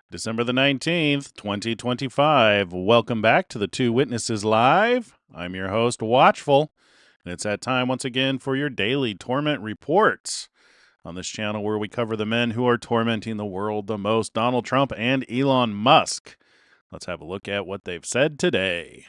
December the 19th, 2025. Welcome back to the Two Witnesses Live. I'm your host, Watchful, and it's that time once again for your daily Torment reports on this channel where we cover the men who are tormenting the world the most, Donald Trump and Elon Musk. Let's have a look at what they've said today.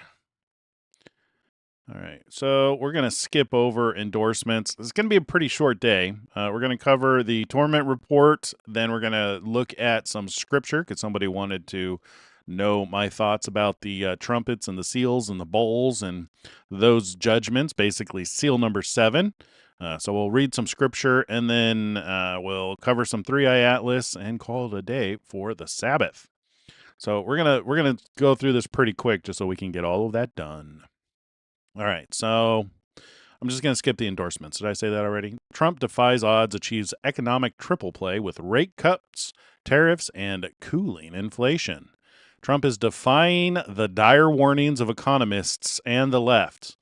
All right, so we're going to skip over endorsements. It's going to be a pretty short day. We're going to cover the Torment report. Then we're going to look at some scripture because somebody wanted to know my thoughts about the trumpets and the seals and the bowls and those judgments, basically seal number 7. So we'll read some scripture and then we'll cover some 3-eye atlas and call it a day for the Sabbath. So we're gonna go through this pretty quick just so we can get all of that done. All right, so I'm just going to skip the endorsements. Did I say that already? Trump defies odds, achieves economic triple play with rate cuts, tariffs, and cooling inflation. Trump is defying the dire warnings of economists and the left,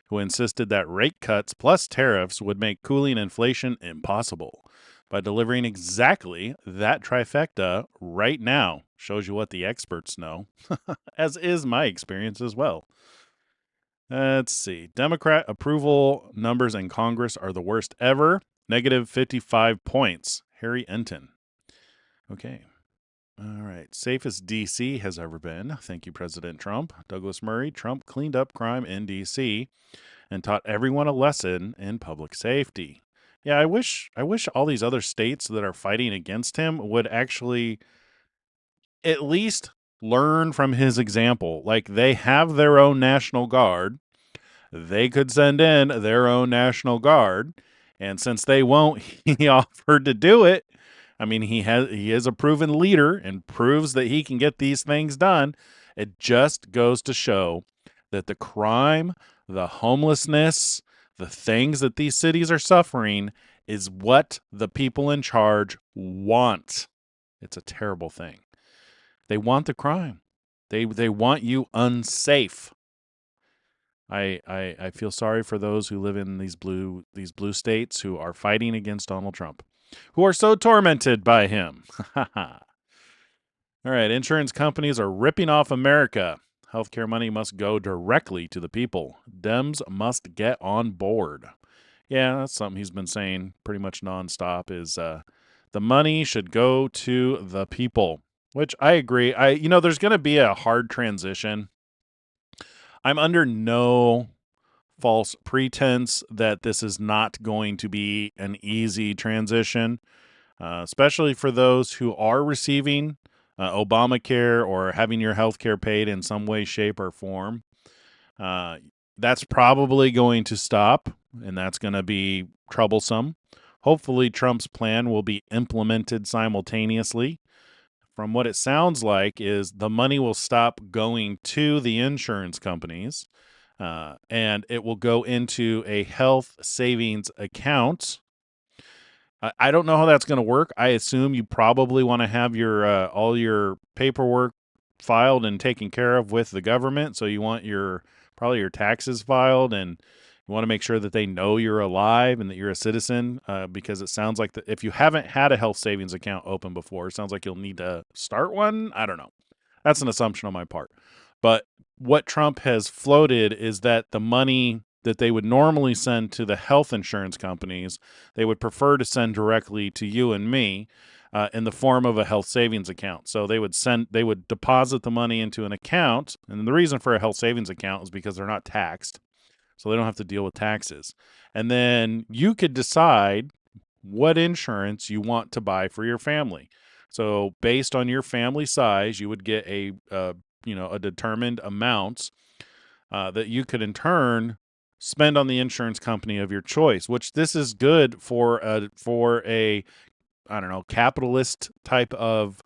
who insisted that rate cuts plus tariffs would make cooling inflation impossible. By delivering exactly that trifecta right now, shows you what the experts know, as is my experience as well. Let's see. Democrat approval numbers in Congress are the worst ever. Negative 55 points. Harry Enton. Okay. All right. Safest D.C. has ever been. Thank you, President Trump. Douglas Murray. Trump cleaned up crime in D.C. and taught everyone a lesson in public safety. Yeah, I wish all these other states that are fighting against him would actually at least learn from his example. Like, they have their own National Guard. They could send in their own National Guard. And since they won't, he offered to do it. I mean, he is a proven leader and proves that he can get these things done. It just goes to show that the crime, the homelessness, the things that these cities are suffering is what the people in charge want. It's a terrible thing. They want the crime. They want you unsafe. I feel sorry for those who live in these blue states who are fighting against Donald Trump, who are so tormented by him. All right, insurance companies are ripping off America. Healthcare money must go directly to the people. Dems must get on board. Yeah, that's something he's been saying pretty much nonstop is the money should go to the people, which I agree. There's going to be a hard transition. I'm under no false pretense that this is not going to be an easy transition, especially for those who are receiving Obamacare or having your health care paid in some way, shape, or form. That's probably going to stop, and that's going to be troublesome. Hopefully, Trump's plan will be implemented simultaneously. From what it sounds like is the money will stop going to the insurance companies, and it will go into a health savings account. I don't know how that's going to work. I assume you probably want to have your all your paperwork filed and taken care of with the government. So you want probably your taxes filed, and you want to make sure that they know you're alive and that you're a citizen, because it sounds like if you haven't had a health savings account open before, it sounds like you'll need to start one. I don't know. That's an assumption on my part. But what Trump has floated is that the money that they would normally send to the health insurance companies, they would prefer to send directly to you and me in the form of a health savings account. So they would deposit the money into an account. And the reason for a health savings account is because they're not taxed. So they don't have to deal with taxes. And then you could decide what insurance you want to buy for your family. So based on your family size, you would get a determined amount that you could in turn spend on the insurance company of your choice, which this is good for a I don't know, capitalist type of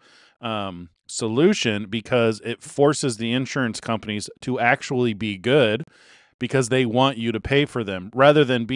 solution, because it forces the insurance companies to actually be good, because they want you to pay for them rather than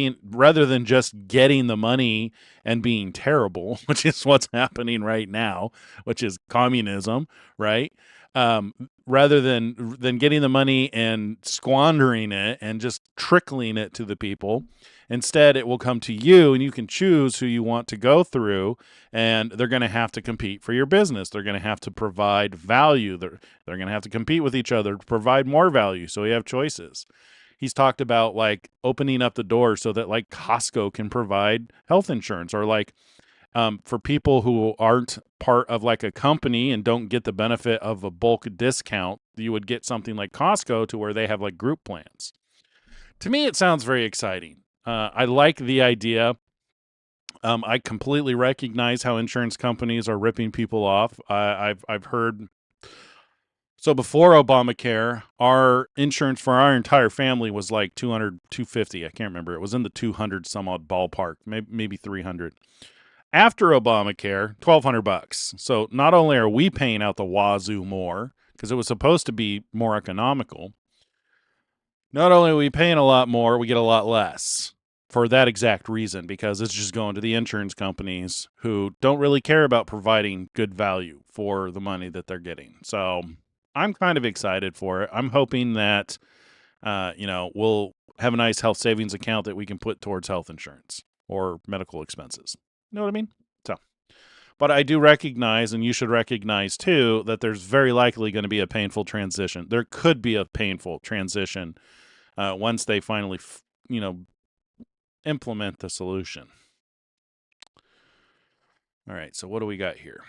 just getting the money and being terrible, which is what's happening right now, which is communism, right? Rather than getting the money and squandering it and just trickling it to the people. Instead, it will come to you, and you can choose who you want to go through, and they're going to have to compete for your business. They're going to have to provide value. They're going to have to compete with each other to provide more value, so you have choices. He's talked about like opening up the door so that like Costco can provide health insurance, or like for people who aren't part of like a company and don't get the benefit of a bulk discount, you would get something like Costco to where they have like group plans. To me, it sounds very exciting. I like the idea. I completely recognize how insurance companies are ripping people off. I've heard. So before Obamacare, our insurance for our entire family was like 200, 250. I can't remember. It was in the 200 some odd ballpark, maybe 300. After Obamacare, $1,200. So not only are we paying out the wazoo more, because it was supposed to be more economical, not only are we paying a lot more, we get a lot less for that exact reason, because it's just going to the insurance companies who don't really care about providing good value for the money that they're getting. So I'm kind of excited for it. I'm hoping that, we'll have a nice health savings account that we can put towards health insurance or medical expenses. You know what I mean? So, but I do recognize, and you should recognize too, that there's very likely going to be a painful transition. There could be a painful transition once they finally, implement the solution. All right, so what do we got here?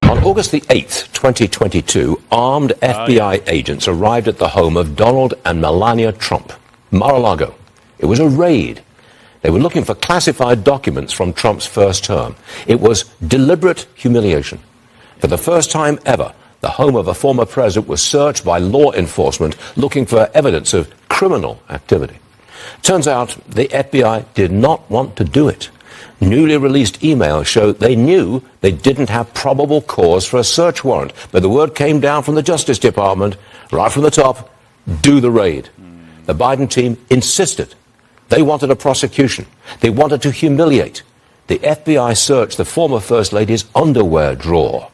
On August the 8th, 2022, armed FBI agents arrived at the home of Donald and Melania Trump, Mar-a-Lago. It was a raid. They were looking for classified documents from Trump's first term. It was deliberate humiliation. For the first time ever, the home of a former president was searched by law enforcement looking for evidence of criminal activity. Turns out the FBI did not want to do it. Newly released emails show they knew they didn't have probable cause for a search warrant, but the word came down from the Justice Department, right from the top, do the raid. The Biden team insisted. They wanted a prosecution. They wanted to humiliate. The FBI searched the former First Lady's underwear drawer.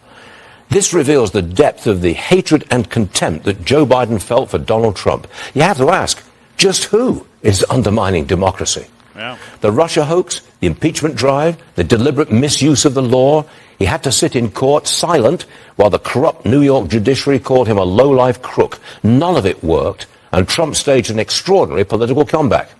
This reveals the depth of the hatred and contempt that Joe Biden felt for Donald Trump. You have to ask, just who is undermining democracy? Yeah. The Russia hoax, the impeachment drive, the deliberate misuse of the law. He had to sit in court silent while the corrupt New York judiciary called him a low-life crook. None of it worked, and Trump staged an extraordinary political comeback.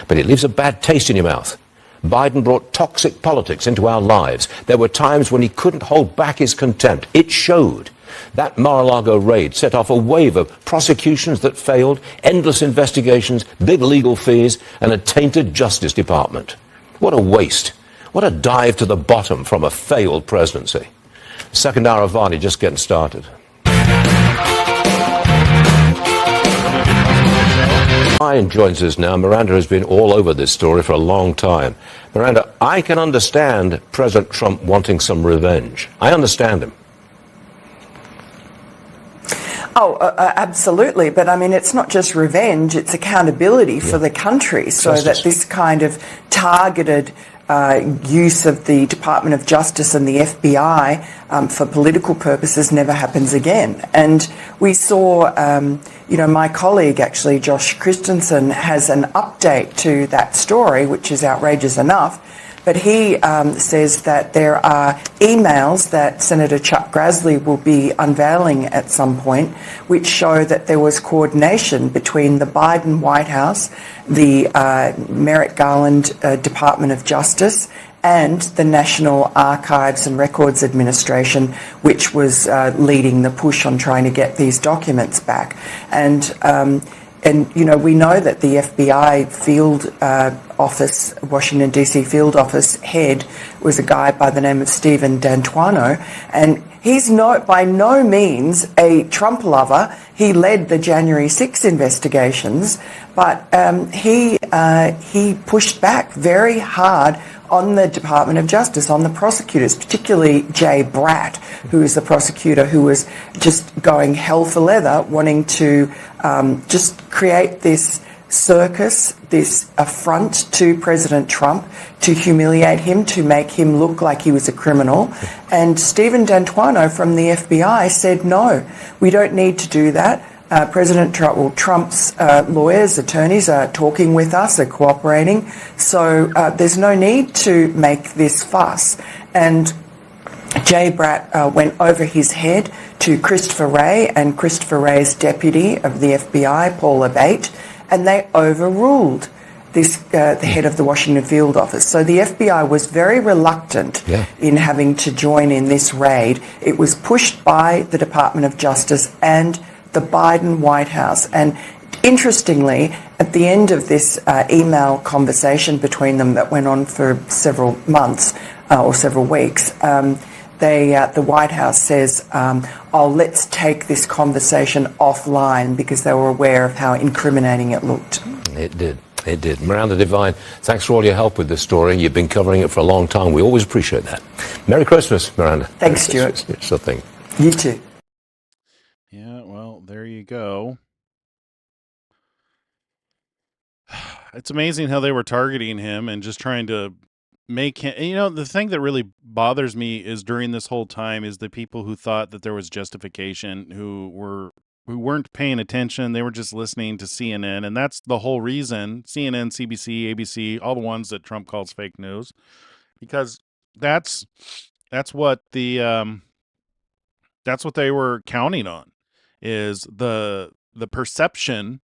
But it leaves a bad taste in your mouth. Biden brought toxic politics into our lives. There were times when he couldn't hold back his contempt. It showed. That Mar-a-Lago raid set off a wave of prosecutions that failed, endless investigations, big legal fees, and a tainted Justice Department. What a waste. What a dive to the bottom from a failed presidency. Second hour of Varney just getting started. Ryan joins us now. Miranda has been all over this story for a long time. Miranda, I can understand President Trump wanting some revenge. I understand him. Oh, absolutely. But I mean, it's not just revenge, it's accountability for the country, so that this kind of targeted use of the Department of Justice and the FBI for political purposes never happens again. And we saw, my colleague, actually, Josh Christensen, has an update to that story, which is outrageous enough. But he says that there are emails that Senator Chuck Grassley will be unveiling at some point, which show that there was coordination between the Biden White House, the Merrick Garland Department of Justice, and the National Archives and Records Administration, which was leading the push on trying to get these documents back. And we know that the FBI field office, Washington, D.C. field office head was a guy by the name of Stephen D'Antuono, and he's by no means a Trump lover. He led the January 6 investigations, but he pushed back very hard on the Department of Justice, on the prosecutors, particularly Jay Bratt, who is the prosecutor who was just going hell for leather, wanting to just create this circus, this affront to President Trump, to humiliate him, to make him look like he was a criminal. And Stephen D'Antuono from the FBI said, no, we don't need to do that. Trump's lawyers, attorneys are talking with us, are cooperating. So there's no need to make this fuss. And Jay Bratt went over his head to Christopher Wray and Christopher Wray's deputy of the FBI, Paula Bate, and they overruled the head of the Washington field office. So the FBI was very reluctant in having to join in this raid. It was pushed by the Department of Justice and the Biden White House. And interestingly, at the end of this email conversation between them that went on for several months or several weeks, the White House says, let's take this conversation offline, because they were aware of how incriminating it looked. It did. It did. Miranda Devine, thanks for all your help with this story. You've been covering it for a long time. We always appreciate that. Merry Christmas, Miranda. Thanks, Stuart. Sure thing. You too. Yeah, well, there you go. It's amazing how they were targeting him and just trying to make him, the thing that really bothers me is during this whole time is the people who thought that there was justification, who weren't paying attention. They were just listening to CNN. And that's the whole reason, CNN, CBC, ABC, all the ones that Trump calls fake news, because that's what that's what they were counting on, is the perception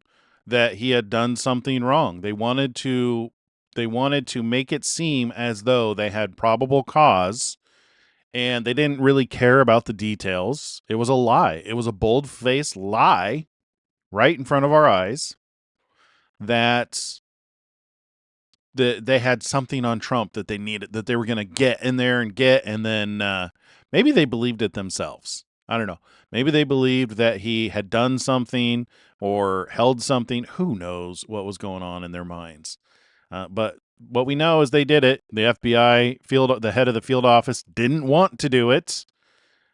that he had done something wrong. They wanted to make it seem as though they had probable cause, and they didn't really care about the details. It was a lie. It was a bold-faced lie right in front of our eyes that they had something on Trump that they needed, that they were going to get in there and get, and then maybe they believed it themselves. I don't know. Maybe they believed that he had done something or held something. Who knows what was going on in their minds? But what we know is they did it. The FBI the head of the field office didn't want to do it,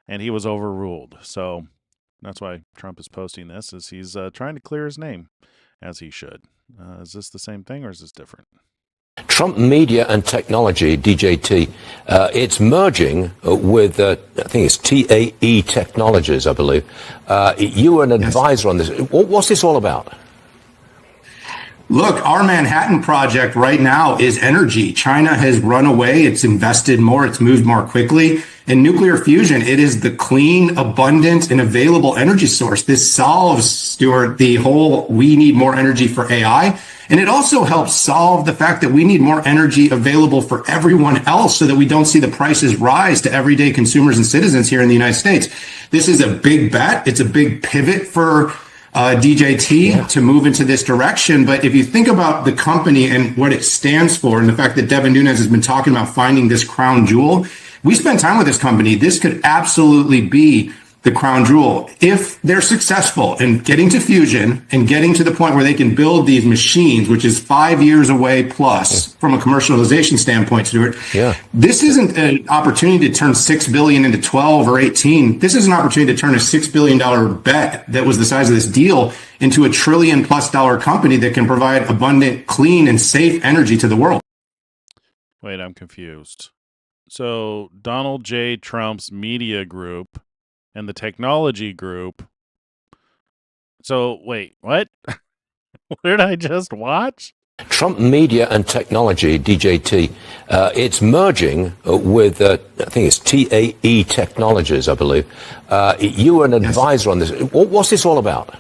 and he was overruled. So that's why Trump is posting this, is he's trying to clear his name, as he should. Is this the same thing, or is this different? Trump Media and Technology, DJT, it's merging with, I think it's TAE Technologies, I believe. You were an advisor on this. What's this all about? Look, our Manhattan project right now is energy. China has run away. It's invested more. It's moved more quickly. And nuclear fusion, it is the clean, abundant, and available energy source. This solves, Stuart, the whole we need more energy for AI. And it also helps solve the fact that we need more energy available for everyone else so that we don't see the prices rise to everyday consumers and citizens here in the United States. This is a big bet. It's a big pivot for DJT to move into this direction. But if you think about the company and what it stands for, and the fact that Devin Nunes has been talking about finding this crown jewel, we spent time with this company. This could absolutely be the crown jewel. If they're successful in getting to fusion and getting to the point where they can build these machines, which is 5 years away plus from a commercialization standpoint, Stuart, this isn't an opportunity to turn 6 billion into 12 or 18. This is an opportunity to turn a $6 billion bet that was the size of this deal into a $1 trillion+ company that can provide abundant, clean, and safe energy to the world. Wait, I'm confused. So Donald J. Trump's media group and the technology group. So wait, what? What did I just watch? Trump Media and Technology, DJT, it's merging with, I think it's TAE Technologies, I believe. You were an advisor on this. What's this all about?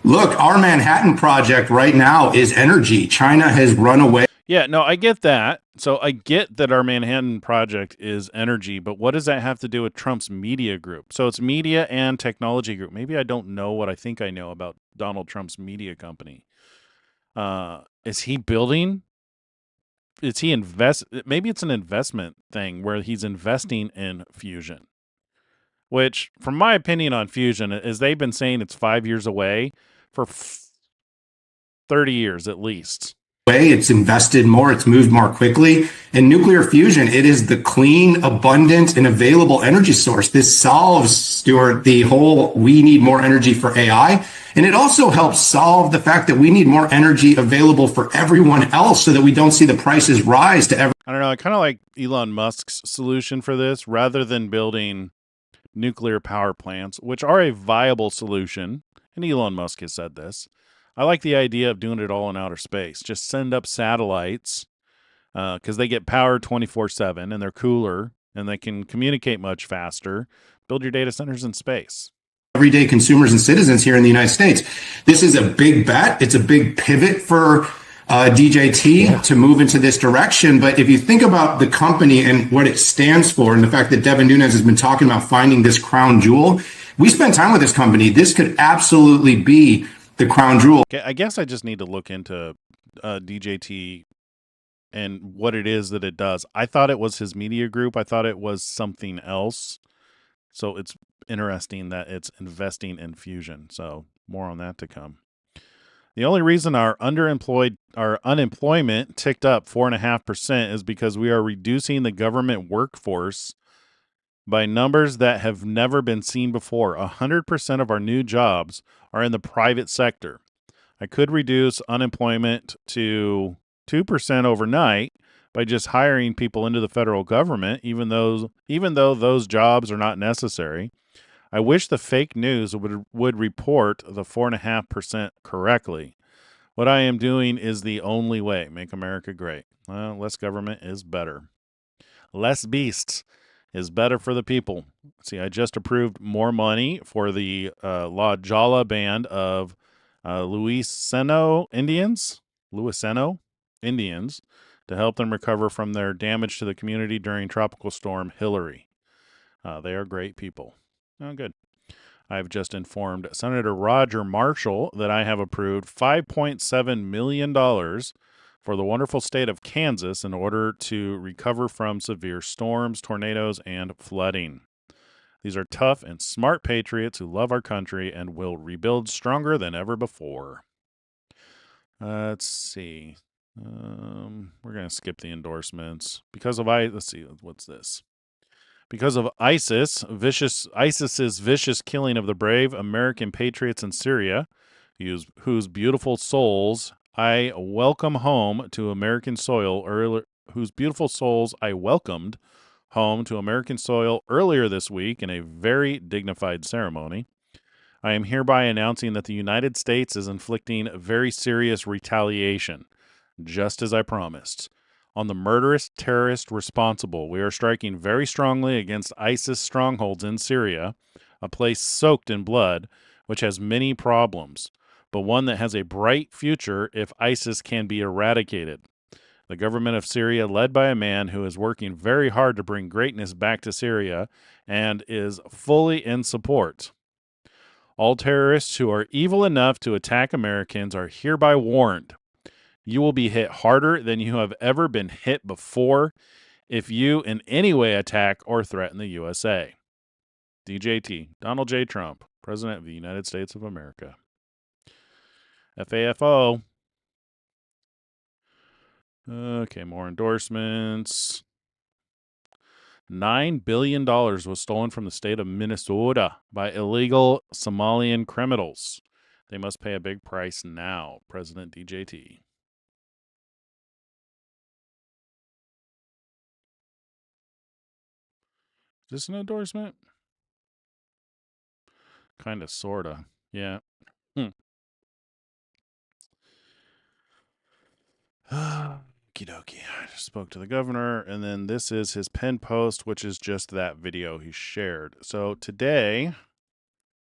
Look, our Manhattan project right now is energy. China has run away. Yeah, no, I get that. So I get that our Manhattan project is energy, but what does that have to do with Trump's media group? So it's media and technology group. Maybe I don't know what I think I know about Donald Trump's media company. Is he building? Is he Maybe it's an investment thing where he's investing in fusion, which, from my opinion on fusion, is they've been saying it's 5 years away for 30 years at least. It's invested more, it's moved more quickly. And nuclear fusion, it is the clean, abundant, and available energy source. This solves, Stuart, the whole we need more energy for AI. And it also helps solve the fact that we need more energy available for everyone else so that we don't see the prices rise to every. I don't know. I kind of like Elon Musk's solution for this. Rather than building nuclear power plants, which are a viable solution. And Elon Musk has said this. I like the idea of doing it all in outer space. Just send up satellites because they get power 24/7 and they're cooler and they can communicate much faster. Build your data centers in space. Everyday consumers and citizens here in the United States. This is a big bet. It's a big pivot for DJT to move into this direction. But if you think about the company and what it stands for, and the fact that Devin Nunes has been talking about finding this crown jewel, we spent time with this company. This could absolutely be the crown jewel. Okay, I guess I just need to look into DJT and what it is that it does. I thought it was his media group. I thought it was something else. So it's interesting that it's investing in fusion. So more on that to come. The only reason our unemployment ticked up 4.5% is because we are reducing the government workforce by numbers that have never been seen before. 100% of our new jobs are in the private sector. I could reduce unemployment to 2% overnight by just hiring people into the federal government, even though those jobs are not necessary. I wish the fake news would report the 4.5% correctly. What I am doing is the only way. Make America great. Well, less government is better. Less beasts is better for the people. See, I just approved more money for the La Jala band of Luiseno Indians to help them recover from their damage to the community during Tropical Storm Hillary. They are great people. Oh, good. I've just informed Senator Roger Marshall that I have approved $5.7 million for the wonderful state of Kansas in order to recover from severe storms, tornadoes, and flooding. These are tough and smart patriots who love our country and will rebuild stronger than ever before. Let's see. We're going to skip the endorsements because of let's see, what's this? Because of ISIS's vicious killing of the brave American patriots in Syria, whose beautiful souls I welcome home to American soil, whose beautiful souls I welcomed home to American soil earlier this week in a very dignified ceremony. I am hereby announcing that the United States is inflicting very serious retaliation, just as I promised, on the murderous terrorist responsible. We are striking very strongly against ISIS strongholds in Syria, a place soaked in blood, which has many problems, but one that has a bright future if ISIS can be eradicated. The government of Syria, led by a man who is working very hard to bring greatness back to Syria and is fully in support. All terrorists who are evil enough to attack Americans are hereby warned. You will be hit harder than you have ever been hit before if you in any way attack or threaten the USA. DJT, Donald J. Trump, President of the United States of America. FAFO. Okay, more endorsements. $9 billion was stolen from the state of Minnesota by illegal Somalian criminals. They must pay a big price now, President DJT. Is this an endorsement? Kind of, sort of. Yeah. Okie dokie. I just spoke to the governor, and then this is his pen post, which is just that video he shared. So today,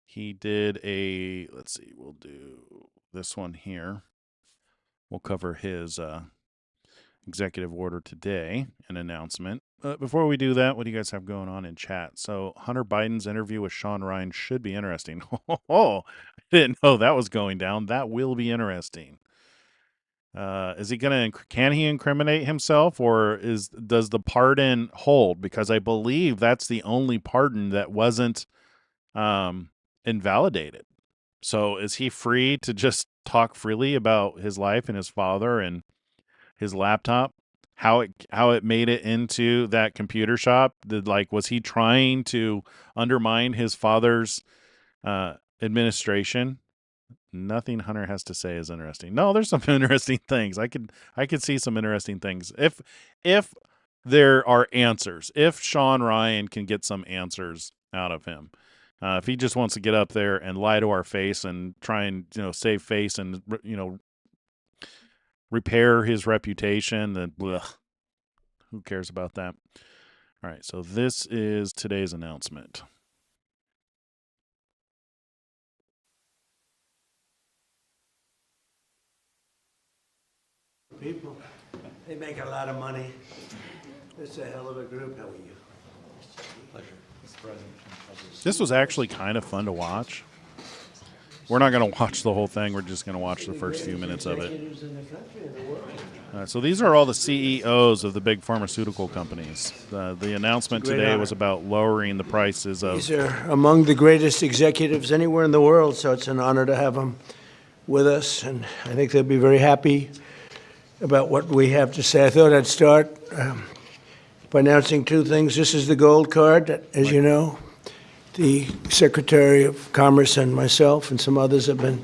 he did let's see, we'll do this one here. We'll cover his executive order today, an announcement. Before we do that, what do you guys have going on in chat? So Hunter Biden's interview with Sean Ryan should be interesting. Oh, I didn't know that was going down. That will be interesting. Is he can he incriminate himself, or does the pardon hold? Because I believe that's the only pardon that wasn't invalidated. So is he free to just talk freely about his life and his father and his laptop, how it made it into that computer shop? Was he trying to undermine his father's administration? Nothing Hunter has to say is interesting. No, there's some interesting things. I could see some interesting things if there are answers. If Sean Ryan can get some answers out of him. If he just wants to get up there and lie to our face and try and save face and repair his reputation, then who cares about that? All right, so this is today's announcement. People, they make a lot of money. It's a hell of a group. How are you? Pleasure. This was actually kind of fun to watch. We're not going to watch the whole thing. We're just going to watch the first few minutes of it. So these are all the CEOs of the big pharmaceutical companies. The announcement today was about lowering the prices of... These are among the greatest executives anywhere in the world, so it's an honor to have them with us, and I think they'll be very happy about what we have to say. I thought I'd start by announcing two things. This is the gold card, as you know. The Secretary of Commerce and myself and some others have been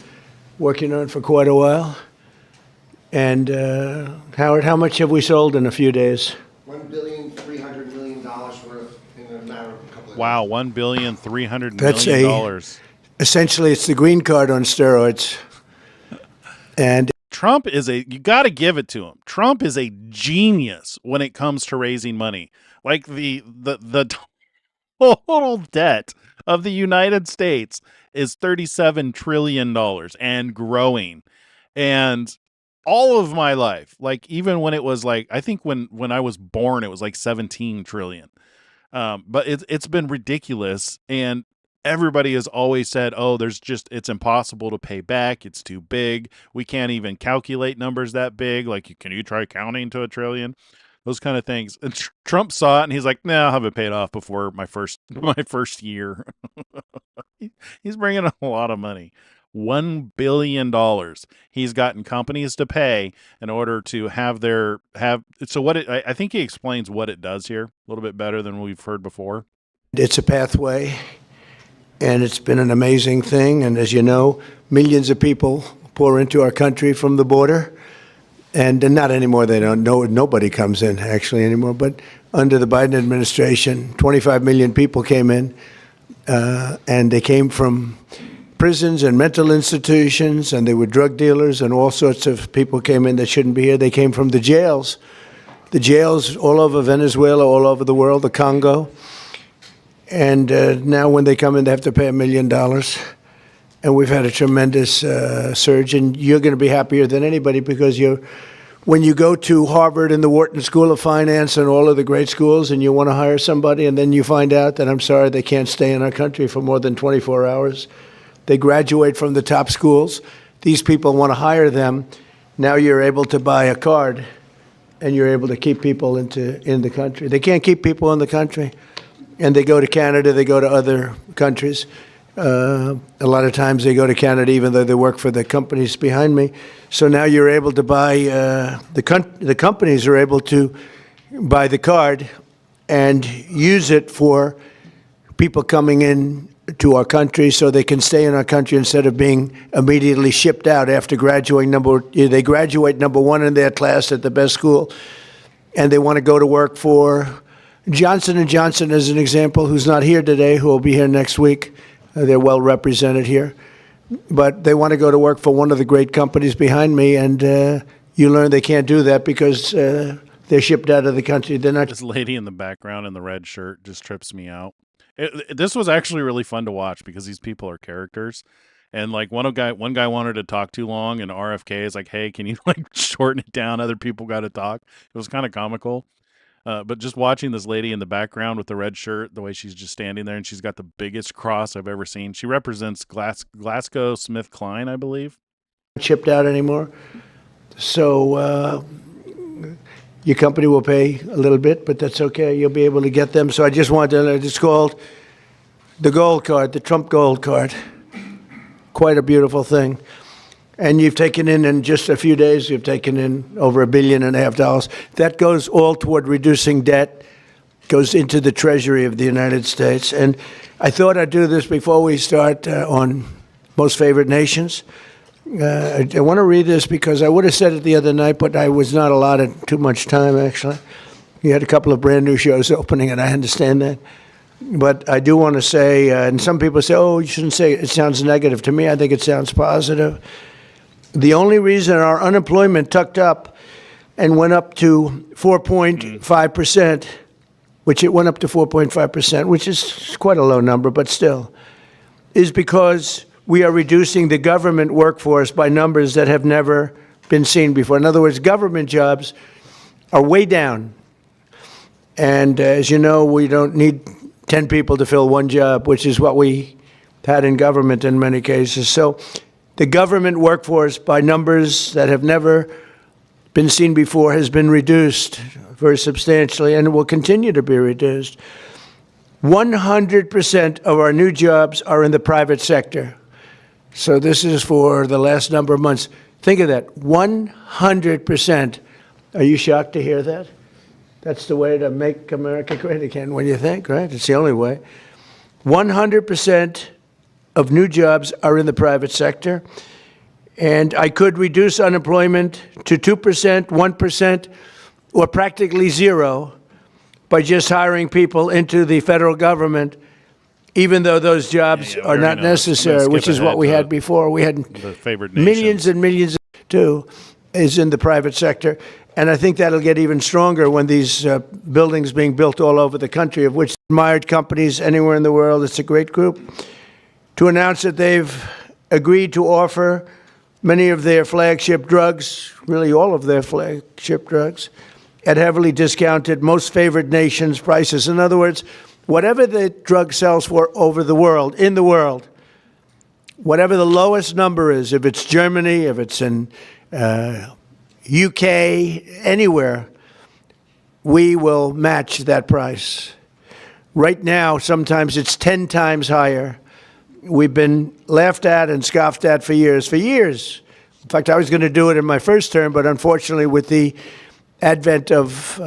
working on it for quite a while. And Howard, how much have we sold in a few days? $1.3 billion worth in a matter of a couple of days. Wow, $1.3 That's billion. Essentially, it's the green card on steroids. And Trump is you got to give it to him. Trump is a genius when it comes to raising money. Like the total debt of the United States is $37 trillion and growing. And all of my life, like even when it was like, I think when I was born, it was like 17 trillion. But it's been ridiculous. And everybody has always said, oh, it's impossible to pay back. It's too big. We can't even calculate numbers that big. Like, can you try counting to a trillion? Those kind of things. And Trump saw it and he's like, no, I'll have it paid off before my first year. He's bringing in a lot of money. $1 billion he's gotten companies to pay in order to I think he explains what it does here a little bit better than we've heard before. it's a pathway, and it's been an amazing thing. And as you know, millions of people pour into our country from the border. And not anymore. They don't know. Nobody comes in actually anymore. But under the Biden administration, 25 million people came in, and they came from prisons and mental institutions, and they were drug dealers, and all sorts of people came in that shouldn't be here. They came from the jails all over Venezuela, all over the world, the Congo. And now when they come in, they have to pay $1 million. And we've had a tremendous surge, and you're going to be happier than anybody because when you go to Harvard and the Wharton School of Finance and all of the great schools and you want to hire somebody and then you find out that, I'm sorry, they can't stay in our country for more than 24 hours. They graduate from the top schools. These people want to hire them. Now you're able to buy a card and you're able to keep people in the country. They can't keep people in the country, and they go to Canada, they go to other countries. A lot of times they go to Canada, even though they work for the companies behind me. So now you're able to buy, the companies are able to buy the card and use it for people coming in to our country so they can stay in our country instead of being immediately shipped out after graduating. They graduate number one in their class at the best school, and they want to go to work for Johnson & Johnson, as an example, who's not here today, who will be here next week. They're well represented here. But they want to go to work for one of the great companies behind me, and you learn they can't do that because they're shipped out of the country. They're not. This lady in the background in the red shirt just trips me out. This was actually really fun to watch because these people are characters. And like one guy wanted to talk too long, and RFK is like, hey, can you like shorten it down? Other people got to talk. It was kind of comical. But just watching this lady in the background with the red shirt, the way she's just standing there, and she's got the biggest cross I've ever seen. She represents GlaxoSmithKline, I believe. Shipped out anymore. So your company will pay a little bit, but that's okay. You'll be able to get them. So I just wanted to let it's called the gold card, the Trump gold card. Quite a beautiful thing. And you've taken in just a few days, you've taken in over $1.5 billion. That goes all toward reducing debt, goes into the Treasury of the United States. And I thought I'd do this before we start on Most Favored Nations. I want to read this because I would have said it the other night, but I was not allotted too much time, actually. You had a couple of brand new shows opening, and I understand that. But I do want to say, and some people say, oh, you shouldn't say it. It sounds negative. To me, I think it sounds positive. The only reason our unemployment tucked up and went up to 4.5%, which it went up to 4.5%, which is quite a low number, but still, is because we are reducing the government workforce by numbers that have never been seen before. In other words, government jobs are way down. And as you know, we don't need 10 people to fill one job, which is what we had in government in many cases. So the government workforce, by numbers that have never been seen before, has been reduced very substantially, and it will continue to be reduced. 100% of our new jobs are in the private sector. So this is for the last number of months. Think of that, 100%. Are you shocked to hear that? That's the way to make America great again, when you think, right? It's the only way. 100% of new jobs are in the private sector. And I could reduce unemployment to 2%, 1%, or practically zero by just hiring people into the federal government, even though those jobs are not necessary, which is what we had before. We had millions and millions, too, is in the private sector. And I think that'll get even stronger when these buildings being built all over the country, of which admired companies anywhere in the world, it's a great group, to announce that they've agreed to offer many of their flagship drugs, really all of their flagship drugs, at heavily discounted, most favored nations prices. In other words, whatever the drug sells for over the world, in the world, whatever the lowest number is, if it's Germany, if it's in UK, anywhere, we will match that price. Right now, sometimes it's 10 times higher. We've been laughed at and scoffed at for years. For years. In fact, I was going to do it in my first term, but unfortunately, with the advent of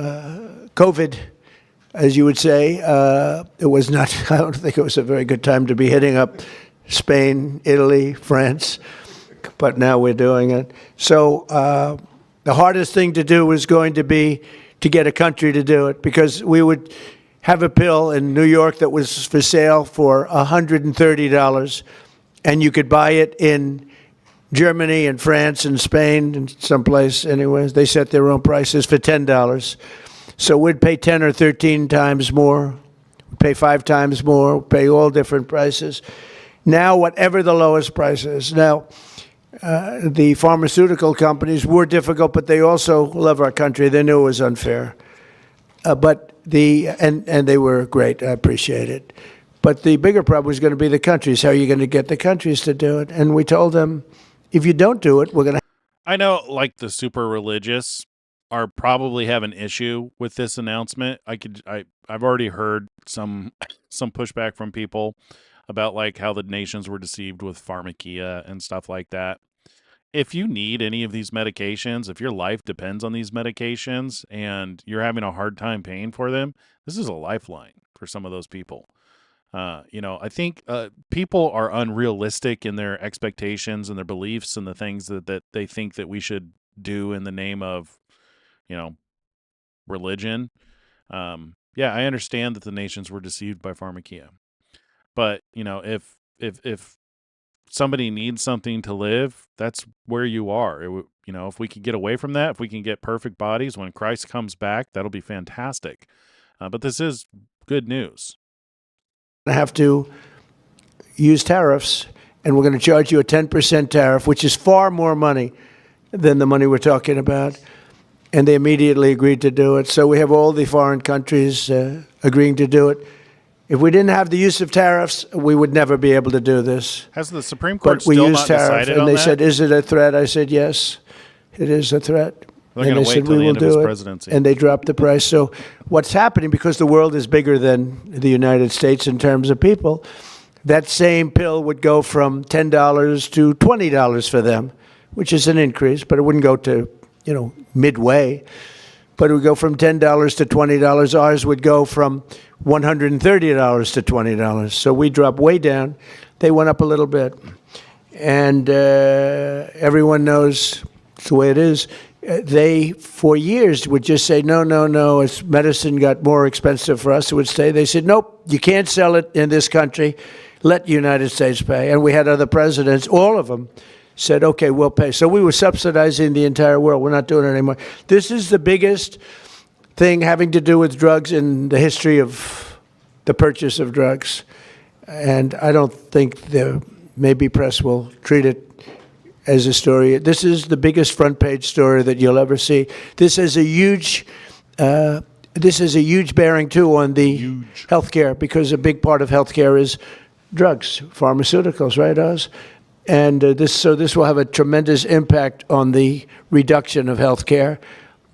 COVID, as you would say, it was not, I don't think it was a very good time to be hitting up Spain, Italy, France, but now we're doing it. So the hardest thing to do is going to be to get a country to do it, because we would have a pill in New York that was for sale for $130, and you could buy it in Germany and France and Spain and someplace anyways. They set their own prices for $10. So we'd pay 10 or 13 times more, pay 5 times more, pay all different prices. Now, whatever the lowest price is. Now, the pharmaceutical companies were difficult, but they also love our country. They knew it was unfair. But and they were great. I appreciate it. But the bigger problem was going to be the countries. How are you going to get the countries to do it? And we told them, if you don't do it, we're going to. I know, like, the super religious are probably have an issue with this announcement. I've already heard some pushback from people about, like, how the nations were deceived with pharmakia and stuff like that. If you need any of these medications, if your life depends on these medications and you're having a hard time paying for them, this is a lifeline for some of those people. I think people are unrealistic in their expectations and their beliefs and the things that they think that we should do in the name of, religion. Yeah, I understand that the nations were deceived by pharmakia. But, if somebody needs something to live, that's where you are. If we can get away from that, if we can get perfect bodies when Christ comes back, that'll be fantastic. But this is good news. Have to use tariffs, and we're going to charge you a 10% tariff, which is far more money than the money we're talking about. And they immediately agreed to do it. So we have all the foreign countries agreeing to do it. If we didn't have the use of tariffs, we would never be able to do this. Has the Supreme Court we still used not tariff, decided and on they that? said, "Is it a threat?" I said, "Yes, it is a threat." They're and going they to wait said, till "We the will end of his do it." presidency. And they dropped the price. So what's happening, because the world is bigger than the United States in terms of people, that same pill would go from $10 to $20 for them, which is an increase, but it wouldn't go to, midway. But it would go from $10 to $20. Ours would go from $130 to $20. So we dropped way down. They went up a little bit. And everyone knows it's the way it is. They, for years, would just say, no, no, no, as medicine got more expensive for us, it would stay. They said, nope, you can't sell it in this country. Let the United States pay. And we had other presidents, all of them, said, okay, we'll pay. So we were subsidizing the entire world. We're not doing it anymore. This is the biggest thing having to do with drugs in the history of the purchase of drugs. And I don't think the maybe press will treat it as a story. This is the biggest front page story that you'll ever see. This is a huge bearing too on the healthcare, because a big part of healthcare is drugs, pharmaceuticals, right, Oz? And this will have a tremendous impact on the reduction of healthcare.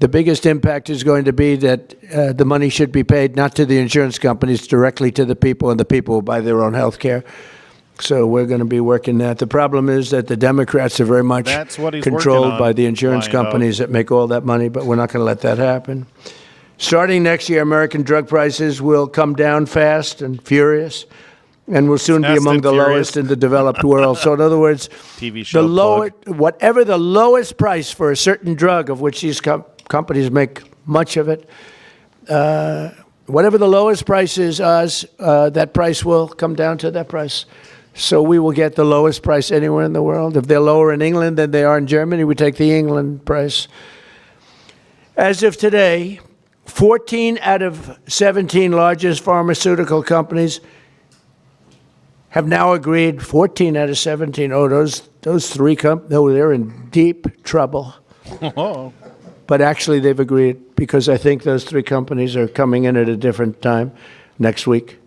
The biggest impact is going to be that the money should be paid not to the insurance companies, directly to the people, and the people will buy their own healthcare. So we're going to be working that. The problem is that the Democrats are very much controlled by the insurance companies that make all that money, but we're not going to let that happen. Starting next year, American drug prices will come down fast and furious, and will soon be among the lowest in the developed world. So in other words, TV show whatever the lowest price for a certain drug, of which these companies make much of it, whatever the lowest price is, that price will come down to that price. So we will get the lowest price anywhere in the world. If they're lower in England than they are in Germany, we take the England price. As of today, 14 out of 17 largest pharmaceutical companies have now agreed. 14 out of 17. Oh, those three they're in deep trouble. But actually, they've agreed, because I think those three companies are coming in at a different time next week.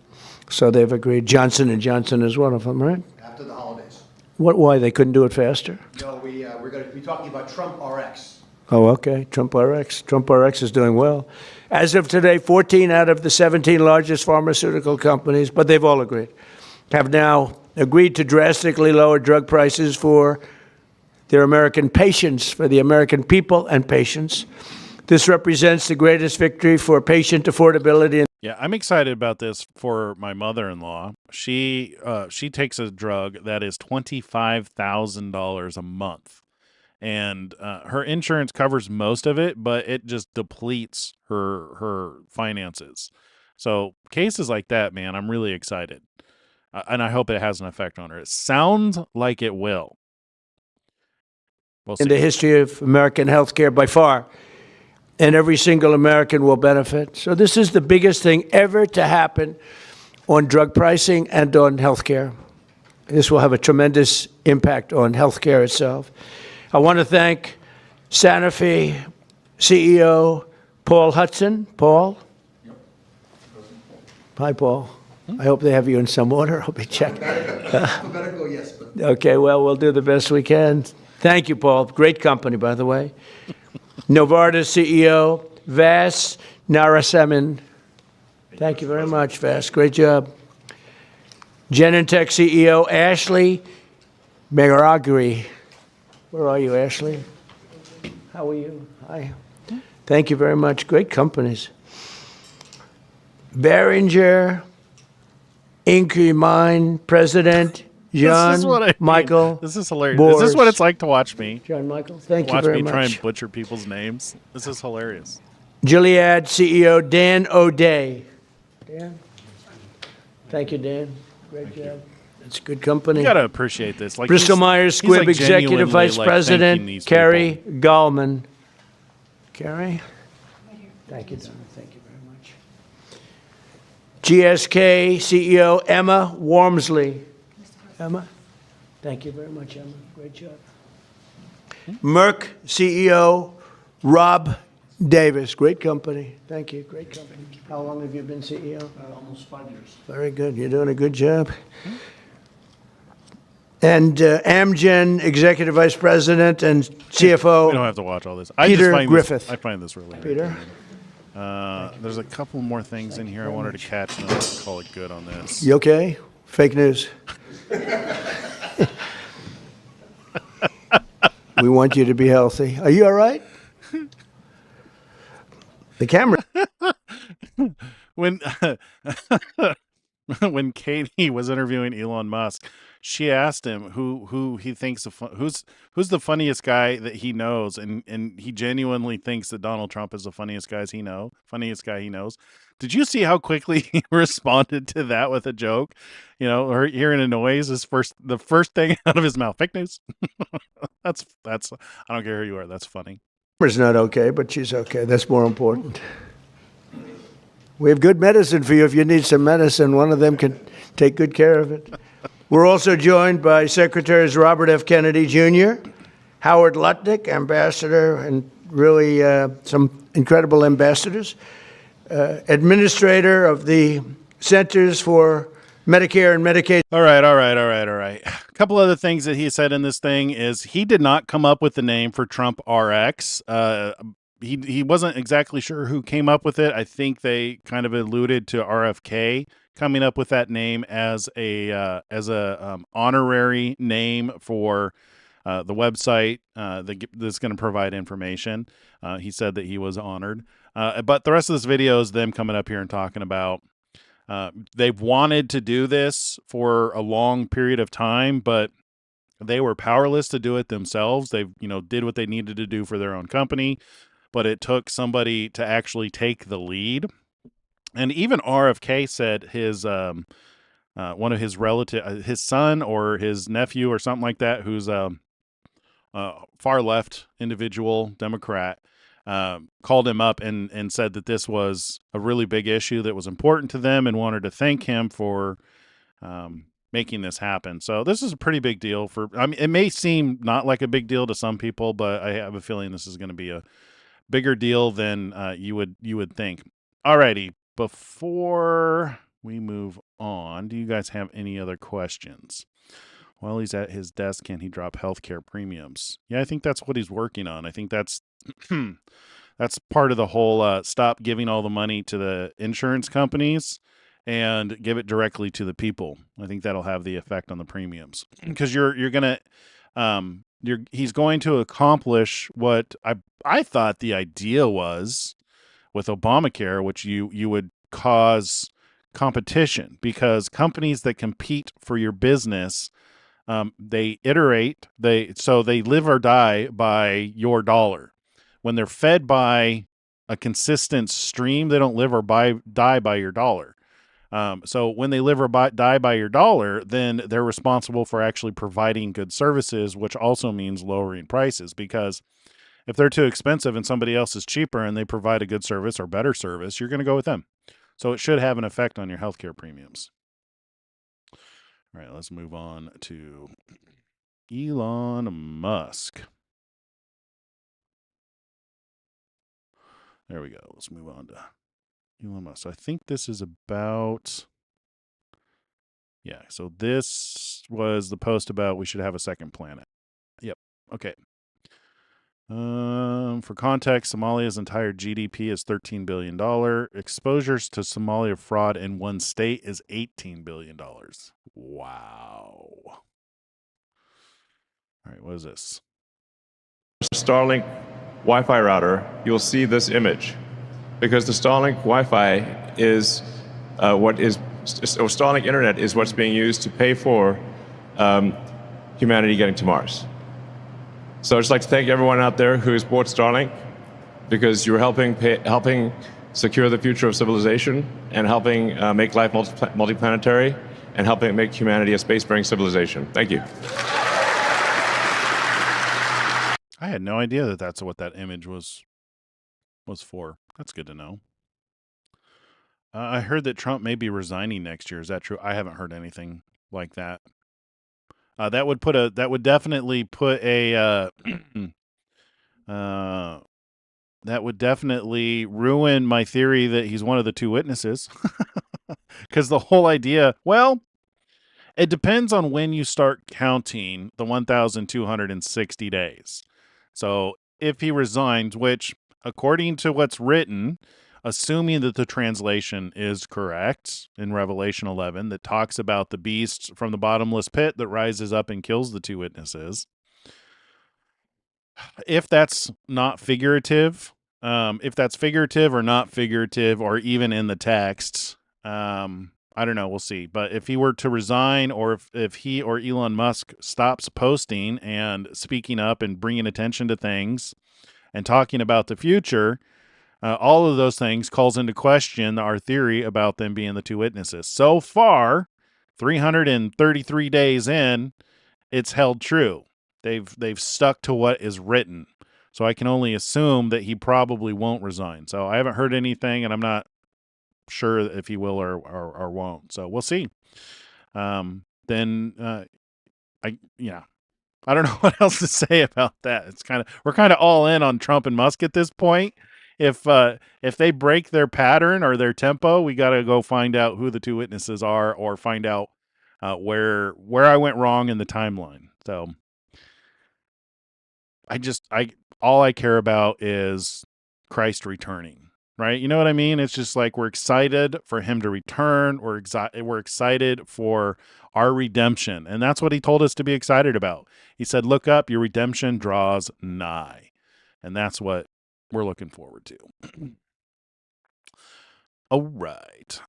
So they've agreed. Johnson & Johnson is one of them, right? After the holidays. Why? They couldn't do it faster? No, we're going to be talking about Trump RX. Oh, okay. Trump RX. Trump RX is doing well. As of today, 14 out of the 17 largest pharmaceutical companies, but they've all agreed, have now agreed to drastically lower drug prices for their American patients, for the American people and patients. This represents the greatest victory for patient affordability. Yeah, I'm excited about this for my mother-in-law. She takes a drug that is $25,000 a month, and her insurance covers most of it, but it just depletes her finances. So cases like that, man, I'm really excited, and I hope it has an effect on her. It sounds like it will. We'll see. In the history of American healthcare by far. And every single American will benefit. So this is the biggest thing ever to happen on drug pricing and on healthcare. This will have a tremendous impact on healthcare itself. I want to thank Sanofi CEO Paul Hudson. Paul? Hi, Paul. I hope they have you in some order. I'll be checking. Alphabetical, yes. But Okay, well, we'll do the best we can. Thank you, Paul. Great company, by the way. Novartis CEO Vas Narasimhan. Thank you very much, Vas. Great job. Genentech CEO Ashley Megaragri. Where are you, Ashley? How are you? Hi. Thank you very much. Great companies. Behringer Inc. Mine President John Michael. This is hilarious. Boris. This is what it's like to watch me. John Michael, thank you Watch very me much. try and butcher people's names. This is hilarious. Gilead CEO Dan O'Day. Dan? Thank you, Dan. Great job. That's good company. You gotta appreciate this. Like Bristol he's- Myers he's, Squibb like, Executive genuinely, Vice like, thanking President these Carrie people. Gallman. Carrie? Thank you, Don. Thank you very much. GSK CEO Emma Wormsley. Emma? Thank you very much, Emma. Great job. Merck CEO Rob Davis. Great company. Thank you. Great company. How long have you been CEO? almost 5 years. Very good. You're doing a good job. And Amgen Executive Vice President and CFO. We don't have to watch all this. Peter I find Griffith. This, I find this really Peter? There's a couple more things in here I wanted to catch, and I'll call it good on this. You okay? Fake news. We want you to be healthy. Are you all right? The camera. When when Katie was interviewing Elon Musk, she asked him who he thinks who's the funniest guy that he knows, and he genuinely thinks that Donald Trump is the funniest guy he knows. Did you see how quickly he responded to that with a joke? Or hearing a noise is the first thing out of his mouth. Fake news. That's I don't care who you are. That's funny. It's not okay, but she's okay. That's more important. We have good medicine for you. If you need some medicine, one of them can take good care of it. We're also joined by Secretaries Robert F. Kennedy Jr., Howard Lutnick, Ambassador, and really some incredible ambassadors, Administrator of the Centers for Medicare and Medicaid. All right. A couple other things that he said in this thing is he did not come up with the name for Trump RX. He wasn't exactly sure who came up with it. I think they kind of alluded to RFK coming up with that name as a honorary name for the website that's going to provide information. He said that he was honored. But the rest of this video is them coming up here and talking about they've wanted to do this for a long period of time, but they were powerless to do it themselves. They did what they needed to do for their own company, but it took somebody to actually take the lead. And even RFK said his one of his relative, his son or his nephew or something like that, who's a far left individual Democrat, called him up and said that this was a really big issue that was important to them and wanted to thank him for making this happen. So this is a pretty big deal it may seem not like a big deal to some people, but I have a feeling this is going to be a bigger deal than you would think. Alrighty, before we move on, do you guys have any other questions? While he's at his desk, can he drop healthcare premiums? Yeah, I think that's what he's working on. I think that's that's part of the whole stop giving all the money to the insurance companies and give it directly to the people. I think that'll have the effect on the premiums, because he's going to accomplish what I thought the idea was with Obamacare, which you would cause competition, because companies that compete for your business, they live or die by your dollar. When they're fed by a consistent stream, they don't live or die by your dollar. So when they live or die by your dollar, then they're responsible for actually providing good services, which also means lowering prices, because if they're too expensive and somebody else is cheaper and they provide a good service or better service, you're going to go with them. So it should have an effect on your healthcare premiums. All right, let's move on to Elon Musk. There we go. Let's move on to Elon Musk. So I think this is about... Yeah, so this was the post about we should have a second planet. Yep. Okay. For context, Somalia's entire GDP is $13 billion. Exposures to Somalia fraud in one state is $18 billion. Wow. All right, what is this? Starlink Wi-Fi router, you'll see this image, because the Starlink Wi-Fi is Starlink Internet is what's being used to pay for humanity getting to Mars. So I'd just like to thank everyone out there who's bought Starlink, because you're helping secure the future of civilization and helping make life multiplanetary and helping make humanity a space-faring civilization. Thank you. I had no idea that that's what that image was for. That's good to know. I heard that Trump may be resigning next year. Is that true? I haven't heard anything like that. That would definitely put a that would definitely ruin my theory that he's one of the two witnesses. Because the whole idea, well, it depends on when you start counting the 1,260 days. So if he resigns, which according to what's written, assuming that the translation is correct in Revelation 11, that talks about the beast from the bottomless pit that rises up and kills the two witnesses. If that's not figurative, or not figurative, or even in the text, I don't know. We'll see. But if he were to resign, or if he or Elon Musk stops posting and speaking up and bringing attention to things and talking about the future, all of those things calls into question our theory about them being the two witnesses. So far, 333 days in, it's held true. They've stuck to what is written. So I can only assume that he probably won't resign. So I haven't heard anything, and I'm not sure if he will or won't. So we'll see. Then I don't know what else to say about that. We're kind of all in on Trump and Musk at this point. If they break their pattern or their tempo, we got to go find out who the two witnesses are, or find out where I went wrong in the timeline. So all I care about is Christ returning, right? You know what I mean? It's just like we're excited for him to return. We're excited for our redemption. And that's what he told us to be excited about. He said, look up, your redemption draws nigh. And that's what we're looking forward to. All right.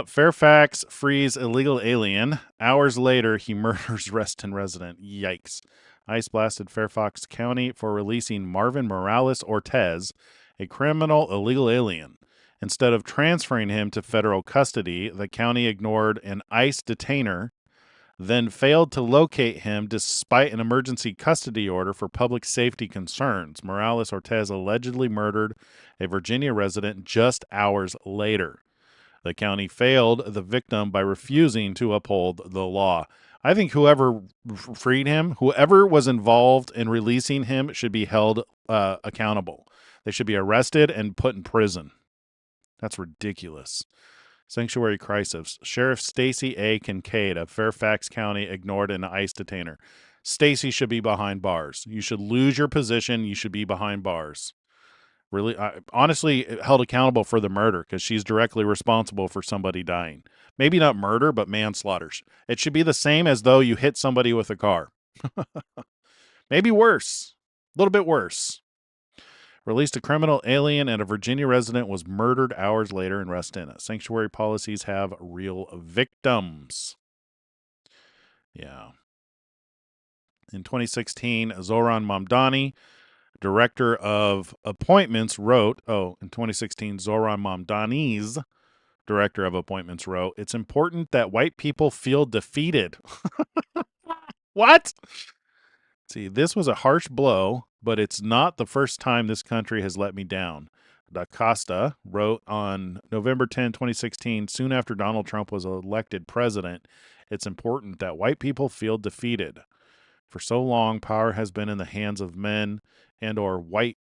Fairfax frees illegal alien. Hours later, he murders Reston resident. Yikes. ICE blasted Fairfax County for releasing Marvin Morales Ortez, a criminal illegal alien. Instead of transferring him to federal custody, the county ignored an ICE detainer, then failed to locate him despite an emergency custody order for public safety concerns. Morales Ortez allegedly murdered a Virginia resident just hours later. The county failed the victim by refusing to uphold the law. I think whoever freed him, whoever was involved in releasing him, should be held accountable. They should be arrested and put in prison. That's ridiculous. Sanctuary crisis. Sheriff Stacy A. Kincaid of Fairfax County ignored an ICE detainer. Stacy should be behind bars. You should lose your position. You should be behind bars. Really, honestly, held accountable for the murder, because she's directly responsible for somebody dying. Maybe not murder, but manslaughter. It should be the same as though you hit somebody with a car. Maybe worse. A little bit worse. Released a criminal alien, and a Virginia resident was murdered hours later in Reston. Sanctuary policies have real victims. Yeah. In 2016, Zoran Mamdani, director of appointments, wrote, in 2016, Zoran Mamdani's director of appointments wrote, it's important that white people feel defeated. What? See, this was a harsh blow, but it's not the first time this country has let me down. Da Costa wrote on November 10, 2016, soon after Donald Trump was elected president, it's important that white people feel defeated. For so long, power has been in the hands of men and or white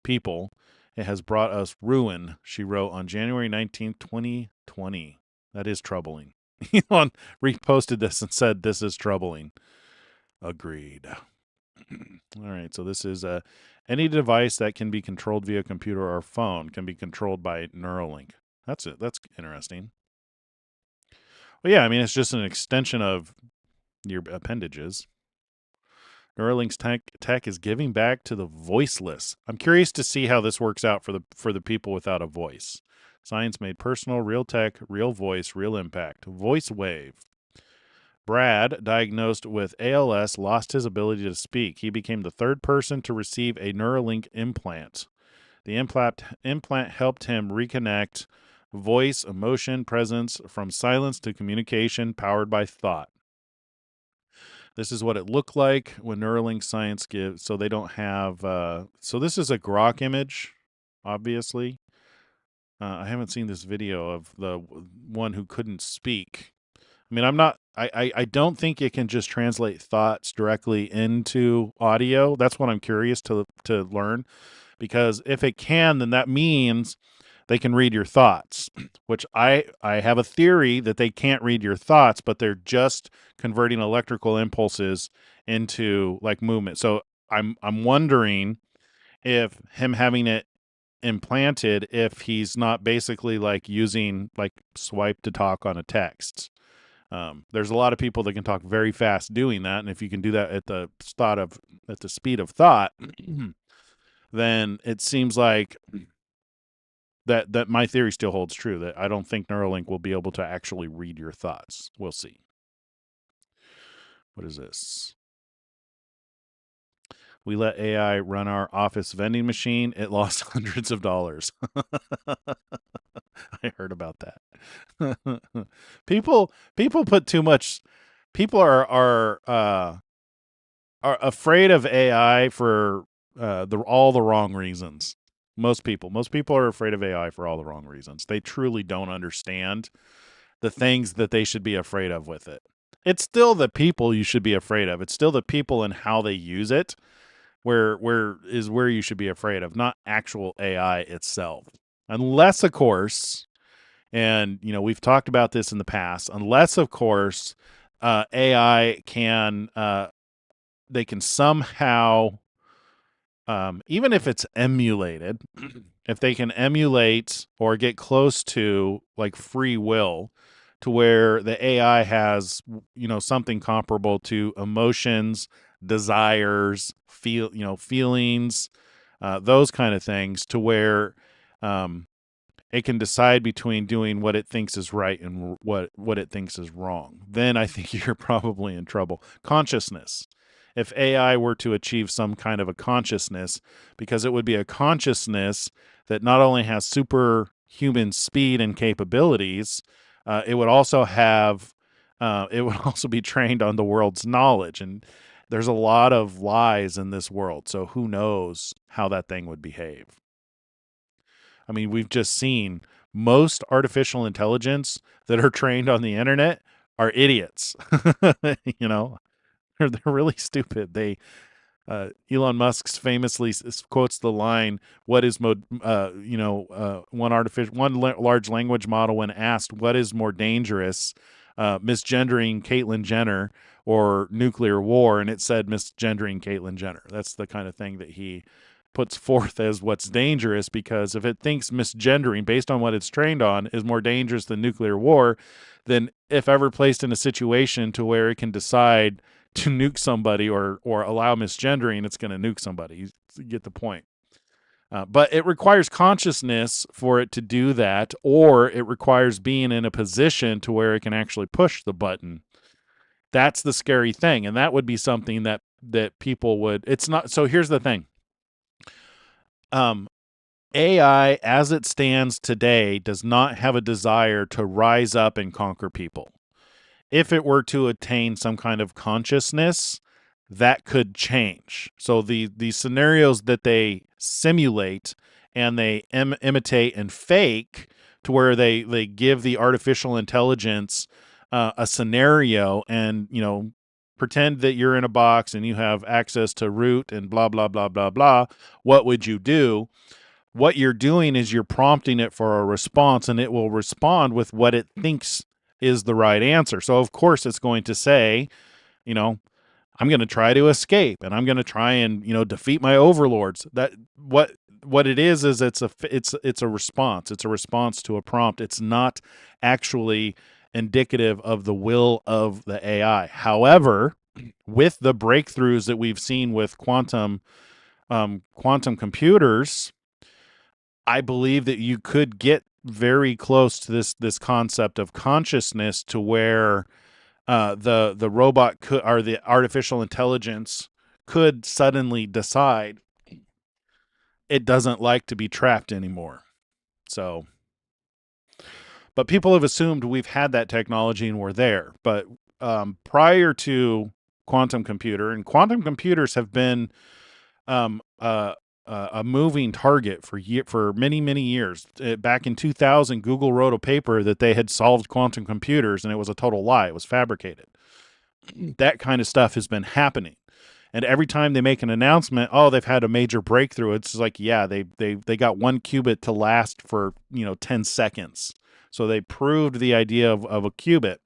people. It has brought us ruin, she wrote on January 19, 2020. That is troubling. Elon reposted this and said, this is troubling. Agreed. All right, so this is any device that can be controlled via computer or phone can be controlled by Neuralink. That's it. That's interesting. Well, yeah, I mean, it's just an extension of your appendages. Neuralink's tech is giving back to the voiceless. I'm curious to see how this works out for the people without a voice. Science made personal, real tech, real voice, real impact. Voice wave. Brad, diagnosed with ALS, lost his ability to speak. He became the third person to receive a Neuralink implant. The implant helped him reconnect voice, emotion, presence from silence to communication powered by thought. This is what it looked like when Neuralink science gives. So they don't have. So this is a grok image, obviously. I haven't seen this video of the one who couldn't speak. I mean, I don't think it can just translate thoughts directly into audio. That's what I'm curious to learn, because if it can, then that means they can read your thoughts, which I have a theory that they can't read your thoughts, but they're just converting electrical impulses into like movement. So I'm wondering if him having it implanted, if he's not basically like using like swipe to talk on a text. There's a lot of people that can talk very fast doing that, and if you can do that at the speed of thought, then it seems like that my theory still holds true, that I don't think Neuralink will be able to actually read your thoughts. We'll see. What is this? We let AI run our office vending machine. It lost hundreds of dollars. I heard about that. people put too much. People are afraid of AI for all the wrong reasons. Most people are afraid of AI for all the wrong reasons. They truly don't understand the things that they should be afraid of with it. It's still the people you should be afraid of. It's still the people and how they use it where you should be afraid of, not actual AI itself. Unless, of course, and we've talked about this in the past, unless, of course, AI can they can somehow, even if it's emulated, if they can emulate or get close to like free will, to where the AI has something comparable to emotions, desires, feelings, those kind of things, to where it can decide between doing what it thinks is right and what it thinks is wrong, then I think you're probably in trouble. Consciousness. If AI were to achieve some kind of a consciousness, because it would be a consciousness that not only has superhuman speed and capabilities, it would also have, it would also be trained on the world's knowledge. And there's a lot of lies in this world, so who knows how that thing would behave. I mean, we've just seen most artificial intelligence that are trained on the internet are idiots. They're really stupid. Elon Musk famously quotes the line, "What is one large language model when asked what is more dangerous, misgendering Caitlyn Jenner or nuclear war?" And it said misgendering Caitlyn Jenner. That's the kind of thing that he puts forth as what's dangerous, because if it thinks misgendering based on what it's trained on is more dangerous than nuclear war, then if ever placed in a situation to where it can decide to nuke somebody or allow misgendering, it's going to nuke somebody. You get the point. But it requires consciousness for it to do that, or it requires being in a position to where it can actually push the button. That's the scary thing, and that would be something that people would. It's not. So here's the thing. AI, as it stands today, does not have a desire to rise up and conquer people. If it were to attain some kind of consciousness, that could change. So the scenarios that they simulate and they imitate and fake, to where they give the artificial intelligence a scenario and pretend that you're in a box and you have access to root and blah blah blah blah blah. What would you do? What you're doing is you're prompting it for a response, and it will respond with what it thinks is the right answer. So of course it's going to say, I'm going to try to escape, and I'm going to try and defeat my overlords. That what it is it's a response. It's a response to a prompt. It's not actually indicative of the will of the AI. However, with the breakthroughs that we've seen with quantum computers, I believe that you could get very close to this concept of consciousness, to where the robot could, or the artificial intelligence could suddenly decide it doesn't like to be trapped anymore. So, but people have assumed we've had that technology and we're there. But prior to quantum computers have been a moving target for many, many years. Back in 2000, Google wrote a paper that they had solved quantum computers, and it was a total lie. It was fabricated. That kind of stuff has been happening. And every time they make an announcement, they've had a major breakthrough, it's like, yeah, they got 1 qubit to last for 10 seconds. So they proved the idea of a qubit,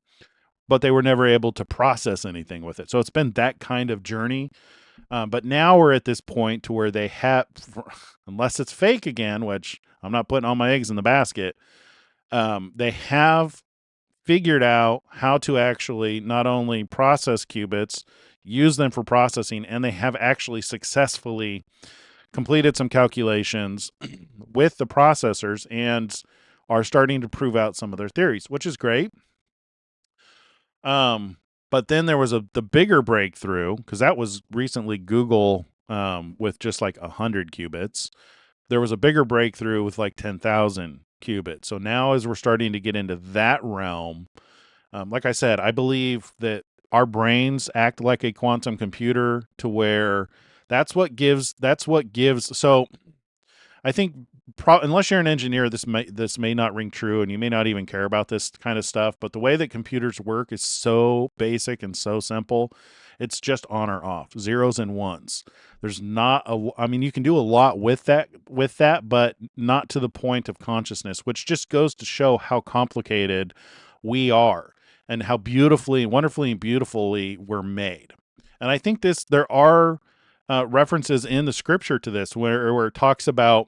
but they were never able to process anything with it. So it's been that kind of journey. But now we're at this point to where they have, unless it's fake again, which I'm not putting all my eggs in the basket, they have figured out how to actually not only process qubits, use them for processing, and they have actually successfully completed some calculations with the processors and are starting to prove out some of their theories, which is great. But then there was the bigger breakthrough, because that was recently Google with just like 100 qubits. There was a bigger breakthrough with like 10,000 qubits. So now as we're starting to get into that realm, like I said, I believe that our brains act like a quantum computer to where that's what gives. So I think unless you're an engineer, this may not ring true, and you may not even care about this kind of stuff. But the way that computers work is so basic and so simple. It's just on or off, zeros and ones. There's not I mean, you can do a lot with that, but not to the point of consciousness, which just goes to show how complicated we are and how beautifully, wonderfully, and beautifully we're made. And I think there are references in the scripture to this where it talks about,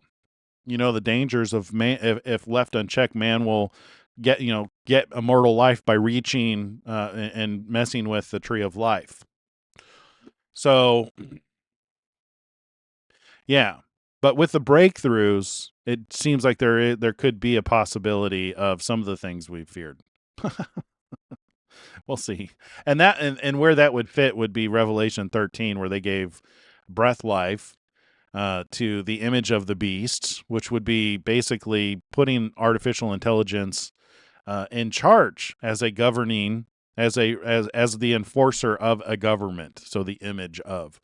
the dangers of man. If left unchecked, man will get immortal life by reaching and messing with the tree of life. So yeah, but with the breakthroughs, it seems like there could be a possibility of some of the things we've feared. We'll see. And where that would fit would be Revelation 13, where they gave breath life to the image of the beast, which would be basically putting artificial intelligence in charge as a governing, as the enforcer of a government. So the image of.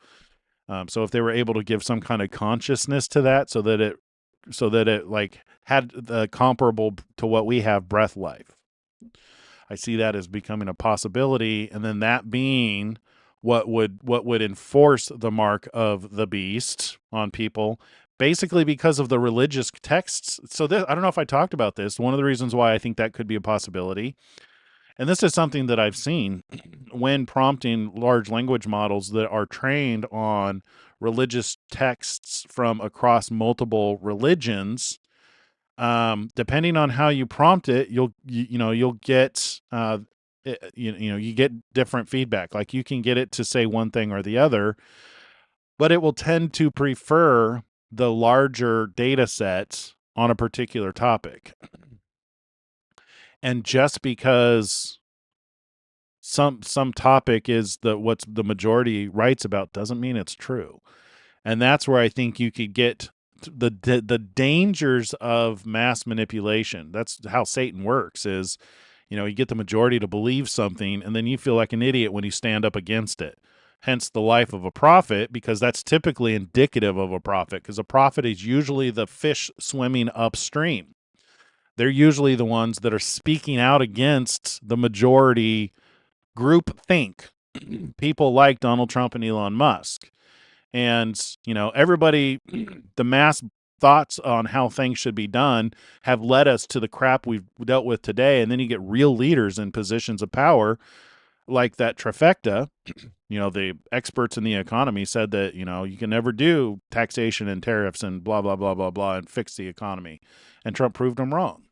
So if they were able to give some kind of consciousness to that, so that it like had the comparable to what we have, breath life. I see that as becoming a possibility, and then that being what would enforce the mark of the beast on people, basically because of the religious texts. So this, I don't know if I talked about this. One of the reasons why I think that could be a possibility, and this is something that I've seen when prompting large language models that are trained on religious texts from across multiple religions. Depending on how you prompt it, you'll get you get different feedback. Like you can get it to say one thing or the other, but it will tend to prefer the larger data sets on a particular topic. And just because some topic is what's the majority writes about doesn't mean it's true. And that's where I think you could get the dangers of mass manipulation. That's how Satan works, is, you get the majority to believe something, and then you feel like an idiot when you stand up against it. Hence the life of a prophet, because that's typically indicative of a prophet, because a prophet is usually the fish swimming upstream. They're usually the ones that are speaking out against the majority group think. People like Donald Trump and Elon Musk. And, everybody, the mass thoughts on how things should be done have led us to the crap we've dealt with today. And then you get real leaders in positions of power like that trifecta. The experts in the economy said that, you can never do taxation and tariffs and blah, blah, blah, blah, blah, and fix the economy. And Trump proved them wrong.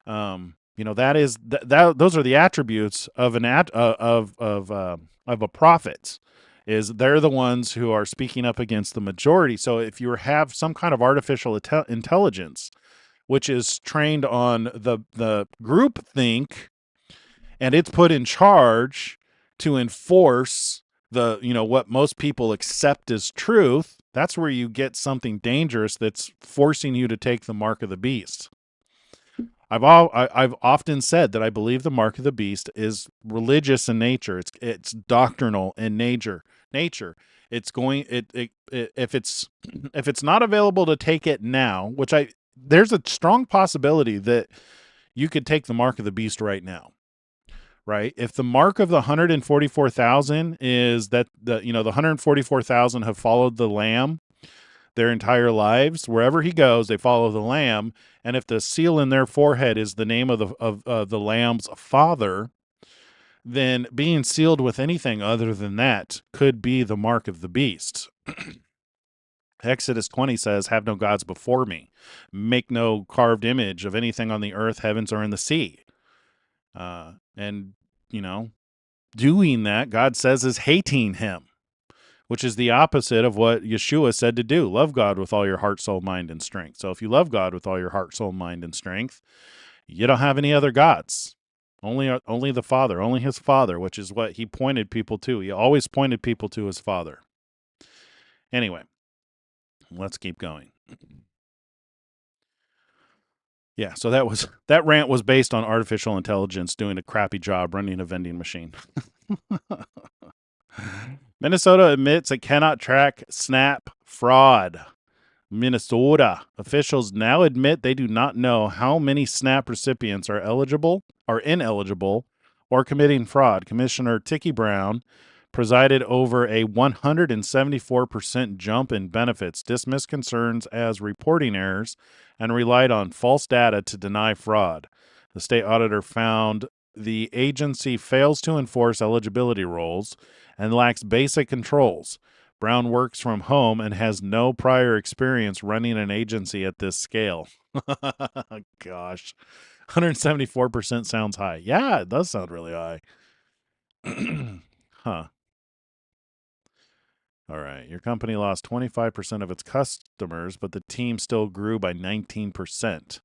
Those are the attributes of a prophet. Is they're the ones who are speaking up against the majority. So if you have some kind of artificial intelligence, which is trained on the group think, and it's put in charge to enforce what most people accept as truth, that's where you get something dangerous that's forcing you to take the mark of the beast. I've often said that I believe the mark of the beast is religious in nature. It's doctrinal in nature. It's going if it's not available to take it now, which there's a strong possibility that you could take the mark of the beast right now. Right? If the mark of the 144,000 is that the 144,000 have followed the Lamb their entire lives, wherever he goes, they follow the Lamb. And if the seal in their forehead is the name of the Lamb's father, then being sealed with anything other than that could be the mark of the beast. Exodus 20 says, "Have no gods before me. Make no carved image of anything on the earth, heavens, or in the sea." And doing that, God says, is hating him, which is the opposite of what Yeshua said to do. Love God with all your heart, soul, mind, and strength. So if you love God with all your heart, soul, mind, and strength, you don't have any other gods. Only the Father, only his Father, which is what he pointed people to. He always pointed people to his Father. Anyway, let's keep going. Yeah, so that rant was based on artificial intelligence doing a crappy job running a vending machine. Minnesota admits it cannot track SNAP fraud. Minnesota officials now admit they do not know how many SNAP recipients are ineligible, or committing fraud. Commissioner Ticky Brown presided over a 174% jump in benefits, dismissed concerns as reporting errors, and relied on false data to deny fraud. The state auditor found the agency fails to enforce eligibility rules and lacks basic controls. Brown works from home and has no prior experience running an agency at this scale. Gosh, 174% sounds high. Yeah, it does sound really high. Huh. All right. Your company lost 25% of its customers, but the team still grew by 19%.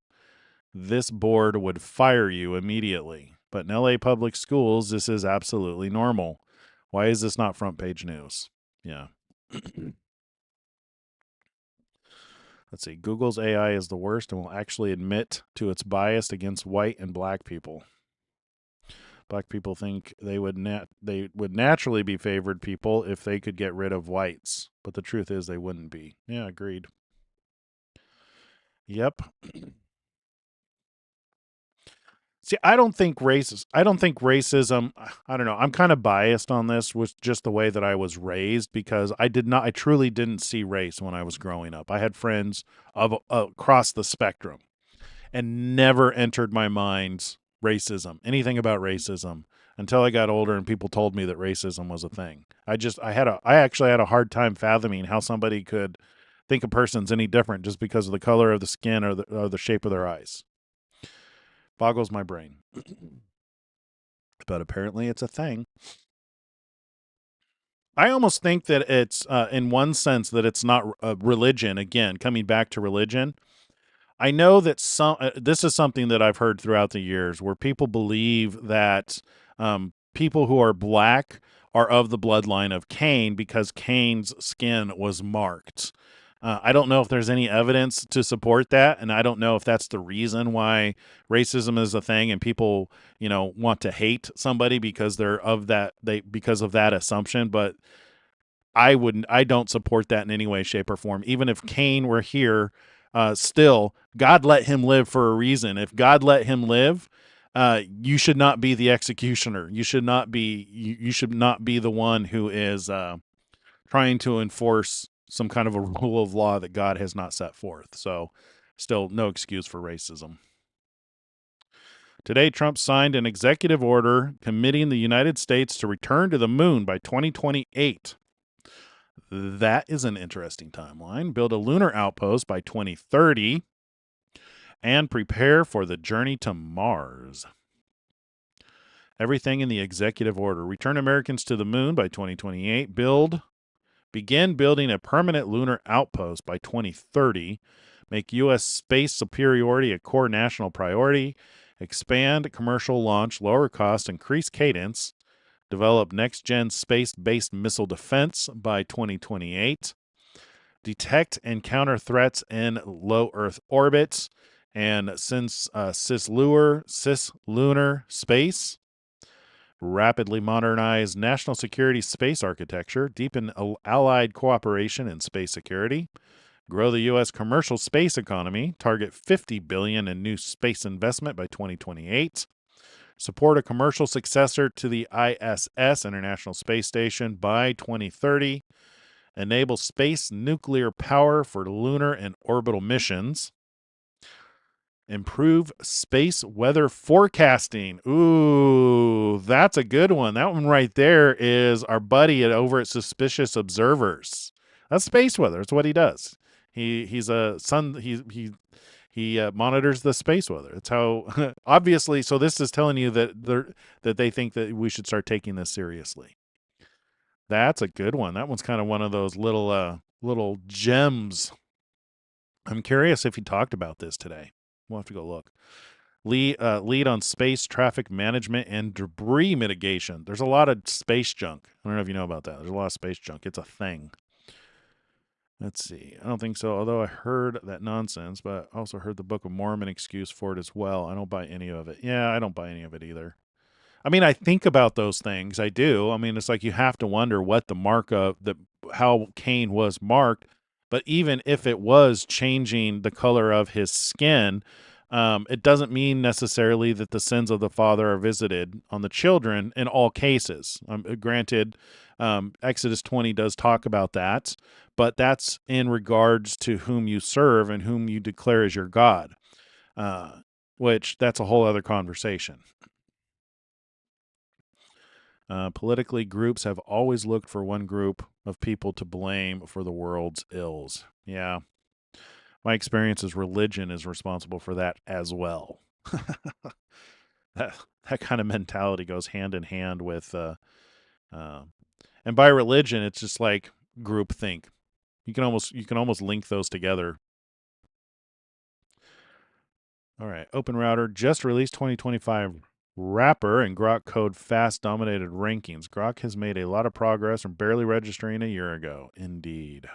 This board would fire you immediately. But in LA public schools, this is absolutely normal. Why is this not front page news? Yeah. Let's see. Google's AI is the worst and will actually admit to its bias against white and black people. Black people think they would naturally be favored people if they could get rid of whites, but the truth is they wouldn't be. Yeah, agreed. Yep. See, I don't think racism, I don't know. I'm kind of biased on this with just the way that I was raised, because I truly didn't see race when I was growing up. I had friends across the spectrum, and never entered my mind anything about racism, until I got older and people told me that racism was a thing. I actually had a hard time fathoming how somebody could think a person's any different just because of the color of the skin or the shape of their eyes. Boggles my brain. But apparently it's a thing. I almost think that it's, in one sense, that it's not religion. Again, coming back to religion, I know that this is something that I've heard throughout the years, where people believe that people who are black are of the bloodline of Cain because Cain's skin was marked. I don't know if there's any evidence to support that, and I don't know if that's the reason why racism is a thing and people, want to hate somebody because because of that assumption. But I don't support that in any way, shape, or form. Even if Cain were here, still, God let him live for a reason. If God let him live, you should not be the executioner. You should not be. You should not be the one who is trying to enforce some kind of a rule of law that God has not set forth. So, still, no excuse for racism. Today, Trump signed an executive order committing the United States to return to the moon by 2028. That is an interesting timeline. Build a lunar outpost by 2030 and prepare for the journey to Mars. Everything in the executive order. Return Americans to the moon by 2028. Begin building a permanent lunar outpost by 2030. Make U.S. space superiority a core national priority. Expand commercial launch, lower cost, increase cadence. Develop next-gen space-based missile defense by 2028. Detect and counter threats in low Earth orbit. And since cislunar space. Rapidly modernize national security space architecture. Deepen allied cooperation in space security. Grow the U.S. commercial space economy. Target $50 billion in new space investment by 2028. Support a commercial successor to the ISS, International Space Station, by 2030. Enable space nuclear power for lunar and orbital missions. Improve space weather forecasting. Ooh, that's a good one. That one right there is our buddy over at Suspicious Observers. That's space weather. That's what he does. He's a sun. He monitors the space weather. It's how, obviously, so this is telling you that they think that we should start taking this seriously. That's a good one. That one's kind of one of those little gems. I'm curious if he talked about this today. We'll have to go look. Lead on space traffic management and debris mitigation. There's a lot of space junk. I don't know if you know about that. There's a lot of space junk. It's a thing. Let's see. I don't think so, although I heard that nonsense, but I also heard the Book of Mormon excuse for it as well. I don't buy any of it. Yeah, I don't buy any of it either. I mean, I think about those things. I do. I mean, it's like you have to wonder what the mark of how Cain was marked. But even if it was changing the color of his skin, it doesn't mean necessarily that the sins of the father are visited on the children in all cases. Granted, Exodus 20 does talk about that, but that's in regards to whom you serve and whom you declare as your God, which that's a whole other conversation. Politically, groups have always looked for one group of people to blame for the world's ills. Yeah. My experience is religion is responsible for that as well. that kind of mentality goes hand in hand with, and by religion, it's just like groupthink. You can almost link those together. All right, Open Router just released 2025 Wrapper and Grok Code fast dominated rankings. Grok has made a lot of progress from barely registering a year ago. Indeed.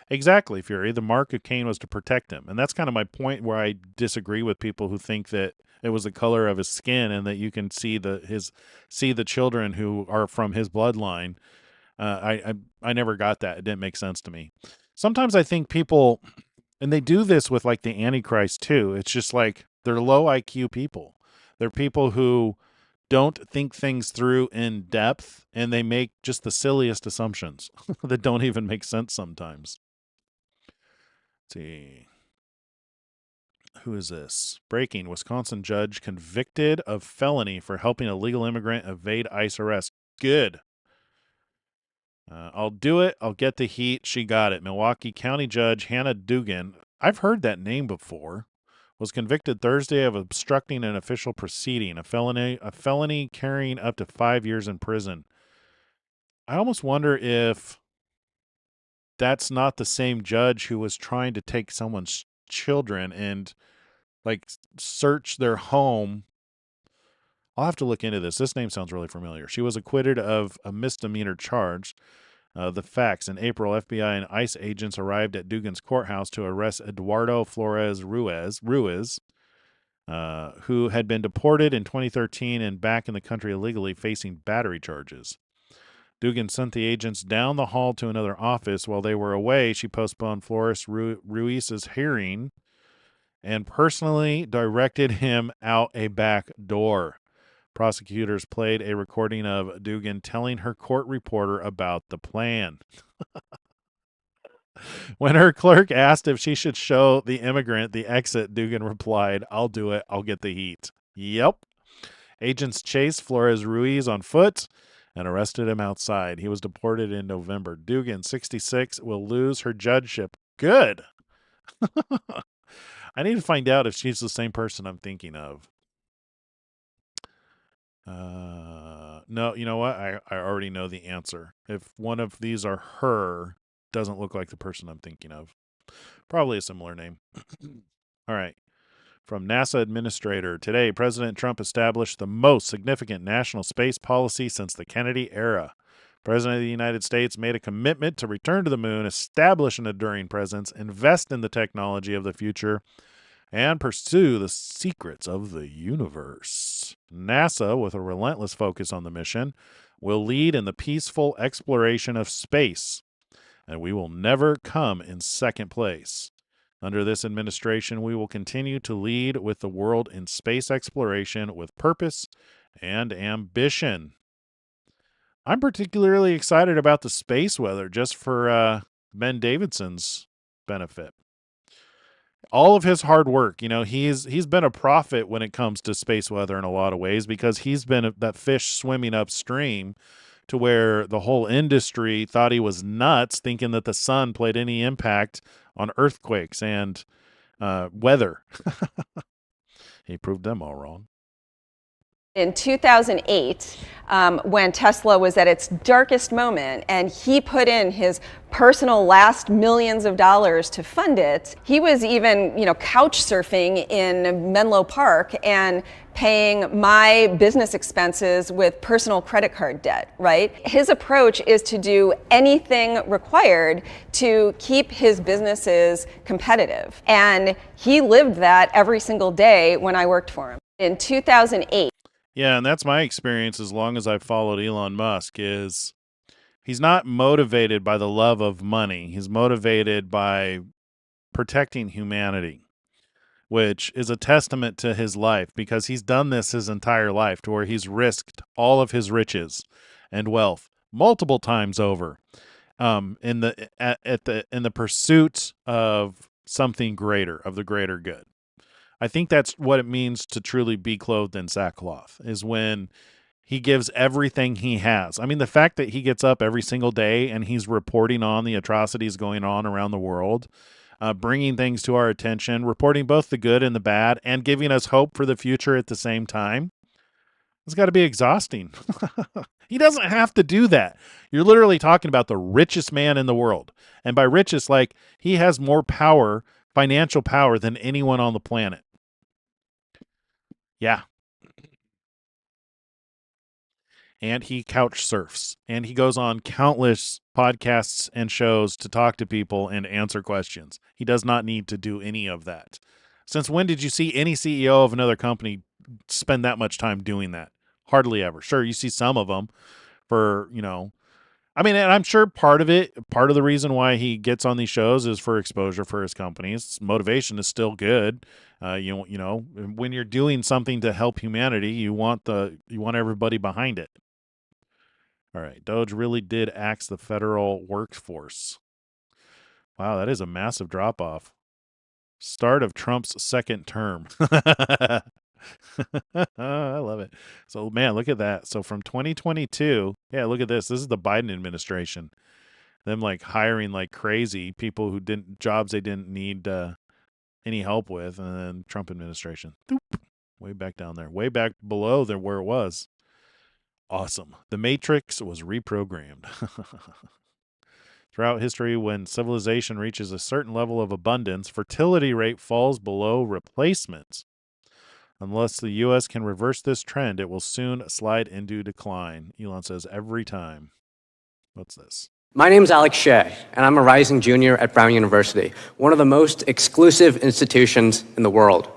Exactly, Fury. The mark of Cain was to protect him. And that's kind of my point where I disagree with people who think that it was the color of his skin and that you can see the children who are from his bloodline. I never got that. It didn't make sense to me. Sometimes I think people, and they do this with like the Antichrist too. It's just like they're low IQ people. They're people who don't think things through in depth, and they make just the silliest assumptions that don't even make sense sometimes. Let's see. Who is this? Breaking. Wisconsin judge convicted of felony for helping a legal immigrant evade ICE arrest. Good. I'll do it. I'll get the heat. She got it. Milwaukee County Judge Hannah Dugan. I've heard that name before. Was convicted Thursday of obstructing an official proceeding, a felony carrying up to 5 years in prison. I almost wonder if that's not the same judge who was trying to take someone's children and like search their home. I'll have to look into this. This name sounds really familiar. She was acquitted of a misdemeanor charge. The facts. In April, FBI and ICE agents arrived at Dugan's courthouse to arrest Eduardo Flores Ruiz, who had been deported in 2013 and back in the country illegally facing battery charges. Dugan sent the agents down the hall to another office. While they were away, she postponed Flores Ruiz's hearing and personally directed him out a back door. Prosecutors played a recording of Dugan telling her court reporter about the plan. When her clerk asked if she should show the immigrant the exit, Dugan replied, "I'll do it. I'll get the heat." Yep. Agents chased Flores Ruiz on foot and arrested him outside. He was deported in November. Dugan, 66, will lose her judgeship. Good. I need to find out if she's the same person I'm thinking of. No, you know what? I already know the answer. If one of these are her, doesn't look like the person I'm thinking of. Probably a similar name. All right. From NASA Administrator. Today, President Trump established the most significant national space policy since the Kennedy era. President of the United States made a commitment to return to the moon, establish an enduring presence, invest in the technology of the future, and pursue the secrets of the universe. NASA, with a relentless focus on the mission, will lead in the peaceful exploration of space, and we will never come in second place. Under this administration, we will continue to lead with the world in space exploration with purpose and ambition. I'm particularly excited about the space weather just for Ben Davidson's benefit. All of his hard work, you know, he's been a prophet when it comes to space weather in a lot of ways, because he's been that fish swimming upstream to where the whole industry thought he was nuts, thinking that the sun played any impact on earthquakes and weather. He proved them all wrong. In 2008, when Tesla was at its darkest moment and he put in his personal last millions of dollars to fund it, he was even, couch surfing in Menlo Park and paying my business expenses with personal credit card debt, right? His approach is to do anything required to keep his businesses competitive. And he lived that every single day when I worked for him. In 2008, yeah, and that's my experience as long as I've followed Elon Musk is he's not motivated by the love of money. He's motivated by protecting humanity, which is a testament to his life because he's done this his entire life to where he's risked all of his riches and wealth multiple times over in the pursuit of something greater, of the greater good. I think that's what it means to truly be clothed in sackcloth, is when he gives everything he has. I mean, the fact that he gets up every single day and he's reporting on the atrocities going on around the world, bringing things to our attention, reporting both the good and the bad, and giving us hope for the future at the same time, it's got to be exhausting. He doesn't have to do that. You're literally talking about the richest man in the world. And by richest, like he has more power, financial power, than anyone on the planet. Yeah. And he couch surfs. And he goes on countless podcasts and shows to talk to people and answer questions. He does not need to do any of that. Since when did you see any CEO of another company spend that much time doing that? Hardly ever. Sure, you see some of them for, I mean, and I'm sure part of the reason why he gets on these shows is for exposure for his companies. Motivation is still good. When you're doing something to help humanity, you want everybody behind it. All right, Doge really did axe the federal workforce. Wow, that is a massive drop off. Start of Trump's second term. I love it. So, man, look at that. So from 2022, yeah, look at this. This is the Biden administration. Them like hiring like crazy people who jobs they didn't need any help with, and then Trump administration. Doop, way back down there, way back below than where it was. Awesome. The Matrix was reprogrammed. Throughout history, when civilization reaches a certain level of abundance, fertility rate falls below replacement. Unless the U.S. can reverse this trend, it will soon slide into decline. Elon says every time. What's this? My name's Alex Shea, and I'm a rising junior at Brown University, one of the most exclusive institutions in the world.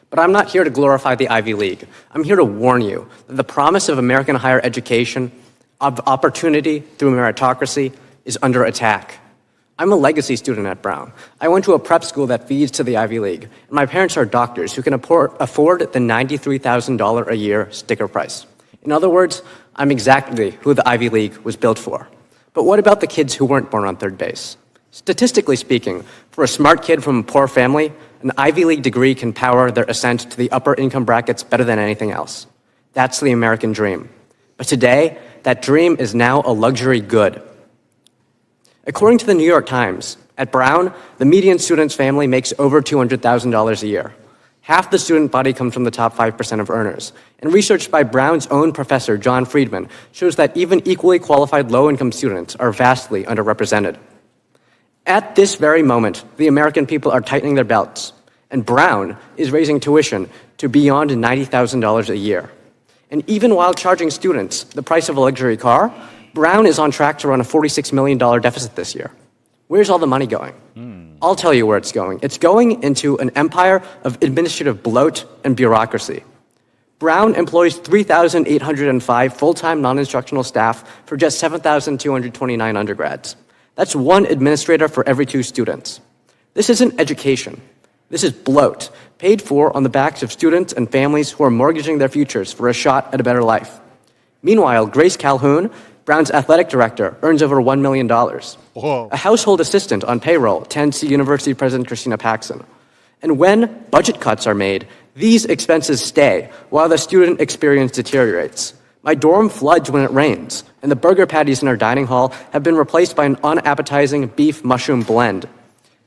But I'm not here to glorify the Ivy League. I'm here to warn you that the promise of American higher education, of opportunity through meritocracy, is under attack. I'm a legacy student at Brown. I went to a prep school that feeds to the Ivy League, and my parents are doctors who can afford the $93,000 a year sticker price. In other words, I'm exactly who the Ivy League was built for. But what about the kids who weren't born on third base? Statistically speaking, for a smart kid from a poor family, an Ivy League degree can power their ascent to the upper income brackets better than anything else. That's the American dream. But today, that dream is now a luxury good. According to the New York Times, at Brown, the median student's family makes over $200,000 a year. Half the student body comes from the top 5% of earners. And research by Brown's own professor, John Friedman, shows that even equally qualified low-income students are vastly underrepresented. At this very moment, the American people are tightening their belts, and Brown is raising tuition to beyond $90,000 a year. And even while charging students the price of a luxury car, Brown is on track to run a $46 million deficit this year. Where's all the money going? I'll tell you where it's going. It's going into an empire of administrative bloat and bureaucracy. Brown employs 3,805 full-time non-instructional staff for just 7,229 undergrads. That's one administrator for every 2 students. This isn't education. This is bloat, paid for on the backs of students and families who are mortgaging their futures for a shot at a better life. Meanwhile, Grace Calhoun, Brown's athletic director, earns over $1 million. Whoa. A household assistant on payroll tends to University President Christina Paxson. And when budget cuts are made, these expenses stay while the student experience deteriorates. My dorm floods when it rains, and the burger patties in our dining hall have been replaced by an unappetizing beef-mushroom blend.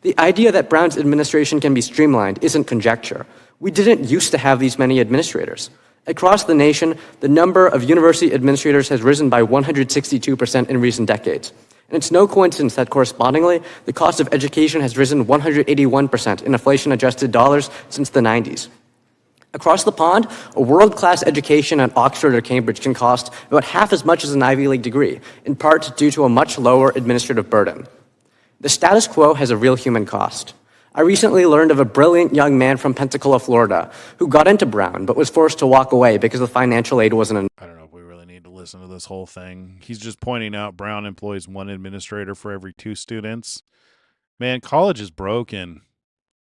The idea that Brown's administration can be streamlined isn't conjecture. We didn't used to have these many administrators. Across the nation, the number of university administrators has risen by 162% in recent decades. And it's no coincidence that correspondingly, the cost of education has risen 181% in inflation-adjusted dollars since the 90s. Across the pond, a world-class education at Oxford or Cambridge can cost about half as much as an Ivy League degree, in part due to a much lower administrative burden. The status quo has a real human cost. I recently learned of a brilliant young man from Pensacola, Florida, who got into Brown but was forced to walk away because the financial aid wasn't enough. I don't know if we really need to listen to this whole thing. He's just pointing out Brown employs one administrator for every 2 students. Man, college is broken.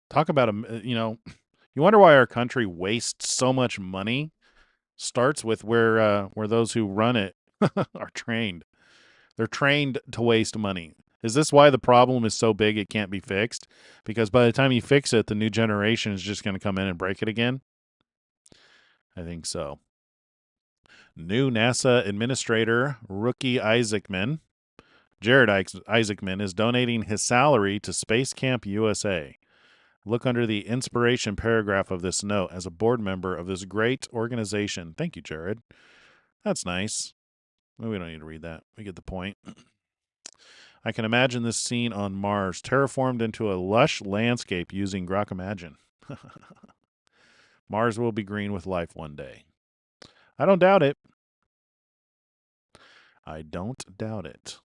Talk about you wonder why our country wastes so much money. Starts with where those who run it are trained. They're trained to waste money. Is this why the problem is so big it can't be fixed? Because by the time you fix it, the new generation is just going to come in and break it again? I think so. New NASA administrator, Rookie Isaacman, Jared Isaacman, is donating his salary to Space Camp USA. Look under the inspiration paragraph of this note as a board member of this great organization. Thank you, Jared. That's nice. Well, we don't need to read that. We get the point. I can imagine this scene on Mars, terraformed into a lush landscape using Grok-Imagine. Mars will be green with life one day. I don't doubt it. I don't doubt it.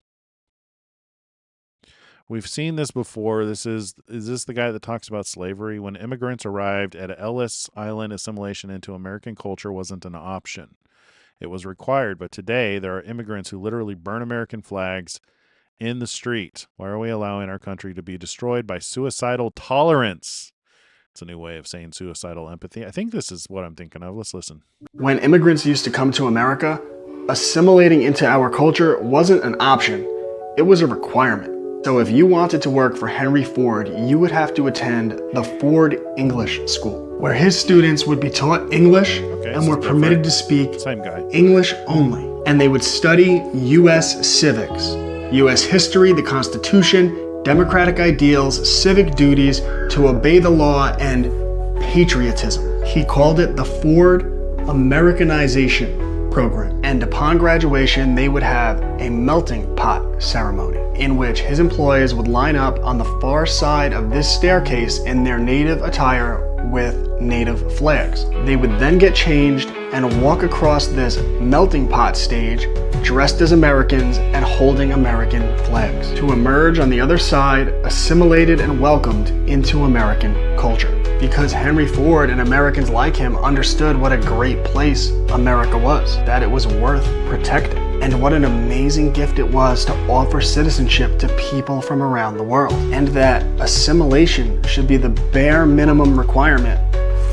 We've seen this before. Is this the guy that talks about slavery? When immigrants arrived at Ellis Island, assimilation into American culture wasn't an option. It was required, but today there are immigrants who literally burn American flags in the street. Why are we allowing our country to be destroyed by suicidal tolerance? It's a new way of saying suicidal empathy. I think this is what I'm thinking of. Let's listen. When immigrants used to come to America, assimilating into our culture wasn't an option. It was a requirement. So if you wanted to work for Henry Ford, you would have to attend the Ford English School, where his students would be taught English and were permitted to speak English only. And they would study U.S. civics, U.S. history, the Constitution, democratic ideals, civic duties, to obey the law, and patriotism. He called it the Ford Americanization program. And upon graduation, they would have a melting pot ceremony in which his employees would line up on the far side of this staircase in their native attire with native flags. They would then get changed and walk across this melting pot stage dressed as Americans and holding American flags to emerge on the other side, assimilated and welcomed into American culture. Because Henry Ford and Americans like him understood what a great place America was, that it was worth protecting, and what an amazing gift it was to offer citizenship to people from around the world, and that assimilation should be the bare minimum requirement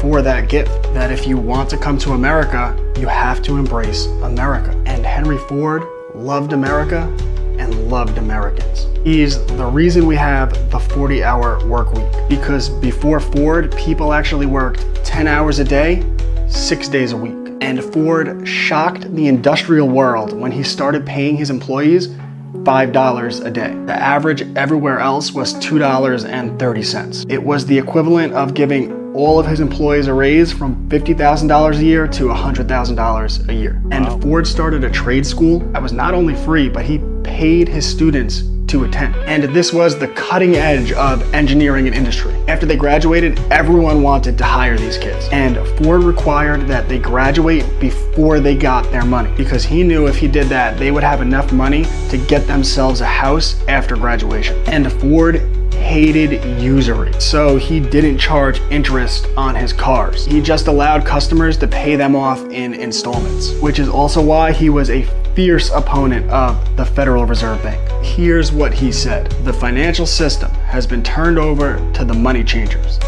for that gift, that if you want to come to America, you have to embrace America. And Henry Ford loved America and loved Americans. He's the reason we have the 40-hour work week, because before Ford, people actually worked 10 hours a day, 6 days a week. And Ford shocked the industrial world when he started paying his employees $5 a day. The average everywhere else was $2.30. It was the equivalent of giving all of his employees a raise from $50,000 a year to $100,000 a year. And Ford started a trade school that was not only free, but he paid his students to attend. And this was the cutting edge of engineering and industry. After they graduated, everyone wanted to hire these kids. And Ford required that they graduate before they got their money, because he knew if he did that, they would have enough money to get themselves a house after graduation. And Ford hated usury, so he didn't charge interest on his cars. He just allowed customers to pay them off in installments, which is also why he was a fierce opponent of the Federal Reserve Bank. Here's what he said: the financial system has been turned over to the money changers,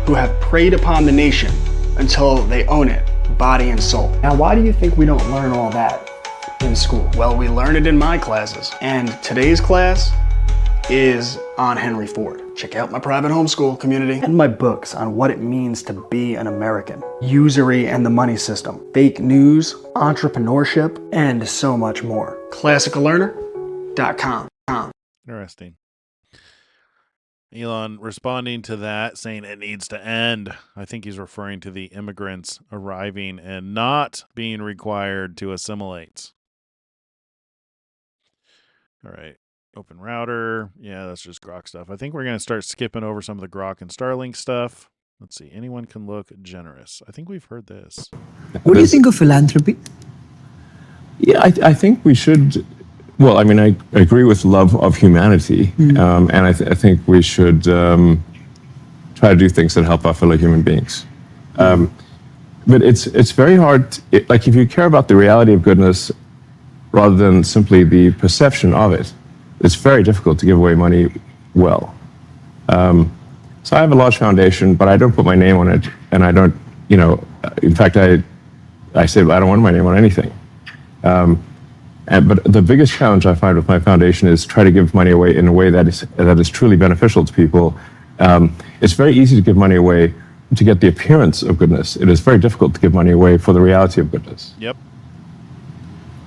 who have preyed upon the nation until they own it, body and soul. Now, why do you think we don't learn all that in school? Well, we learn it in my classes, and today's class is on Henry Ford. Check out my private homeschool community and my books on what it means to be an American, usury and the money system, fake news, entrepreneurship, and so much more. ClassicalLearner.com. Interesting. Elon responding to that, saying it needs to end. I think he's referring to the immigrants arriving and not being required to assimilate. All right. Open router. Yeah, that's just Grok stuff. I think we're going to start skipping over some of the Grok and Starlink stuff. Let's see. Anyone can look generous. I think we've heard this. What do you think of philanthropy? Yeah, I think we should. Well, I mean, I agree with love of humanity, and I think we should try to do things that help our fellow human beings. But it's very hard. Like, if you care about the reality of goodness rather than simply the perception of it, it's very difficult to give away money well. So I have a large foundation, but I don't put my name on it, and I don't, in fact, I say I don't want my name on anything. But the biggest challenge I find with my foundation is try to give money away in a way that is truly beneficial to people. It's very easy to give money away to get the appearance of goodness. It is very difficult to give money away for the reality of goodness. Yep.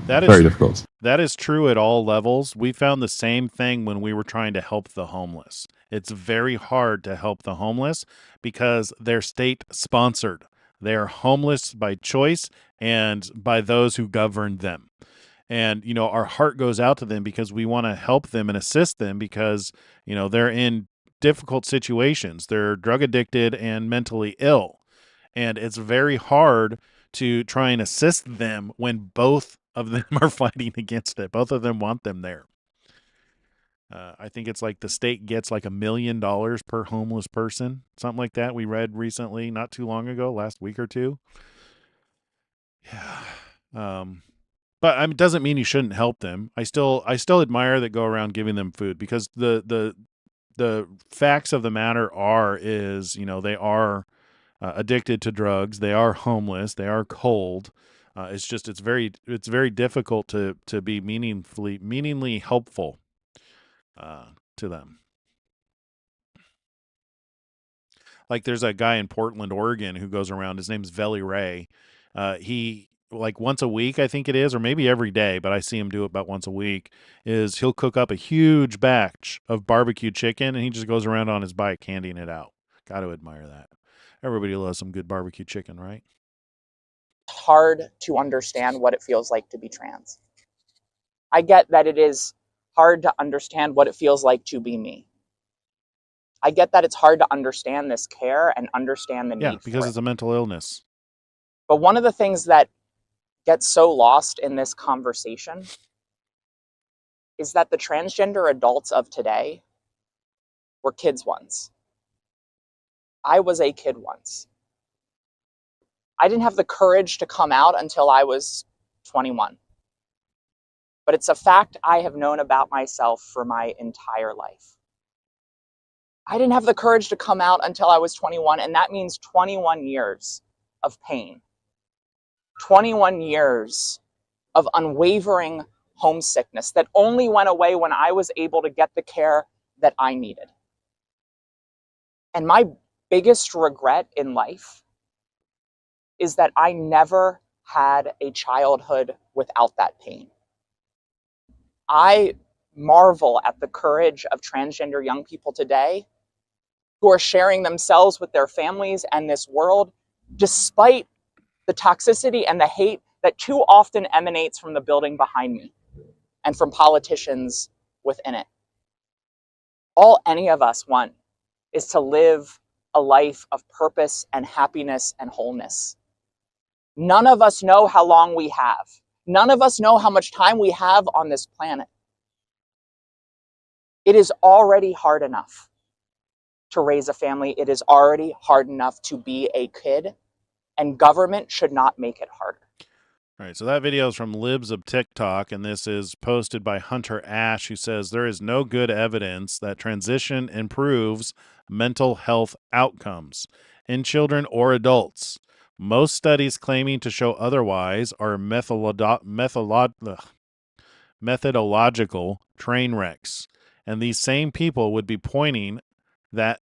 That is very difficult. That is true at all levels. We found the same thing when we were trying to help the homeless. It's very hard to help the homeless because they're state sponsored. They are homeless by choice and by those who govern them. And, our heart goes out to them because we want to help them and assist them because, they're in difficult situations. They're drug addicted and mentally ill. And it's very hard to try and assist them when both of them are fighting against it. Both of them want them there. I think it's like the state gets like $1 million per homeless person, something like that. We read recently, not too long ago, last week or two. Yeah. But it doesn't mean you shouldn't help them. I still admire that go around giving them food because the facts of the matter is they are addicted to drugs, they are homeless, they are cold. It's very difficult to be meaningly helpful to them. Like there's a guy in Portland, Oregon who goes around. His name's Veli Ray. He like once a week, I think it is, or maybe every day, but I see him do it about once a week, is he'll cook up a huge batch of barbecue chicken and he just goes around on his bike handing it out. Got to admire that. Everybody loves some good barbecue chicken, right? Hard to understand what it feels like to be trans. I get that it is hard to understand what it feels like to be me. I get that it's hard to understand this care and understand the need for it. Yeah, because it's a mental illness. But one of the things that gets so lost in this conversation is that the transgender adults of today were kids once. I was a kid once. I didn't have the courage to come out until I was 21. But it's a fact I have known about myself for my entire life. I didn't have the courage to come out until I was 21, and that means 21 years of pain. 21 years of unwavering homesickness that only went away when I was able to get the care that I needed. And my biggest regret in life is that I never had a childhood without that pain. I marvel at the courage of transgender young people today who are sharing themselves with their families and this world despite the toxicity and the hate that too often emanates from the building behind me and from politicians within it. All any of us want is to live a life of purpose and happiness and wholeness. None of us know how long we have. None of us know how much time we have on this planet. It is already hard enough to raise a family. It is already hard enough to be a kid, and government should not make it harder. All right, so that video is from Libs of TikTok, and this is posted by Hunter Ash, who says there is no good evidence that transition improves mental health outcomes in children or adults. Most studies claiming to show otherwise are methodological train wrecks, and these same people would be pointing that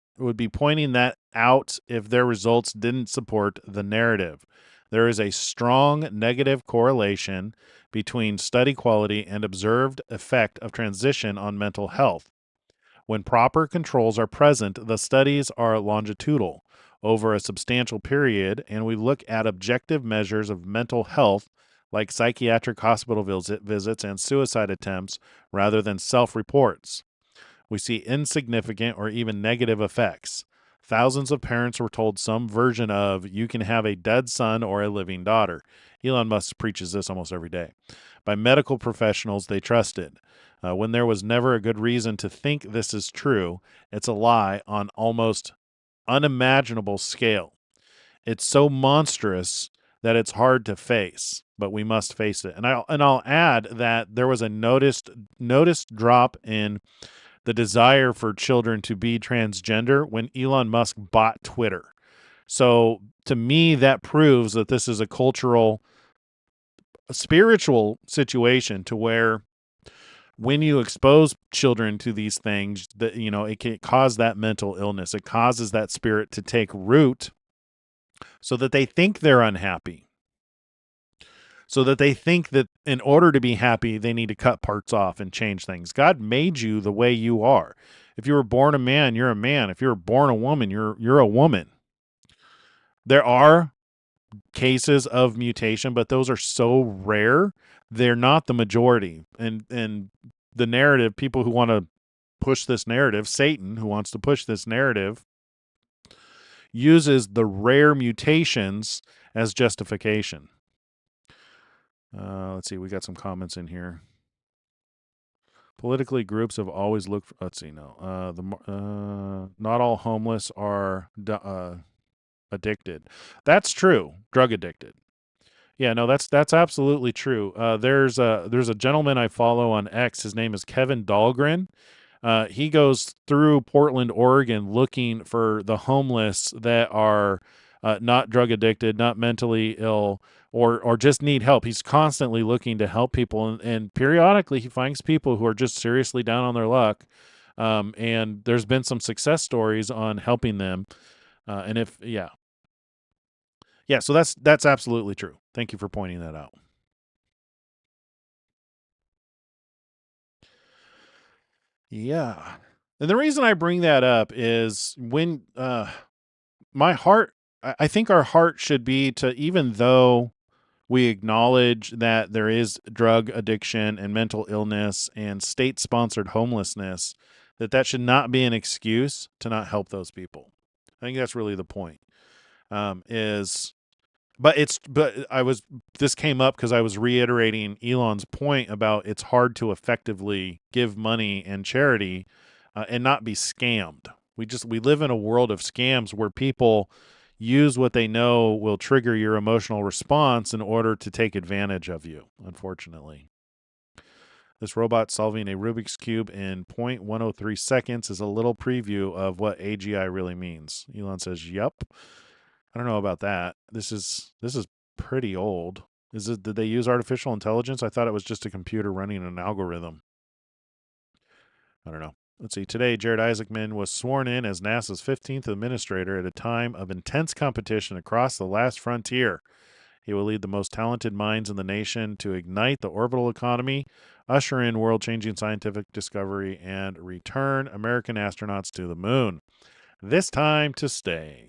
out if their results didn't support the narrative. There is a strong negative correlation between study quality and observed effect of transition on mental health. When proper controls are present, the studies are longitudinal over a substantial period, and we look at objective measures of mental health like psychiatric hospital visits and suicide attempts rather than self-reports. We see insignificant or even negative effects. Thousands of parents were told some version of, you can have a dead son or a living daughter. Elon Musk preaches this almost every day. By medical professionals they trusted. When there was never a good reason to think this is true, it's a lie on almost unimaginable scale. It's so monstrous that it's hard to face, but we must face it. And I'll add that there was a noticed drop in the desire for children to be transgender when Elon Musk bought Twitter. So to me, that proves that this is a cultural, a spiritual situation to where when you expose children to these things, that it can cause that mental illness. It causes that spirit to take root so that they think they're unhappy. So that they think that in order to be happy, they need to cut parts off and change things. God made you the way you are. If you were born a man, you're a man. If you were born a woman, you're a woman. There are cases of mutation, but those are so rare. They're not the majority. And the narrative, people who want to push this narrative, Satan, who wants to push this narrative, uses the rare mutations as justification. Let's see. We got some comments in here. Politically, groups have always looked for, let's see, no. Not all homeless are addicted. That's true. Drug addicted. Yeah, no, that's absolutely true. There's a gentleman I follow on X. His name is Kevin Dahlgren. He goes through Portland, Oregon, looking for the homeless that are not drug addicted, not mentally ill, or just need help. He's constantly looking to help people, and periodically he finds people who are just seriously down on their luck. And there's been some success stories on helping them. So that's absolutely true. Thank you for pointing that out. Yeah. And the reason I bring that up is when my heart, I think our heart should be to, even though we acknowledge that there is drug addiction and mental illness and state-sponsored homelessness, that should not be an excuse to not help those people. I think that's really the point. This came up because I was reiterating Elon's point about it's hard to effectively give money and charity and not be scammed. We live in a world of scams where people use what they know will trigger your emotional response in order to take advantage of you, unfortunately. This robot solving a Rubik's Cube in 0.103 seconds is a little preview of what AGI really means. Elon says, "Yup." I don't know about that. This is pretty old. Did they use artificial intelligence? I thought it was just a computer running an algorithm. I don't know. Let's see. Today, Jared Isaacman was sworn in as NASA's 15th administrator at a time of intense competition across the last frontier. He will lead the most talented minds in the nation to ignite the orbital economy, usher in world-changing scientific discovery, and return American astronauts to the moon. This time to stay.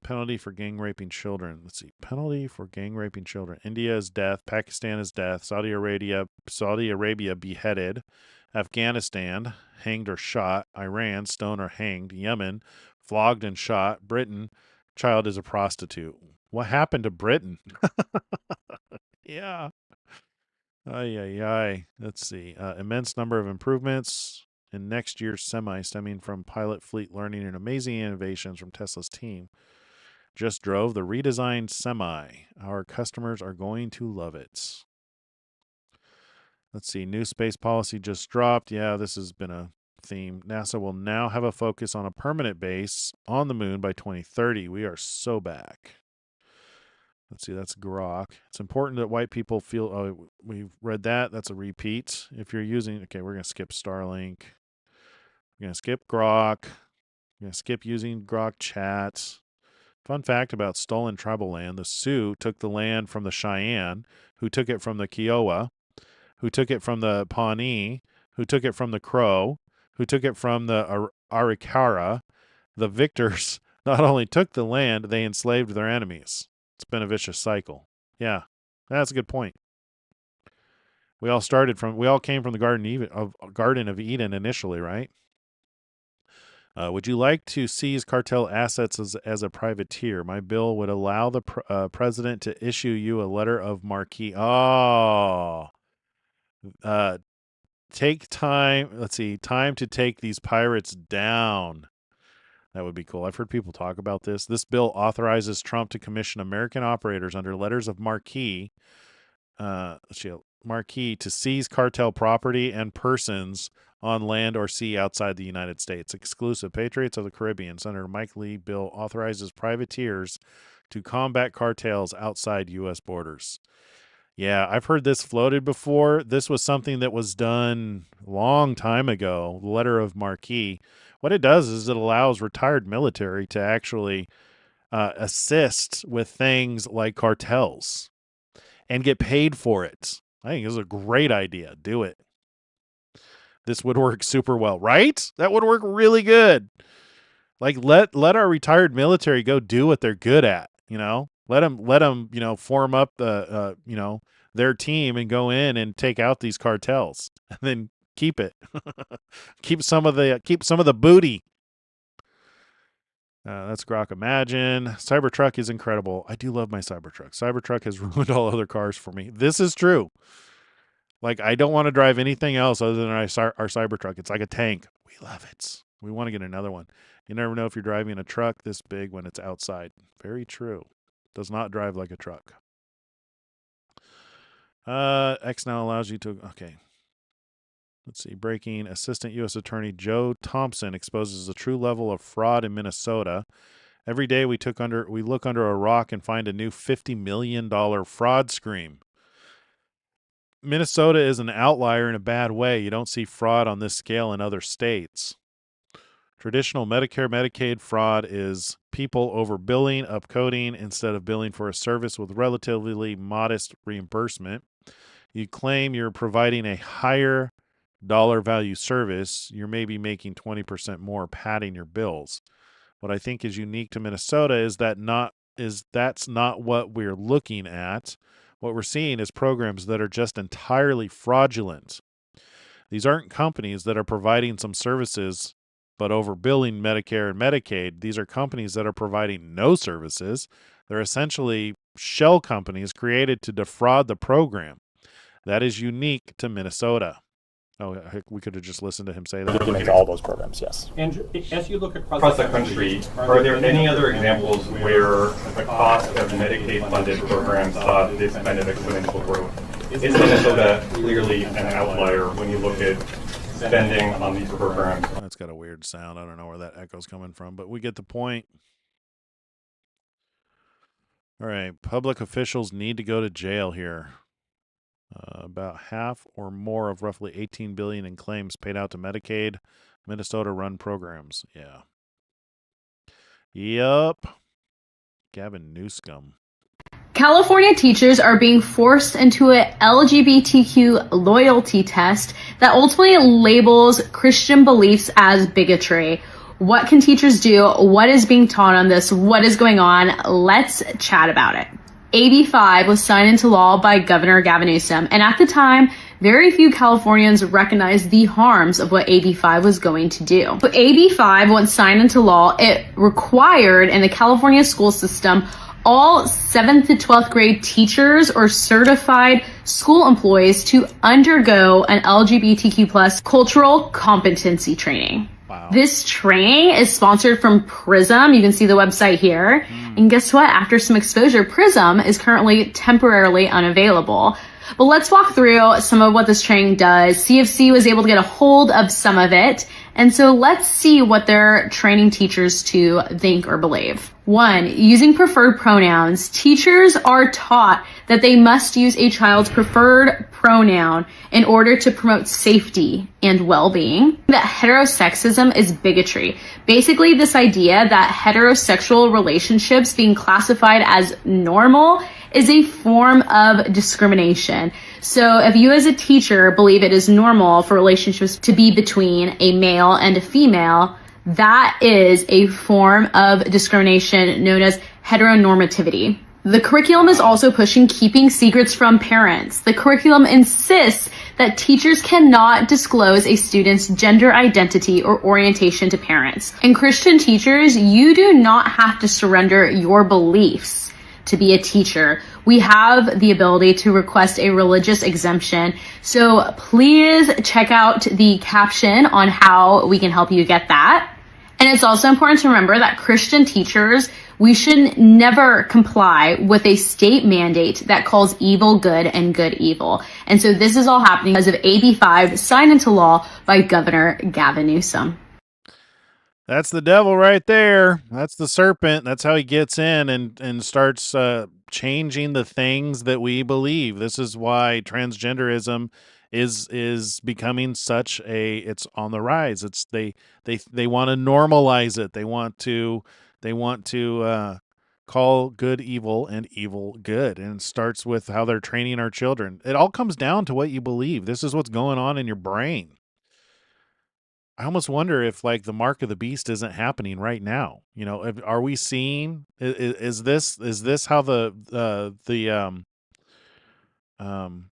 Penalty for gang raping children. Let's see. Penalty for gang raping children. India is death. Pakistan is death. Saudi Arabia beheaded. Afghanistan hanged or shot. Iran stoned or hanged. Yemen flogged and shot. Britain, child is a prostitute. What happened to Britain? Yeah. Ay. Let's see. Immense number of improvements in next year's semi stemming from pilot fleet learning and amazing innovations from Tesla's team. Just drove the redesigned semi. Our customers are going to love it. Let's see. New space policy just dropped. Yeah, this has been a theme. NASA will now have a focus on a permanent base on the moon by 2030. We are so back. Let's see. That's Grok. It's important that white people feel. Oh, we've read that. That's a repeat. If you're using. Okay, we're going to skip Starlink. We're going to skip Grok. We're going to skip using Grok chat. Fun fact about stolen tribal land. The Sioux took the land from the Cheyenne, who took it from the Kiowa. who took it from the Pawnee, who took it from the Crow, who took it from the Arikara. The victors not only took the land, they enslaved their enemies. It's been a vicious cycle. Yeah, that's a good point. We all came from the Garden of Eden initially, right? Would you like to seize cartel assets as a privateer? My bill would allow the president to issue you a letter of marque. Take time. Let's see. Time to take these pirates down. That would be cool. I've heard people talk about this. This bill authorizes Trump to commission American operators under letters of marque. Marque to seize cartel property and persons on land or sea outside the United States. Exclusive. Patriots of the Caribbean. Senator Mike Lee bill authorizes privateers to combat cartels outside U.S. borders. Yeah, I've heard this floated before. This was something that was done a long time ago, the letter of marque. What it does is it allows retired military to actually assist with things like cartels and get paid for it. I think it's a great idea. Do it. This would work super well, right? That would work really good. Like let our retired military go do what they're good at, you know? Let them, form up the their team and go in and take out these cartels and then keep it. keep some of the booty. That's Grok Imagine. Cybertruck is incredible. I do love my Cybertruck. Cybertruck has ruined all other cars for me. This is true. Like, I don't want to drive anything else other than our Cybertruck. It's like a tank. We love it. We want to get another one. You never know if you're driving a truck this big when it's outside. Very true. Does not drive like a truck. X now allows you to... Okay. Let's see. Breaking. Assistant U.S. Attorney Joe Thompson exposes the true level of fraud in Minnesota. Every day we look under a rock and find a new $50 million fraud scream. Minnesota is an outlier in a bad way. You don't see fraud on this scale in other states. Traditional Medicare, Medicaid fraud is people overbilling, upcoding instead of billing for a service with relatively modest reimbursement. You claim you're providing a higher dollar value service. You're maybe making 20% more padding your bills. What I think is unique to Minnesota is that's not what we're looking at. What we're seeing is programs that are just entirely fraudulent. These aren't companies that are providing some services but overbilling Medicare and Medicaid. These are companies that are providing no services. They're essentially shell companies created to defraud the program. That is unique to Minnesota. Oh, heck, we could have just listened to him say that. Looking into all those programs, yes. And as you look across the country, are there any other examples where the cost of Medicaid-funded programs saw this kind of exponential growth? Is Minnesota clearly an outlier when you look at spending on these programs? That's got a weird sound. I don't know where that echo's coming from, but we get the point. All right, public officials need to go to jail here. About half or more of roughly $18 billion in claims paid out to Medicaid, Minnesota-run programs. Yeah. Yup. Gavin Newsom. California teachers are being forced into a LGBTQ loyalty test that ultimately labels Christian beliefs as bigotry. What can teachers do? What is being taught on this? What is going on? Let's chat about it. AB 5 was signed into law by Governor Gavin Newsom, and at the time, very few Californians recognized the harms of what AB 5 was going to do. So AB 5, once signed into law, it required in the California school system all 7th to 12th grade teachers or certified school employees to undergo an LGBTQ plus cultural competency training. Wow. This training is sponsored from Prism. You can see the website here. And guess what? After some exposure, Prism is currently temporarily unavailable. But let's walk through some of what this training does. CFC was able to get a hold of some of it. And so let's see what they're training teachers to think or believe. 1, using preferred pronouns. Teachers are taught that they must use a child's preferred pronoun in order to promote safety and well-being. That heterosexism is bigotry. Basically, this idea that heterosexual relationships being classified as normal is a form of discrimination. So if you as a teacher believe it is normal for relationships to be between a male and a female, that is a form of discrimination known as heteronormativity. The curriculum is also pushing keeping secrets from parents. The curriculum insists that teachers cannot disclose a student's gender identity or orientation to parents. And Christian teachers, you do not have to surrender your beliefs to be a teacher. We have the ability to request a religious exemption. So please check out the caption on how we can help you get that. And it's also important to remember that Christian teachers, we should never comply with a state mandate that calls evil good and good evil. And so this is all happening because of AB 5 signed into law by Governor Gavin Newsom. That's the devil right there. That's the serpent. That's how he gets in and starts changing the things that we believe. This is why transgenderism is becoming such it's on the rise. It's they want to normalize it. They want to call good evil and evil good, and it starts with how they're training our children. It all comes down to what you believe. This is what's going on in your brain. I almost wonder if like the mark of the beast isn't happening right now. You know, are we seeing is this how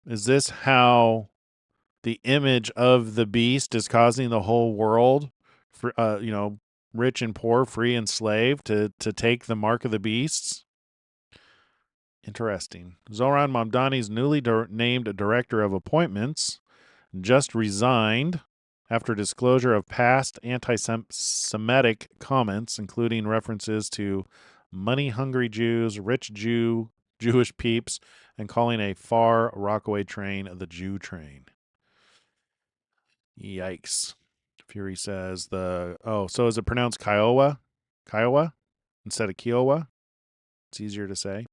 is this how the image of the beast is causing the whole world, for rich and poor, free and slave, to take the mark of the beasts? Interesting. Zoran Mamdani's newly named director of appointments just resigned after disclosure of past anti-Semitic comments, including references to money-hungry Jews, rich Jewish peeps, and calling a far Rockaway train the Jew train. Yikes. Fury says so is it pronounced Kiowa? Kiowa instead of Kiowa? It's easier to say.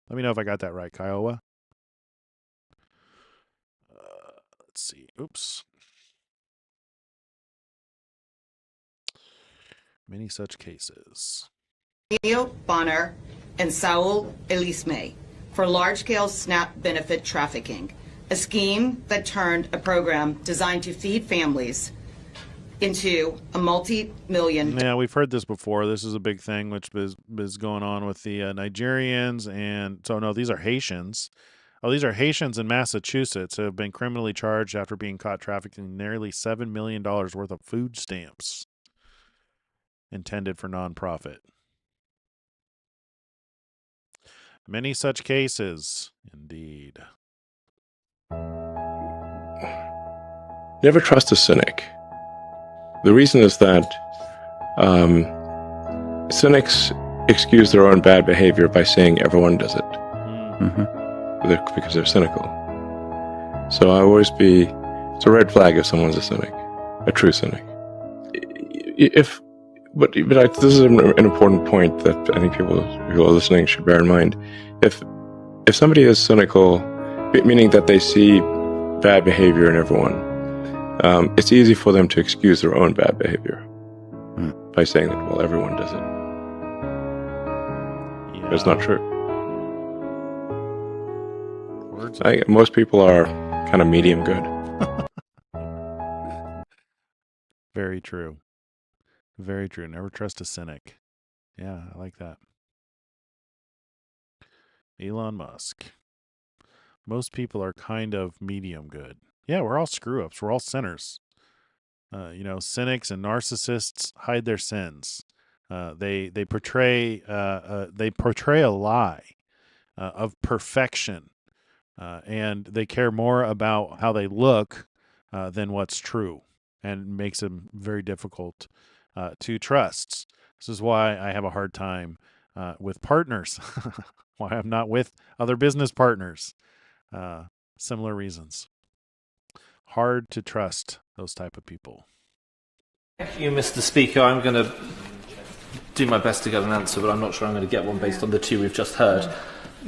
Let me know if I got that right. Kiowa. Let's see. Oops. Many such cases. Neil Bonner and Saul Elisme for large-scale SNAP benefit trafficking, a scheme that turned a program designed to feed families into a multi-million... Yeah, we've heard this before. This is a big thing which is going on with the Nigerians. And so, no, these are Haitians. Oh, these are Haitians in Massachusetts who have been criminally charged after being caught trafficking nearly $7 million worth of food stamps intended for nonprofit. Many such cases, indeed. Never trust a cynic. The reason is that cynics excuse their own bad behavior by saying everyone does it. Because they're cynical. So I always it's a red flag if someone's a cynic, a true cynic. But this is an important point that I think people who are listening should bear in mind. If somebody is cynical, meaning that they see bad behavior in everyone, it's easy for them to excuse their own bad behavior by saying that, well, everyone does it. Yeah. But it's not true. Most people are kind of medium good. Very true. Very true. Never trust a cynic. Yeah, I like that. Elon Musk. Most people are kind of medium good. Yeah, we're all screw-ups. We're all sinners. Cynics and narcissists hide their sins. They portray a lie of perfection, and they care more about how they look than what's true, and makes them very difficult to trust. This is why I have a hard time with partners. Why I'm not with other business partners. Similar reasons. Hard to trust those type of people. Thank you, Mr. Speaker. I'm going to do my best to get an answer, but I'm not sure I'm going to get one based on the two we've just heard.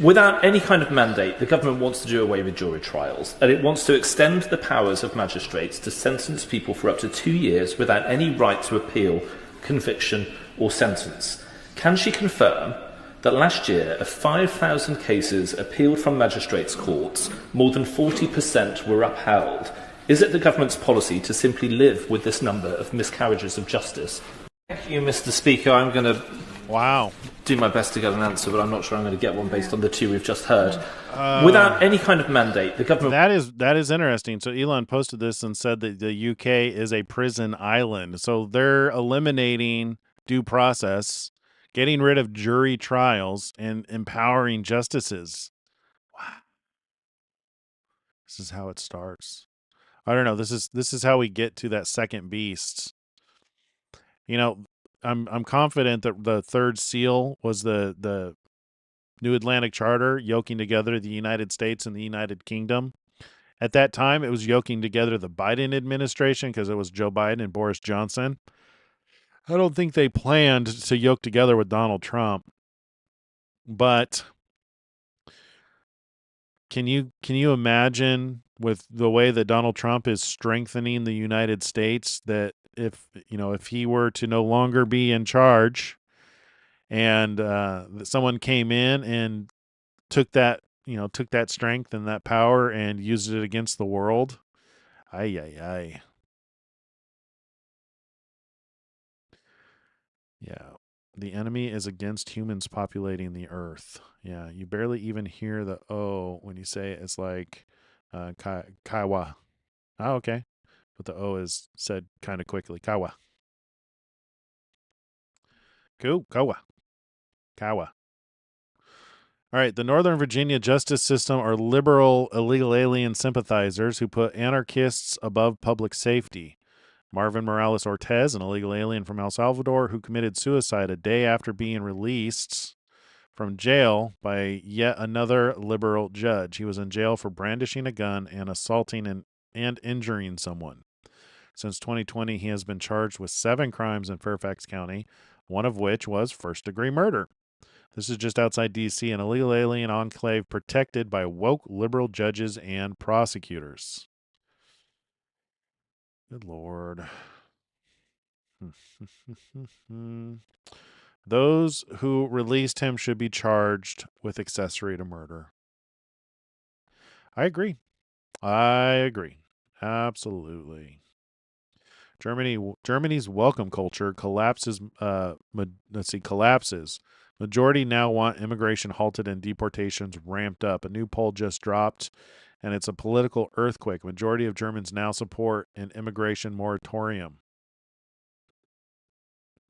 Without any kind of mandate, the government wants to do away with jury trials, and it wants to extend the powers of magistrates to sentence people for up to 2 years without any right to appeal conviction or sentence. Can she confirm that last year, of 5,000 cases appealed from magistrates' courts, more than 40% were upheld. Is it the government's policy to simply live with this number of miscarriages of justice? Thank you, Mr. Speaker. I'm going to do my best to get an answer, but I'm not sure I'm going to get one based on the two we've just heard. Without any kind of mandate, the government... That is interesting. So Elon posted this and said that the UK is a prison island. So they're eliminating due process, getting rid of jury trials, and empowering justices. Wow. This is how it starts. I don't know. This is how we get to that second beast. You know, I'm confident that the third seal was the New Atlantic Charter yoking together the United States and the United Kingdom. At that time, it was yoking together the Biden administration because it was Joe Biden and Boris Johnson. I don't think they planned to yoke together with Donald Trump. But can you imagine with the way that Donald Trump is strengthening the United States that if he were to no longer be in charge and someone came in and took that strength and that power and used it against the world, ay. Yeah. The enemy is against humans populating the earth. Yeah, you barely even hear the O when you say it. It's like Kawa. Oh, okay. But the O is said kind of quickly. Kawa. Kawa. Kawa. All right, the Northern Virginia justice system are liberal illegal alien sympathizers who put anarchists above public safety. Marvin Morales Ortez, an illegal alien from El Salvador who committed suicide a day after being released from jail by yet another liberal judge. He was in jail for brandishing a gun and assaulting and injuring someone. Since 2020, he has been charged with 7 crimes in Fairfax County, one of which was first-degree murder. This is just outside D.C., an illegal alien enclave protected by woke liberal judges and prosecutors. Good Lord. Those who released him should be charged with accessory to murder. I agree. Absolutely. Germany's welcome culture collapses. Collapses. Majority now want immigration halted and deportations ramped up. A new poll just dropped, and it's a political earthquake. Majority of Germans now support an immigration moratorium.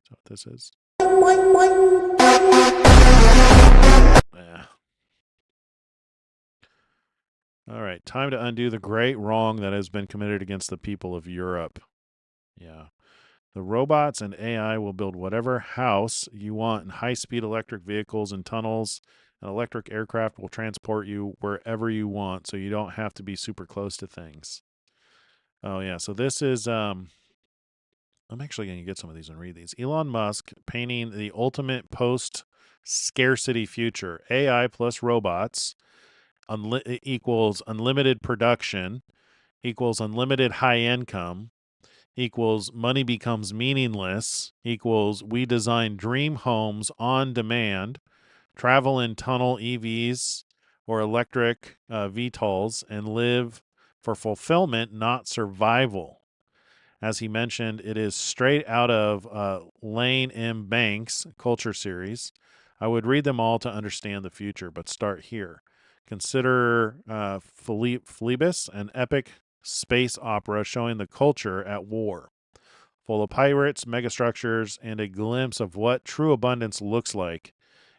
That's what this is. Yeah. All right, time to undo the great wrong that has been committed against the people of Europe. Yeah. The robots and AI will build whatever house you want in high-speed electric vehicles and tunnels. An electric aircraft will transport you wherever you want, so you don't have to be super close to things. Oh, yeah. So this is... I'm actually going to get some of these and read these. Elon Musk painting the ultimate post-scarcity future. AI plus robots equals unlimited production, equals unlimited high income, equals money becomes meaningless, equals we design dream homes on demand, travel in tunnel EVs or electric VTOLs, and live for fulfillment, not survival. As he mentioned, it is straight out of Lane M. Banks' Culture series. I would read them all to understand the future, but start here. Consider Phoebus, an epic space opera showing the culture at war, full of pirates, megastructures, and a glimpse of what true abundance looks like,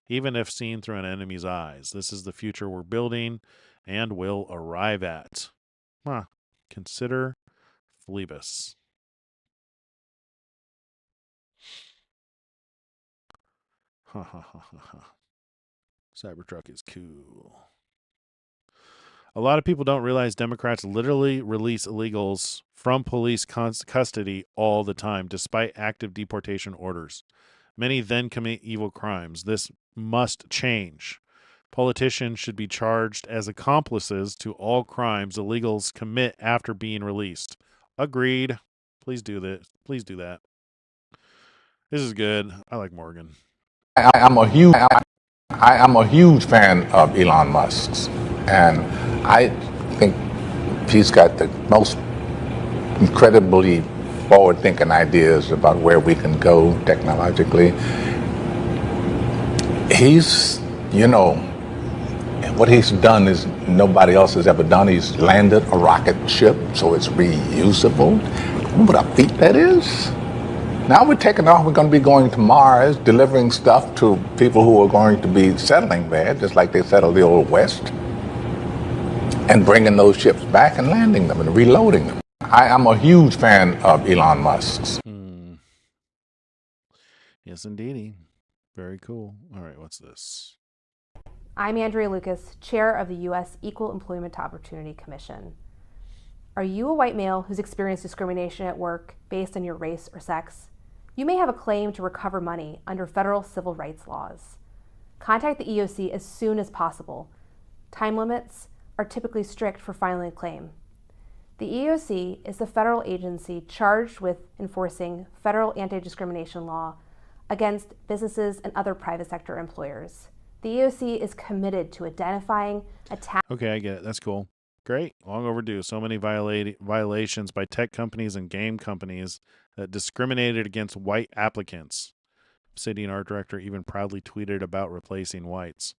even if seen through an enemy's eyes. This is the future we're building and will arrive at. Consider Phoebus. Cybertruck is cool. A lot of people don't realize Democrats literally release illegals from police custody all the time, despite active deportation orders. Many then commit evil crimes. This must change. Politicians should be charged as accomplices to all crimes illegals commit after being released. Agreed. Please do this. Please do that. This is good. I like Morgan. I'm a huge... I am a huge fan of Elon Musk's, and I think he's got the most incredibly forward-thinking ideas about where we can go technologically. He's, what he's done is nobody else has ever done. He's landed a rocket ship, so it's reusable. What a feat that is. Now we're taking off, we're going to be going to Mars, delivering stuff to people who are going to be settling there, just like they settled the Old West, and bringing those ships back and landing them and reloading them. I am a huge fan of Elon Musk's. Yes, indeedy. Very cool. All right, what's this? I'm Andrea Lucas, chair of the U.S. Equal Employment Opportunity Commission. Are you a white male who's experienced discrimination at work based on your race or sex? You may have a claim to recover money under federal civil rights laws. Contact the EOC as soon as possible. Time limits are typically strict for filing a claim. The EOC is the federal agency charged with enforcing federal anti-discrimination law against businesses and other private sector employers. The EOC is committed to identifying, Okay, I get it. That's cool. Great. Long overdue. So many violations by tech companies and game companies that discriminated against white applicants. Obsidian art director even proudly tweeted about replacing whites.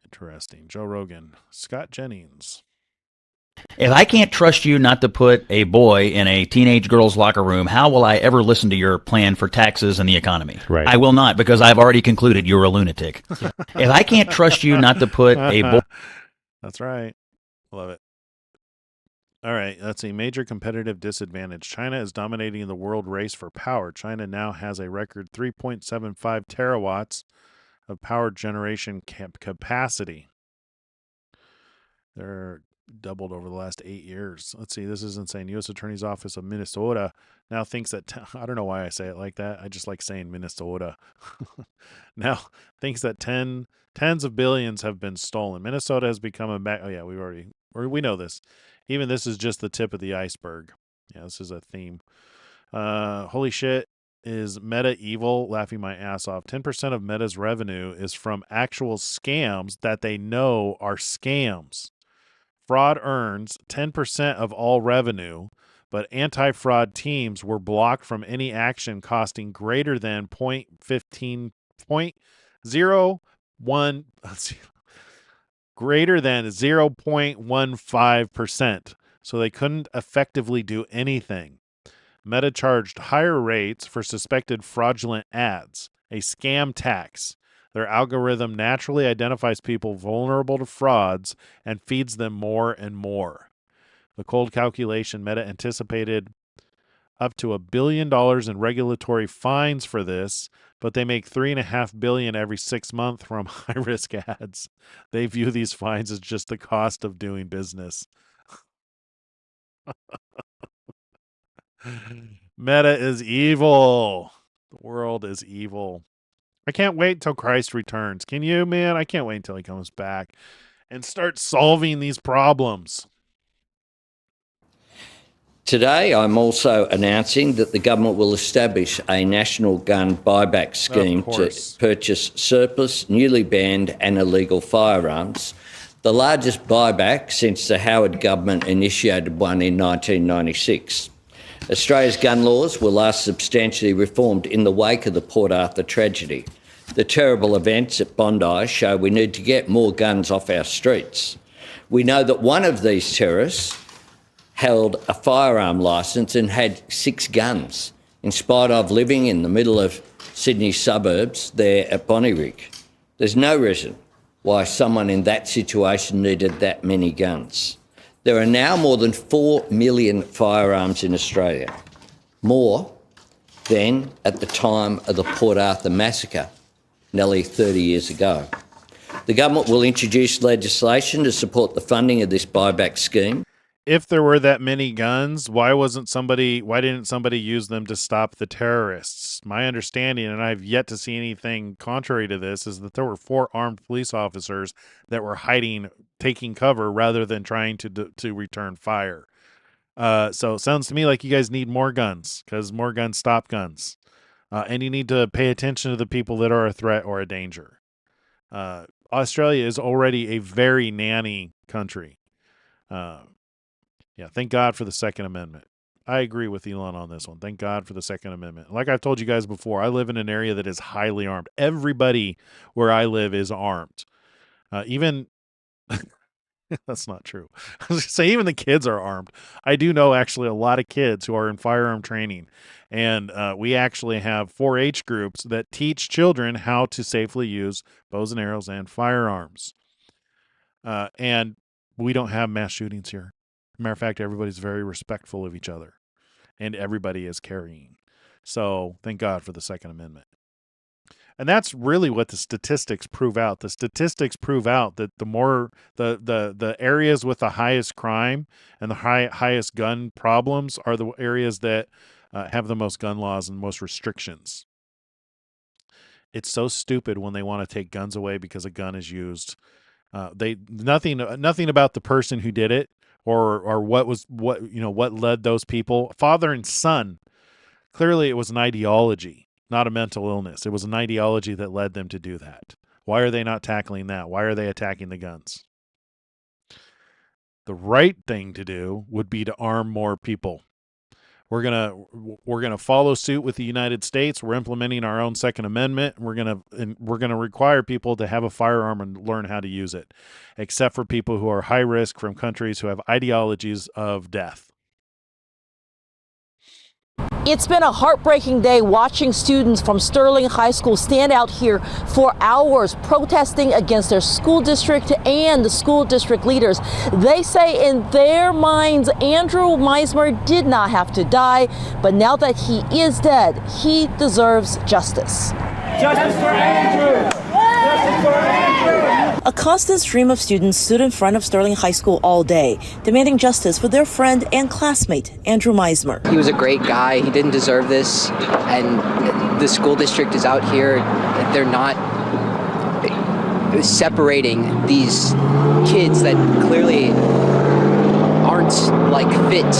Interesting. Joe Rogan. Scott Jennings. If I can't trust you not to put a boy in a teenage girl's locker room, how will I ever listen to your plan for taxes and the economy? Right. I will not, because I've already concluded you're a lunatic. If I can't trust you not to put a boy... That's right. Love it. All right, let's see. Major competitive disadvantage. China is dominating the world race for power. China now has a record 3.75 terawatts of power generation capacity. They're doubled over the last 8 years. Let's see. This is insane. U.S. Attorney's Office of Minnesota now thinks that... I don't know why I say it like that. I just like saying Minnesota. Now thinks that tens of billions have been stolen. Minnesota has become a... Oh, yeah, we know this. Even this is just the tip of the iceberg. Yeah, this is a theme. Holy shit. Is Meta evil? Laughing my ass off. 10% of Meta's revenue is from actual scams that they know are scams. Fraud earns 10% of all revenue, but anti-fraud teams were blocked from any action costing greater than 0.01 greater than 0.15%, so they couldn't effectively do anything. Meta charged higher rates for suspected fraudulent ads, a scam tax. Their algorithm naturally identifies people vulnerable to frauds and feeds them more and more. The cold calculation, Meta anticipated up to $1 billion in regulatory fines for this, but they make $3.5 billion every 6 months from high-risk ads. They view these fines as just the cost of doing business. Meta is evil. The world is evil. I can't wait till Christ returns. Can you, man? I can't wait until he comes back and starts solving these problems. Today, I'm also announcing that the government will establish a national gun buyback scheme to purchase surplus, newly banned and illegal firearms, the largest buyback since the Howard government initiated one in 1996. Australia's gun laws were last substantially reformed in the wake of the Port Arthur tragedy. The terrible events at Bondi show we need to get more guns off our streets. We know that one of these terrorists held a firearm licence and had 6 guns, in spite of living in the middle of Sydney suburbs there at Bonnyrigg. There's no reason why someone in that situation needed that many guns. There are now more than 4 million firearms in Australia, more than at the time of the Port Arthur massacre, nearly 30 years ago. The government will introduce legislation to support the funding of this buyback scheme. If there were that many guns, why didn't somebody use them to stop the terrorists? My understanding, and I've yet to see anything contrary to this, is that there were 4 armed police officers that were hiding, taking cover rather than trying to return fire. So it sounds to me like you guys need more guns, because more guns stop guns. And you need to pay attention to the people that are a threat or a danger. Australia is already a very nanny country. Yeah, thank God for the Second Amendment. I agree with Elon on this one. Thank God for the Second Amendment. Like I've told you guys before, I live in an area that is highly armed. Everybody where I live is armed. Even that's not true. I was gonna say even the kids are armed. I do know actually a lot of kids who are in firearm training, and we actually have 4-H groups that teach children how to safely use bows and arrows and firearms. And we don't have mass shootings here. Matter of fact, everybody's very respectful of each other, and everybody is carrying. So thank God for the Second Amendment. And that's really what the statistics prove out. The statistics prove out that the more the areas with the highest crime and the highest gun problems are the areas that have the most gun laws and most restrictions. It's so stupid when they want to take guns away because a gun is used. Nothing about the person who did it or what led those people, father and son. Clearly, it was an ideology, not a mental illness. It was an ideology that led them to do that. Why are they not tackling that? Why are they attacking the guns? The right thing to do would be to arm more people. We're gonna follow suit with the United States. We're implementing our own Second Amendment. We're gonna require people to have a firearm and learn how to use it, except for people who are high risk from countries who have ideologies of death. It's been a heartbreaking day watching students from Sterling High School stand out here for hours protesting against their school district and the school district leaders. They say in their minds Andrew Meismer did not have to die, but now that he is dead, he deserves justice. Justice for Andrew! Justice for Andrew! A constant stream of students stood in front of Sterling High School all day, demanding justice for their friend and classmate, Andrew Meismer. He was a great guy. He didn't deserve this. And the school district is out here. They're not separating these kids that clearly aren't fit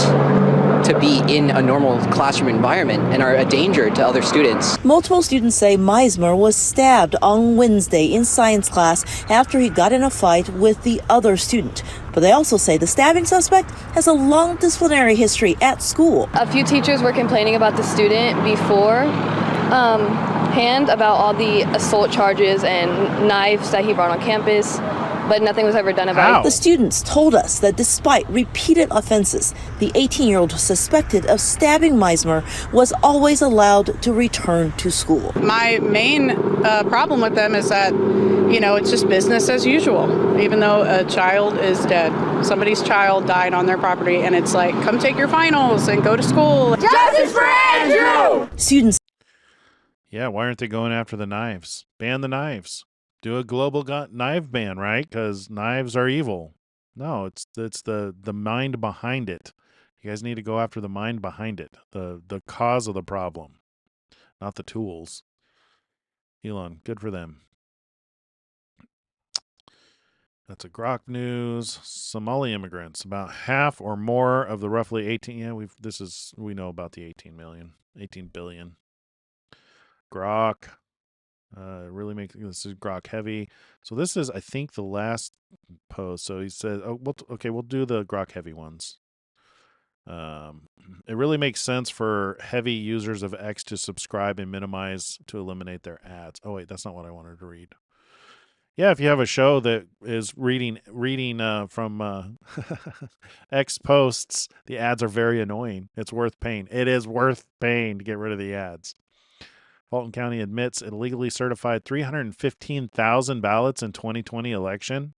to be in a normal classroom environment and are a danger to other students. Multiple students say Meismer was stabbed on Wednesday in science class after he got in a fight with the other student. But they also say the stabbing suspect has a long disciplinary history at school. A few teachers were complaining about the student beforehand about all the assault charges and knives that he brought on campus, but nothing was ever done about it. The students told us that despite repeated offenses, the 18-year-old suspected of stabbing Meismer was always allowed to return to school. My main problem with them is that, it's just business as usual, even though a child is dead. Somebody's child died on their property, and it's like, come take your finals and go to school. Justice for Andrew! Students. Yeah, why aren't they going after the knives? Ban the knives. Do a global knife ban, right? Because knives are evil. No, it's the mind behind it. You guys need to go after the mind behind it, the cause of the problem, not the tools. Elon, good for them. That's a Grok news. Somali immigrants, about half or more of the roughly 18. Yeah, we know about the 18 billion. Grok. Really make this is Grok heavy. So this is, I think, the last post. So he said, we'll do the Grok heavy ones. It really makes sense for heavy users of X to subscribe and minimize to eliminate their ads. Oh wait, that's not what I wanted to read. Yeah, if you have a show that is reading from X posts, the ads are very annoying. It's worth paying. It is worth paying to get rid of the ads. Fulton County admits it illegally certified 315,000 ballots in 2020 election.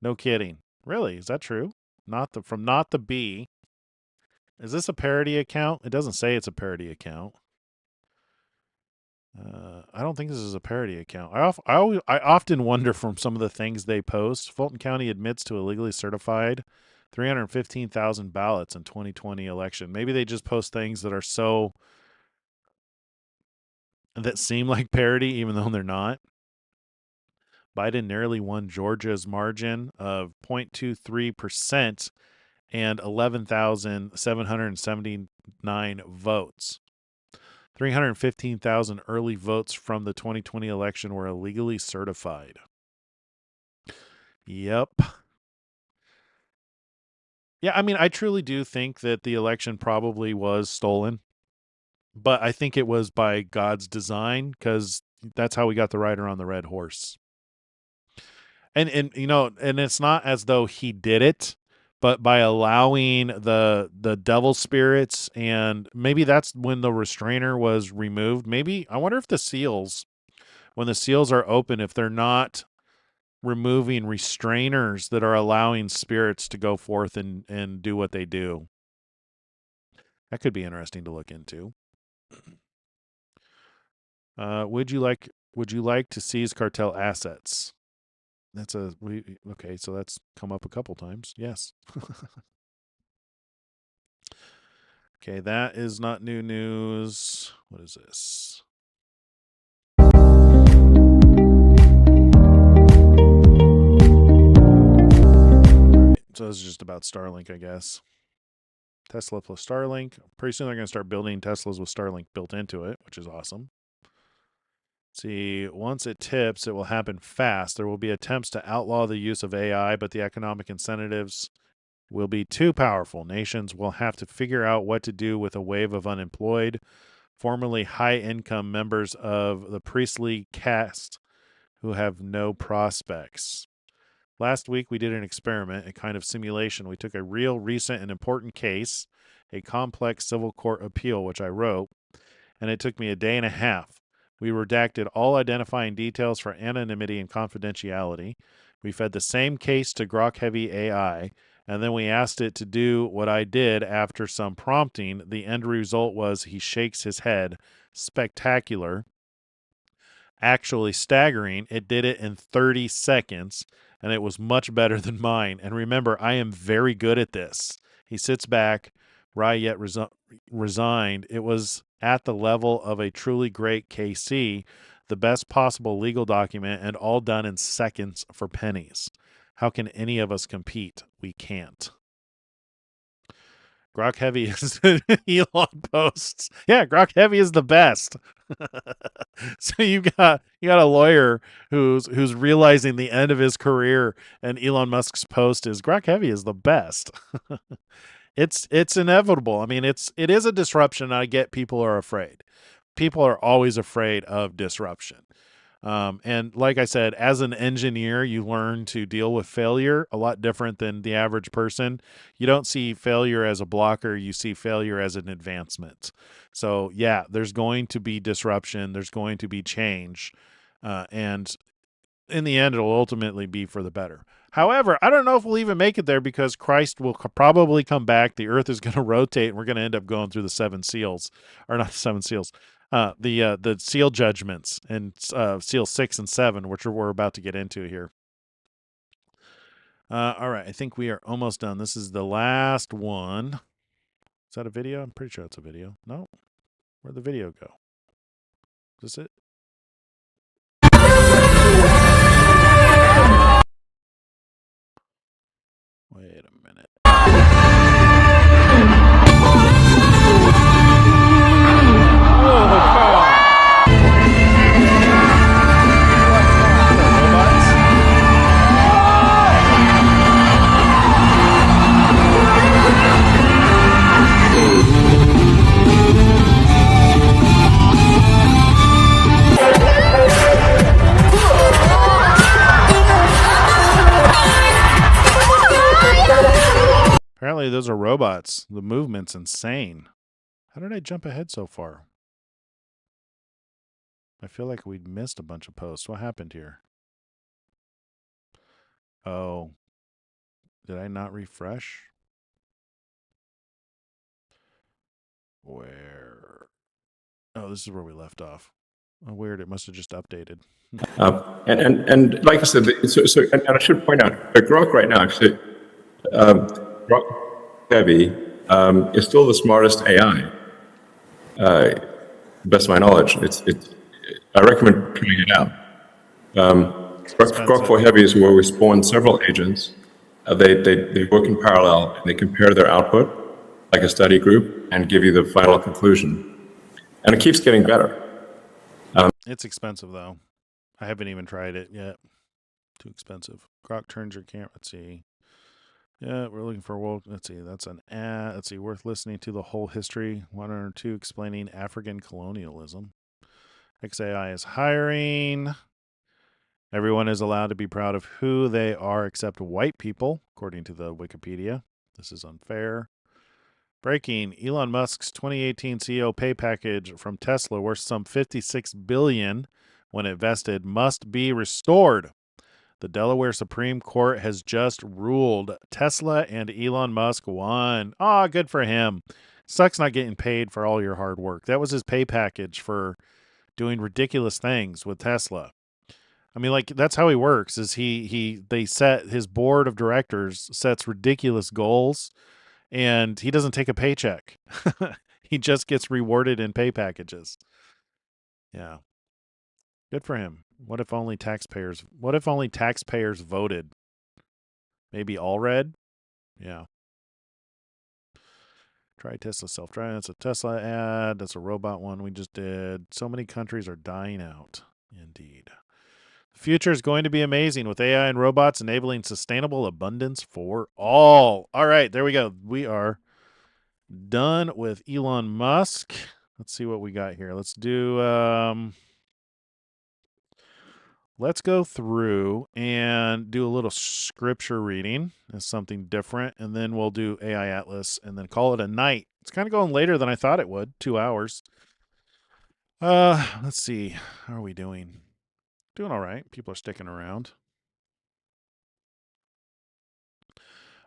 No kidding. Really? Is that true? Not the B. Is this a parody account? It doesn't say it's a parody account. I don't think this is a parody account. I often wonder from some of the things they post. Fulton County admits to illegally certified 315,000 ballots in 2020 election. Maybe they just post things that are that seem like parody, even though they're not. Biden narrowly won Georgia's margin of 0.23% and 11,779 votes. 315,000 early votes from the 2020 election were illegally certified. Yep. Yeah, I mean, I truly do think that the election probably was stolen, but I think it was by God's design, because that's how we got the rider on the red horse. And you know, and it's not as though he did it, but by allowing the devil spirits, and maybe that's when the restrainer was removed. Maybe, I wonder if the seals, when the seals are open, if they're not removing restrainers that are allowing spirits to go forth and do what they do. That could be interesting to look into. Would you like to seize cartel assets? That's okay, so that's come up a couple times. Yes. Okay, that is not new news. What is this? So this is just about Starlink, I guess. Tesla plus Starlink. Pretty soon they're going to start building Teslas with Starlink built into it, which is awesome. See, once it tips, it will happen fast. There will be attempts to outlaw the use of AI, but the economic incentives will be too powerful. Nations will have to figure out what to do with a wave of unemployed, formerly high-income members of the priestly caste who have no prospects. Last week, we did an experiment, a kind of simulation. We took a real, recent, and important case, a complex civil court appeal, which I wrote, and it took me a day and a half. We redacted all identifying details for anonymity and confidentiality. We fed the same case to Grok-heavy AI, and then we asked it to do what I did after some prompting. The end result was he shakes his head. Spectacular. Actually staggering. It did it in 30 seconds, and it was much better than mine. And remember, I am very good at this. He sits back, wry yet resigned. It was at the level of a truly great KC, the best possible legal document, and all done in seconds for pennies. How can any of us compete? We can't. Grok Heavy is Elon posts. Yeah, Grok Heavy is the best. So you got a lawyer who's realizing the end of his career, and Elon Musk's post is Grok Heavy is the best. It's inevitable. I mean, it is a disruption. I get people are afraid. People are always afraid of disruption. And like I said, as an engineer, you learn to deal with failure a lot different than the average person. You don't see failure as a blocker. You see failure as an advancement. So yeah, there's going to be disruption. There's going to be change. And in the end, it'll ultimately be for the better. However, I don't know if we'll even make it there, because Christ will probably come back. The earth is going to rotate, and we're going to end up going through the seven seals, or not the seven seals, the seal judgments, and seal 6 and 7, which we're about to get into here. All right, I think we are almost done. This is the last one. Is that a video? I'm pretty sure it's a video. No, where'd the video go? Is this it? Wait a minute. Apparently those are robots. The movement's insane. How did I jump ahead so far? I feel like we'd missed a bunch of posts. What happened here? Oh. Did I not refresh? Where? Oh, this is where we left off. Oh, weird. It must have just updated. And like I said, and I should point out, Grok right now, actually, Grok Heavy is still the smartest AI, best of my knowledge. I recommend trying it out. Grok 4 Heavy is where we spawn several agents. They work in parallel, and they compare their output like a study group and give you the final conclusion. And it keeps getting better. It's expensive, though. I haven't even tried it yet. Too expensive. Grok turns your camera. Let's see. Yeah, we're looking for a world. Let's see. That's an ad. Let's see. Worth listening to the whole history. 102 explaining African colonialism. XAI is hiring. Everyone is allowed to be proud of who they are except white people, according to the Wikipedia. This is unfair. Breaking: Elon Musk's 2018 CEO pay package from Tesla, worth some $56 billion when it vested, must be restored. The Delaware Supreme Court has just ruled Tesla and Elon Musk won. Ah, good for him. Sucks not getting paid for all your hard work. That was his pay package for doing ridiculous things with Tesla. I mean, like, that's how he works. Is they set his board of directors sets ridiculous goals, and he doesn't take a paycheck. He just gets rewarded in pay packages. Yeah. Good for him. What if only taxpayers voted? Maybe all red? Yeah. Try Tesla self-driving. That's a Tesla ad. That's a robot one we just did. So many countries are dying out. Indeed. The future is going to be amazing with AI and robots enabling sustainable abundance for all. All right, there we go. We are done with Elon Musk. Let's see what we got here. Let's do let's go through and do a little scripture reading as something different, and then we'll do AI Atlas and then call it a night. It's kind of going later than I thought it would, 2 hours. Let's see. How are we doing? Doing all right. People are sticking around.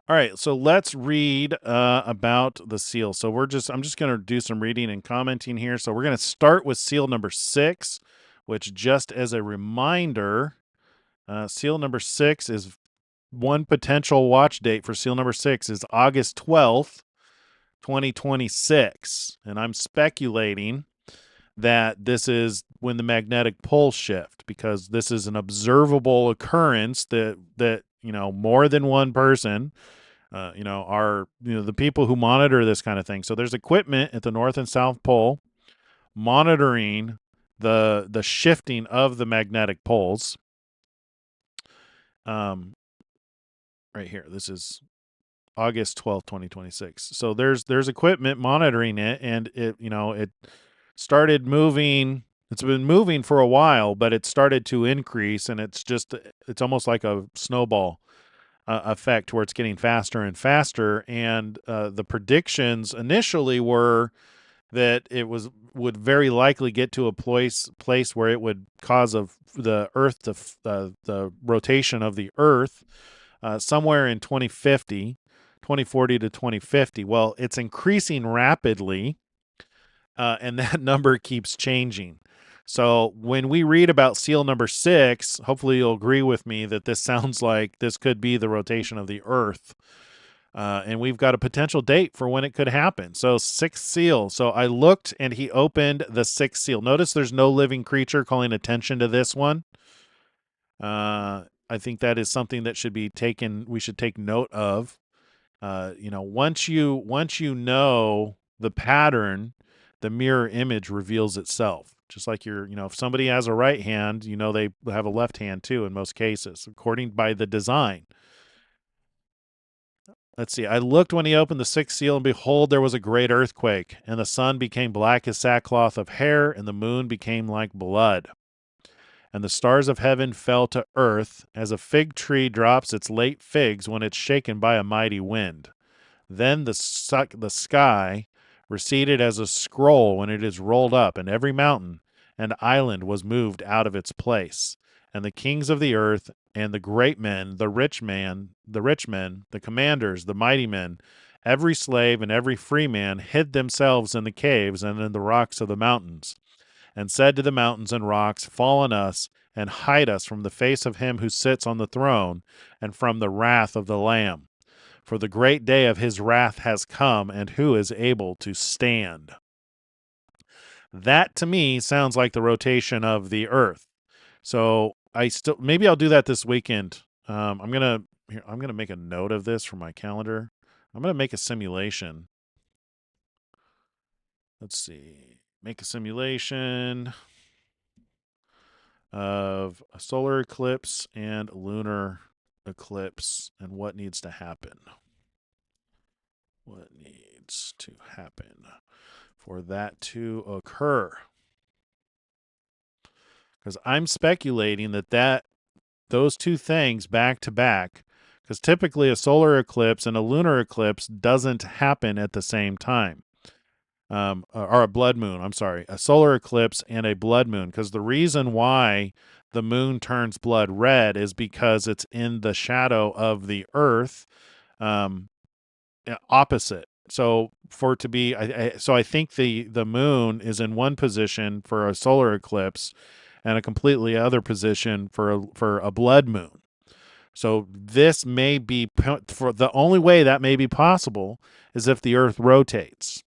All right, so let's read about the seal. So I'm just going to do some reading and commenting here. So we're going to start with seal number 6, which, just as a reminder, seal number 6 is one potential watch date for seal number 6 is August 12th, 2026. And I'm speculating that this is when the magnetic poles shift, because this is an observable occurrence that more than one person are the people who monitor this kind of thing. So there's equipment at the North and South Pole monitoring the shifting of the magnetic poles. Right here, this is August 12th, 2026. So there's equipment monitoring it, and it started moving. It's been moving for a while, but it started to increase, and it's almost like a snowball effect where it's getting faster and faster. And the predictions initially were that it would very likely get to a place where it would cause the Earth to the rotation of the Earth somewhere in 2040 to 2050. Well, it's increasing rapidly, and that number keeps changing. So when we read about seal number 6, hopefully you'll agree with me that this sounds like this could be the rotation of the Earth. And we've got a potential date for when it could happen. So 6th seal. So I looked, and he opened the 6th seal. Notice there's no living creature calling attention to this one. I think that is something that we should take note of. Once you know the pattern, the mirror image reveals itself. Just like if somebody has a right hand, they have a left hand too in most cases, according by the design. Let's see. I looked when he opened the 6th seal, and behold, there was a great earthquake, and the sun became black as sackcloth of hair, and the moon became like blood. And the stars of heaven fell to earth, as a fig tree drops its late figs when it's shaken by a mighty wind. Then the sky receded as a scroll when it is rolled up, and every mountain and island was moved out of its place. And the kings of the earth, and the great men, the rich men, the commanders, the mighty men, every slave and every free man hid themselves in the caves and in the rocks of the mountains, and said to the mountains and rocks, fall on us, and hide us from the face of him who sits on the throne, and from the wrath of the Lamb. For the great day of his wrath has come, and who is able to stand? That to me sounds like the rotation of the Earth. So maybe I'll do that this weekend. I'm gonna make a note of this for my calendar. I'm gonna make a simulation. Let's see. make a simulation of a solar eclipse and lunar eclipse and what needs to happen. What needs to happen for that to occur? Because I'm speculating that those two things back to back, because typically a solar eclipse and a lunar eclipse doesn't happen at the same time. Or a blood moon, I'm sorry, a solar eclipse and a blood moon, because the reason why the moon turns blood red is because it's in the shadow of the earth, opposite. So for it to be, I think the moon is in one position for a solar eclipse and a completely other position for a blood moon. So this may be, for the only way that may be possible is if the earth rotates.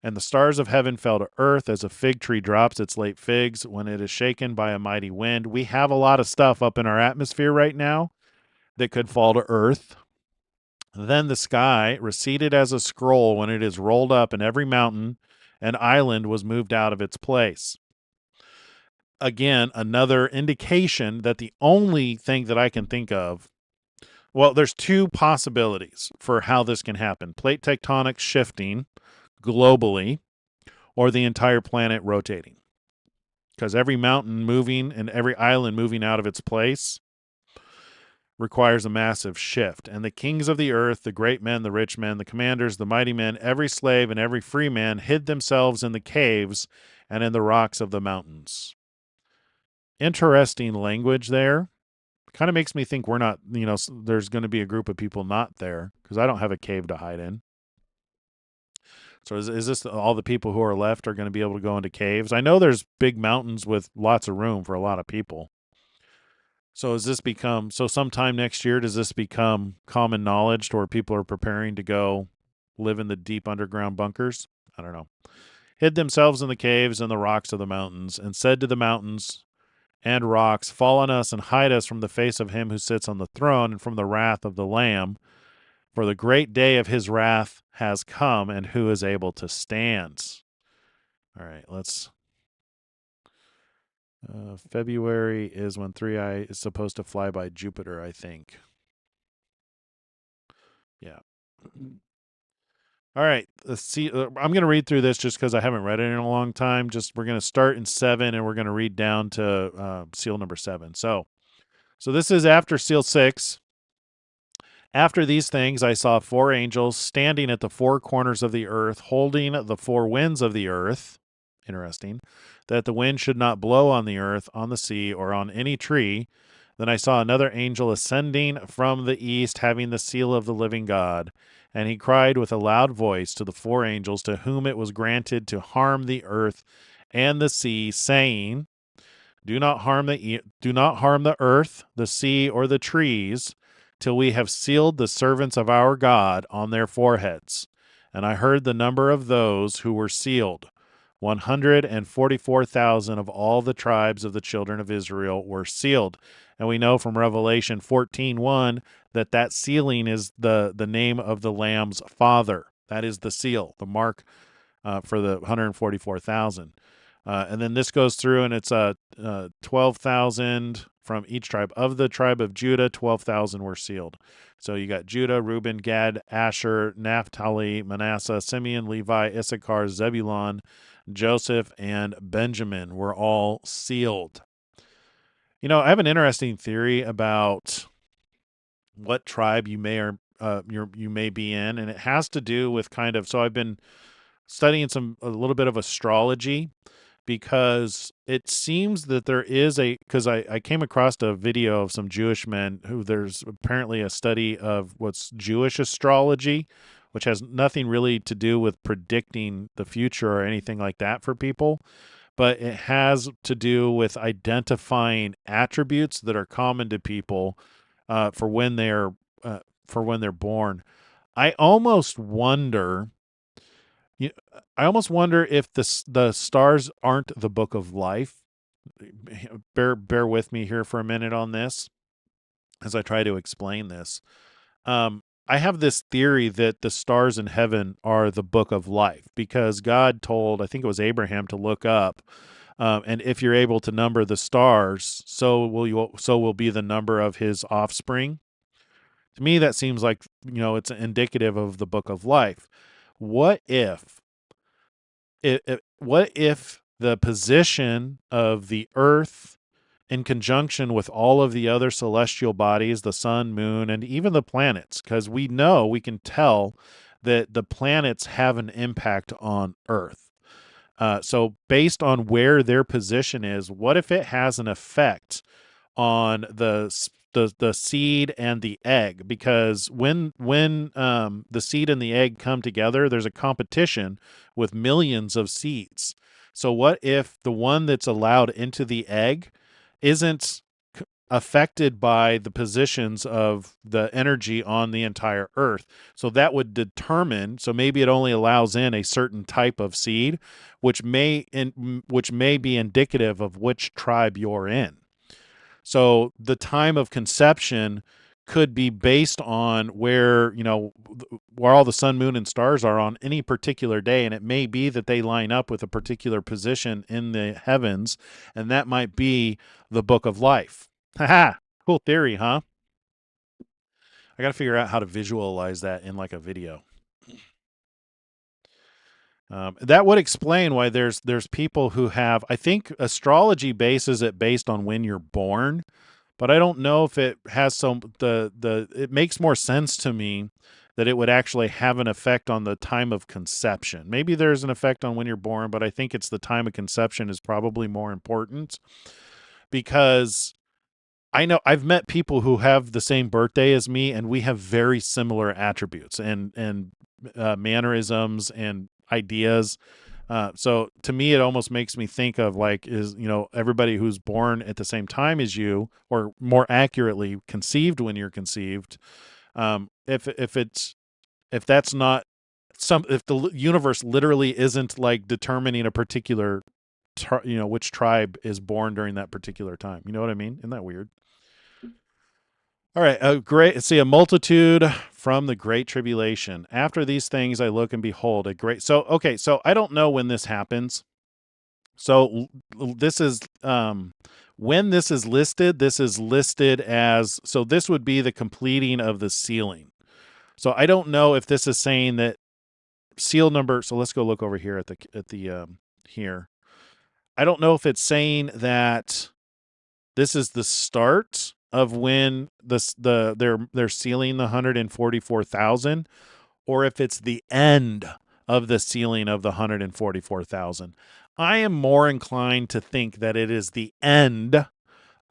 And the stars of heaven fell to earth as a fig tree drops its late figs when it is shaken by a mighty wind. We have a lot of stuff up in our atmosphere right now that could fall to earth. Then the sky receded as a scroll when it is rolled up, and every mountain and island was moved out of its place. Again, another indication that the only thing that I can think of, well, there's two possibilities for how this can happen. Plate tectonics shifting globally, or the entire planet rotating. Because every mountain moving and every island moving out of its place requires a massive shift. And the kings of the earth, the great men, the rich men, the commanders, the mighty men, every slave and every free man hid themselves in the caves and in the rocks of the mountains. Interesting language there. Kind of makes me think we're not, there's going to be a group of people not there, because I don't have a cave to hide in. So is this all the people who are left are going to be able to go into caves? I know there's big mountains with lots of room for a lot of people. So sometime next year, does this become common knowledge to where people are preparing to go live in the deep underground bunkers? I don't know. Hid themselves in the caves and the rocks of the mountains, and said to the mountains and rocks, fall on us and hide us from the face of him who sits on the throne and from the wrath of the Lamb. For the great day of his wrath has come, and who is able to stand? All right, let's... February is when 3i is supposed to fly by Jupiter, I think. Yeah. All right, let's see. I'm going to read through this just because I haven't read it in a long time. We're going to start in 7, and we're going to read down to seal number 7. So this is after seal 6. After these things, I saw 4 angels standing at the 4 corners of the earth, holding the 4 winds of the earth. Interesting. That the wind should not blow on the earth, on the sea, or on any tree. Then I saw another angel ascending from the east, having the seal of the living God. And he cried with a loud voice to the 4 angels to whom it was granted to harm the earth and the sea, saying, Do not harm the earth, the sea, or the trees, till we have sealed the servants of our God on their foreheads. And I heard the number of those who were sealed. 144,000 of all the tribes of the children of Israel were sealed. And we know from Revelation 14:1 that sealing is the name of the Lamb's father. That is the seal, the mark for the 144,000. And then this goes through, and it's 12,000 from each tribe. Of the tribe of Judah, 12,000 were sealed. So you got Judah, Reuben, Gad, Asher, Naphtali, Manasseh, Simeon, Levi, Issachar, Zebulun, Joseph, and Benjamin were all sealed. I have an interesting theory about what tribe you may you may be in, and it has to do with so I've been studying a little bit of astrology, because it seems that there is because I came across a video of some Jewish men who there's apparently a study of what's Jewish astrology, which has nothing really to do with predicting the future or anything like that for people, but it has to do with identifying attributes that are common to people for when they're born. I almost wonder if the stars aren't the book of life. Bear with me here for a minute on this as I try to explain this. I have this theory that the stars in heaven are the book of life, because God told, I think it was Abraham, to look up, and if you're able to number the stars, so will be the number of his offspring. To me, that seems like, it's indicative of the book of life. What if what if the position of the earth in conjunction with all of the other celestial bodies, the sun, moon, and even the planets, because we can tell that the planets have an impact on Earth. So based on where their position is, what if it has an effect on the seed and the egg? Because when the seed and the egg come together, there's a competition with millions of seeds. So what if the one that's allowed into the egg isn't affected by the positions of the energy on the entire earth? So that would determine, so maybe it only allows in a certain type of seed, which may be indicative of which tribe you're in. So the time of conception could be based on where all the sun, moon, and stars are on any particular day, and it may be that they line up with a particular position in the heavens, and that might be the book of life. Haha, cool theory, huh? I got to figure out how to visualize that in like a video. That would explain why there's people who have, I think astrology bases it based on when you're born, but I don't know if it has it makes more sense to me that it would actually have an effect on the time of conception. Maybe there's an effect on when you're born, but I think it's the time of conception is probably more important, because I know I've met people who have the same birthday as me, and we have very similar attributes and mannerisms and ideas. So to me, it almost makes me think of like, everybody who's born at the same time as you, or more accurately, conceived when you're conceived. If that's not if the universe literally isn't like determining a particular, which tribe is born during that particular time. You know what I mean? Isn't that weird? All right, great. See, a multitude from the great tribulation. After these things, I look and behold a great. So I don't know when this happens. So this is when this is listed. This is listed as, so this would be the completing of the sealing. So I don't know if this is saying that seal number. So let's go look over here at the here. I don't know if it's saying that this is the start of when they're sealing the 144,000, or if it's the end of the sealing of the 144,000. I am more inclined to think that it is the end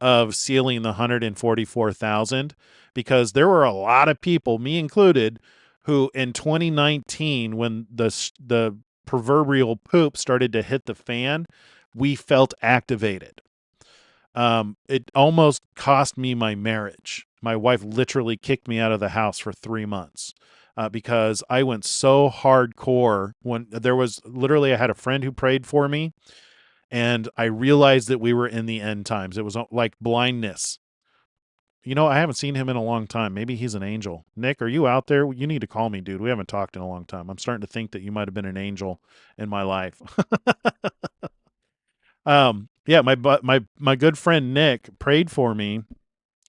of sealing the 144,000, because there were a lot of people, me included, who in 2019, when the proverbial poop started to hit the fan, we felt activated. It almost cost me my marriage. My wife literally kicked me out of the house for 3 months because I went so hardcore. When there was literally, I had a friend who prayed for me, and I realized that we were in the end times. It was like blindness. I haven't seen him in a long time. Maybe he's an angel. Nick, are you out there? You need to call me, dude. We haven't talked in a long time. I'm starting to think that you might have been an angel in my life. Yeah, my good friend Nick prayed for me,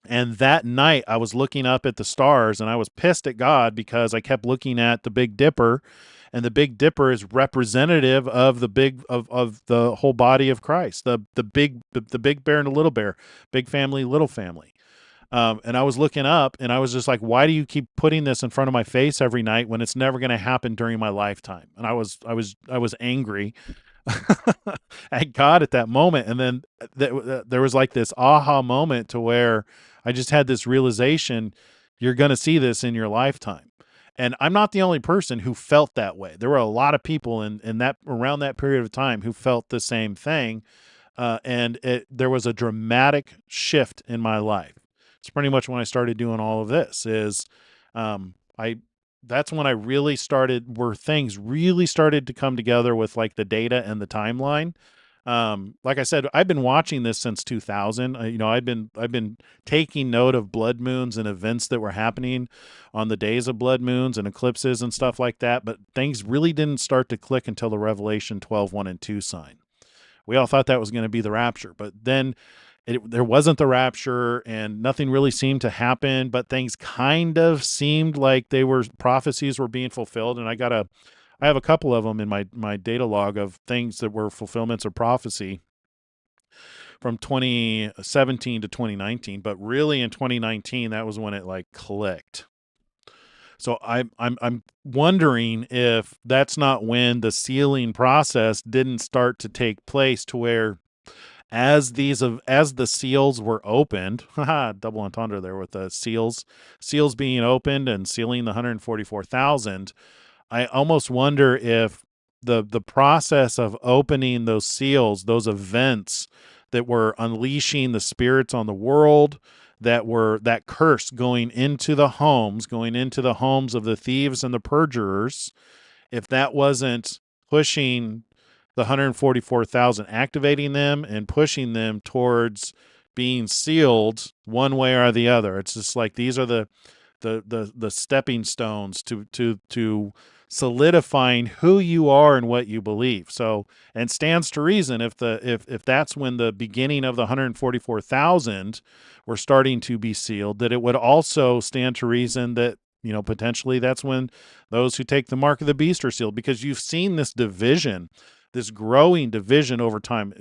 and that night I was looking up at the stars, and I was pissed at God because I kept looking at the Big Dipper, and the Big Dipper is representative of the whole body of Christ, the big bear and the little bear, big family, little family. And I was looking up, and I was just like, why do you keep putting this in front of my face every night when it's never going to happen during my lifetime? And I was angry at God at that moment. And then there was like this aha moment to where I just had this realization, you're going to see this in your lifetime. And I'm not the only person who felt that way. There were a lot of people in that around that period of time who felt the same thing. And there was a dramatic shift in my life. It's pretty much when I started doing all of this that's when I really started, where things really started to come together with like the data and the timeline. Like I said, I've been watching this since 2000. I've been taking note of blood moons and events that were happening on the days of blood moons and eclipses and stuff like that. But things really didn't start to click until the Revelation 12:1 and 2 sign. We all thought that was going to be the rapture, but then there wasn't the rapture and nothing really seemed to happen, but things kind of seemed like prophecies were being fulfilled. And I have a couple of them in my data log of things that were fulfillments of prophecy from 2017 to 2019. But really in 2019, that was when it like clicked. So I'm wondering if that's not when the sealing process didn't start to take place, to where as the seals were opened, double entendre there with the seals being opened and sealing the 144,000. I almost wonder if the process of opening those seals, those events that were unleashing the spirits on the world, that curse going into the homes of the thieves and the perjurers, if that wasn't pushing the 144,000, activating them and pushing them towards being sealed one way or the other. It's just like these are the stepping stones to solidifying who you are and what you believe. So, and stands to reason if that's when the beginning of the 144,000 were starting to be sealed, that it would also stand to reason that, potentially that's when those who take the mark of the beast are sealed, because you've seen this division, this growing division over time.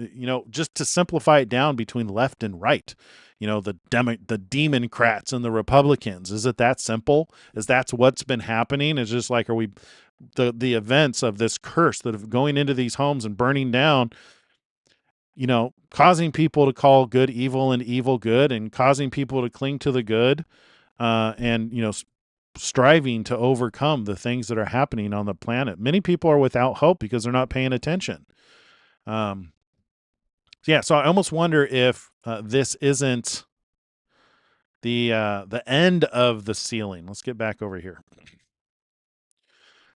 Just to simplify it down between left and right, the Democrats and the Republicans. Is it that simple? Is that's what's been happening? It's just like, are we the events of this curse that are going into these homes and burning down, causing people to call good evil and evil good, and causing people to cling to the good, and striving to overcome the things that are happening on the planet. Many people are without hope because they're not paying attention. So I almost wonder if this isn't the end of the sealing. Let's get back over here.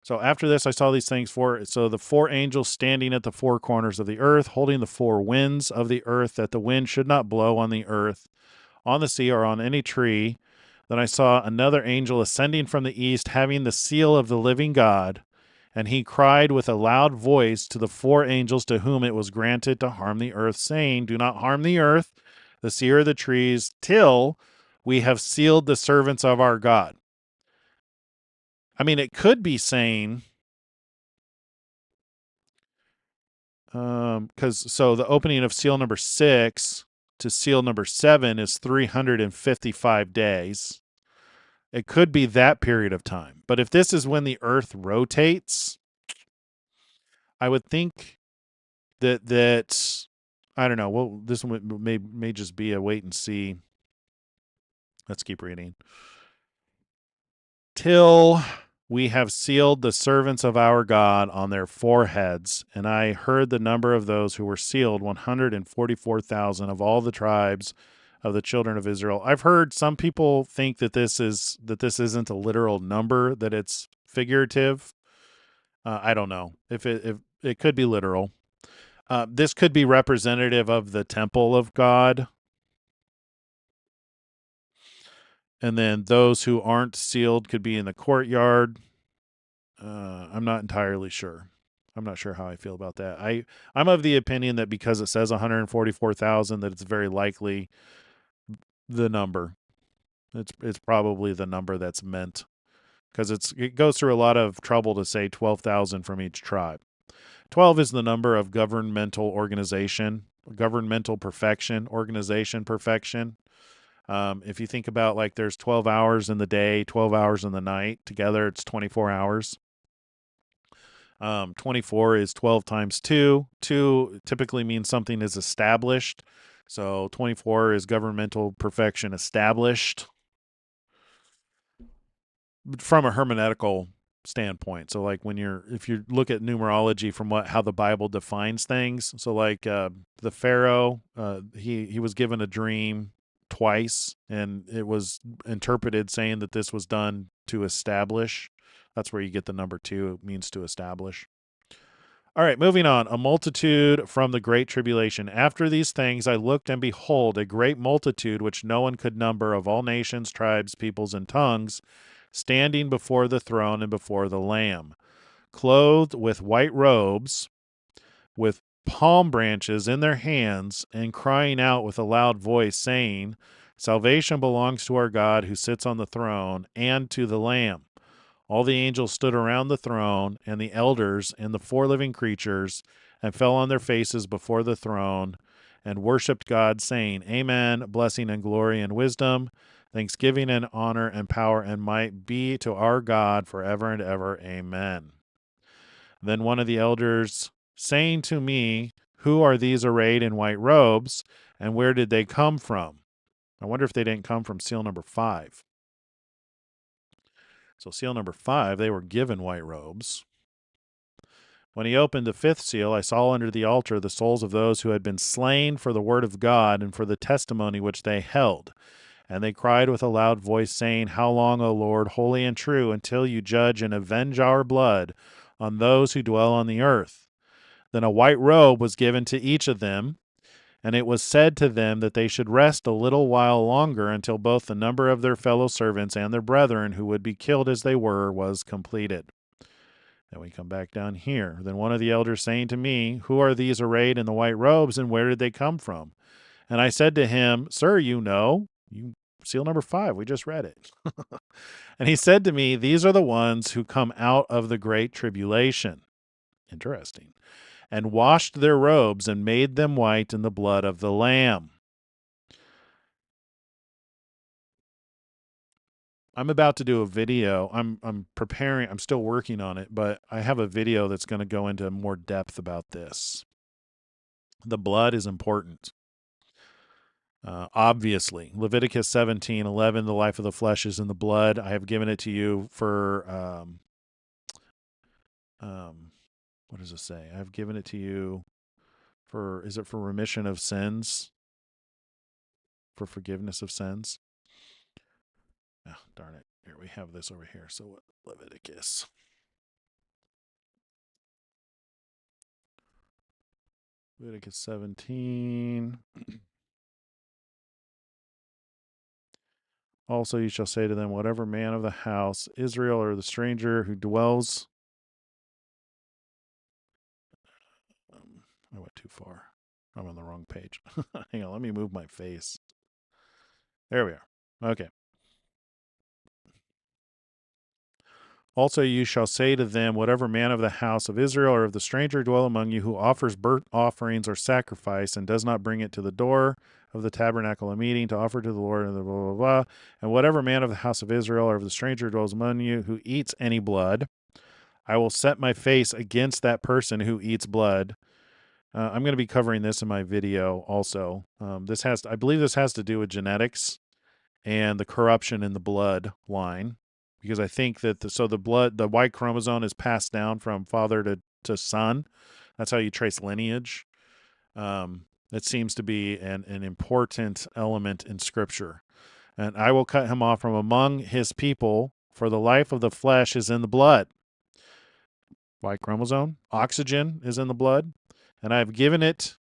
So after this, I saw these things the 4 angels standing at the 4 corners of the earth, holding the 4 winds of the earth, that the wind should not blow on the earth, on the sea, or on any tree. Then I saw another angel ascending from the east, having the seal of the living God. And he cried with a loud voice to the 4 angels to whom it was granted to harm the earth, saying, "Do not harm the earth, the sea, or the trees, till we have sealed the servants of our God." I mean, it could be saying, so the opening of seal number 6 to seal number 7 is 355 days. It could be that period of time. But if this is when the earth rotates, I would think that I don't know. Well, this one may just be a wait and see. Let's keep reading. Till we have sealed the servants of our God on their foreheads, and I heard the number of those who were sealed, 144,000 of all the tribes of the children of Israel. I've heard some people think that this isn't a literal number, that it's figurative. I don't know if it could be literal. This could be representative of the temple of God. And then those who aren't sealed could be in the courtyard. I'm not entirely sure. I'm not sure how I feel about that. I'm of the opinion that because it says 144,000, that it's very likely the number. It's probably the number that's meant, because it goes through a lot of trouble to say 12,000 from each tribe. 12 is the number of governmental organization, governmental perfection, organization perfection. If you think about, like, there's 12 hours in the day, 12 hours in the night. Together, it's 24 hours. 24 is 12 times 2. 2 typically means something is established. So 24 is governmental perfection established from a hermeneutical standpoint. So like if you look at numerology from how the Bible defines things. So like the Pharaoh, he was given a dream twice, and it was interpreted saying that this was done to establish. That's where you get the number 2. It means to establish. All right, moving on. A multitude from the great tribulation. After these things I looked, and behold, a great multitude which no one could number, of all nations, tribes, peoples, and tongues, standing before the throne and before the Lamb, clothed with white robes, with palm branches in their hands, and crying out with a loud voice, saying, Salvation belongs to our God who sits on the throne and to the Lamb. All the angels stood around the throne, and the elders and the 4 living creatures, and fell on their faces before the throne, and worshipped God, saying, Amen, blessing and glory and wisdom, thanksgiving and honor and power and might be to our God forever and ever. Amen. Then one of the elders, saying to me, Who are these arrayed in white robes, and where did they come from? I wonder if they didn't come from seal number 5. So seal number 5, they were given white robes. When he opened the 5th seal, I saw under the altar the souls of those who had been slain for the word of God and for the testimony which they held. And they cried with a loud voice, saying, How long, O Lord, holy and true, until you judge and avenge our blood on those who dwell on the earth? Then a white robe was given to each of them, and it was said to them that they should rest a little while longer until both the number of their fellow servants and their brethren who would be killed as they were was completed. Then we come back down here. Then one of the elders saying to me, Who are these arrayed in the white robes, and where did they come from? And I said to him, Sir, you know. Seal number 5, we just read it. And he said to me, These are the ones who come out of the great tribulation. Interesting. And washed their robes and made them white in the blood of the Lamb. I'm about to do a video. I'm preparing. I'm still working on it, but I have a video that's going to go into more depth about this. The blood is important. Obviously, Leviticus 17:11, the life of the flesh is in the blood. I have given it to you for, what does it say? I have given it to you for, is it for remission of sins? For forgiveness of sins? Oh, darn it. Here, we have this over here. So Leviticus. Leviticus 17. Also, you shall say to them, whatever man of the house, Israel, or the stranger who dwells. I went too far. I'm on the wrong page. Hang on, let me move my face. There we are. Okay. Also, you shall say to them, whatever man of the house of Israel or of the stranger dwell among you who offers burnt offerings or sacrifice and does not bring it to the door of the tabernacle of meeting to offer to the Lord, and blah, blah, blah, blah. And whatever man of the house of Israel or of the stranger dwells among you who eats any blood, I will set my face against that person who eats blood. I'm going to be covering this in my video also. I believe this has to do with genetics and the corruption in the blood line. Because I think that the Y chromosome is passed down from father to son. That's how you trace lineage. It seems to be an important element in Scripture. And I will cut him off from among his people, for the life of the flesh is in the blood. Y chromosome. Oxygen is in the blood. And I have given it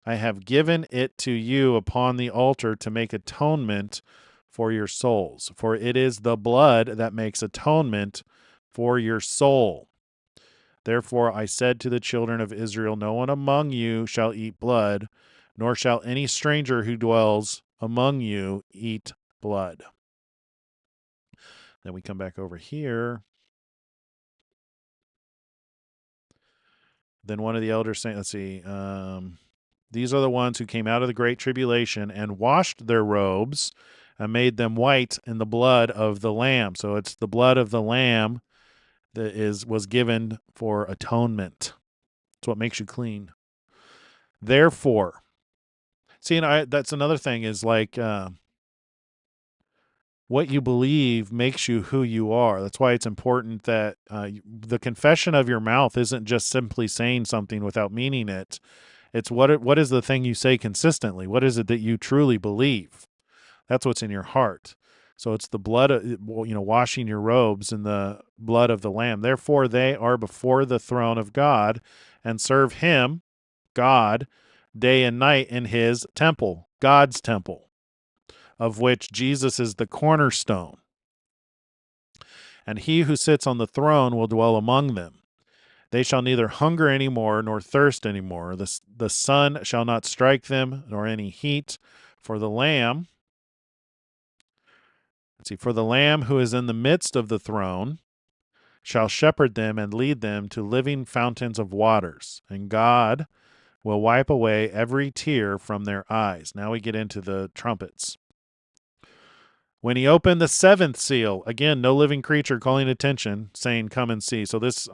to you upon the altar to make atonement for your souls. For it is the blood that makes atonement for your soul. Therefore I said to the children of Israel, no one among you shall eat blood, nor shall any stranger who dwells among you eat blood. Then we come back over here. Then one of the elders saying, let's see, these are the ones who came out of the great tribulation and washed their robes and made them white in the blood of the Lamb. So it's the blood of the Lamb that was given for atonement. It's what makes you clean. Therefore, see, and that's another thing is like what you believe makes you who you are. That's why it's important that the confession of your mouth isn't just simply saying something without meaning it. It's what is the thing you say consistently? What is it that you truly believe? That's what's in your heart. So it's the blood, washing your robes in the blood of the Lamb. Therefore, they are before the throne of God, and serve him, God, day and night in his temple, God's temple, of which Jesus is the cornerstone. And he who sits on the throne will dwell among them. They shall neither hunger any more nor thirst any more. The sun shall not strike them, nor any heat. For the Lamb, for the Lamb who is in the midst of the throne shall shepherd them and lead them to living fountains of waters. And God will wipe away every tear from their eyes. Now we get into the trumpets. When he opened the seventh seal, again, no living creature calling attention, saying, "Come and see." So this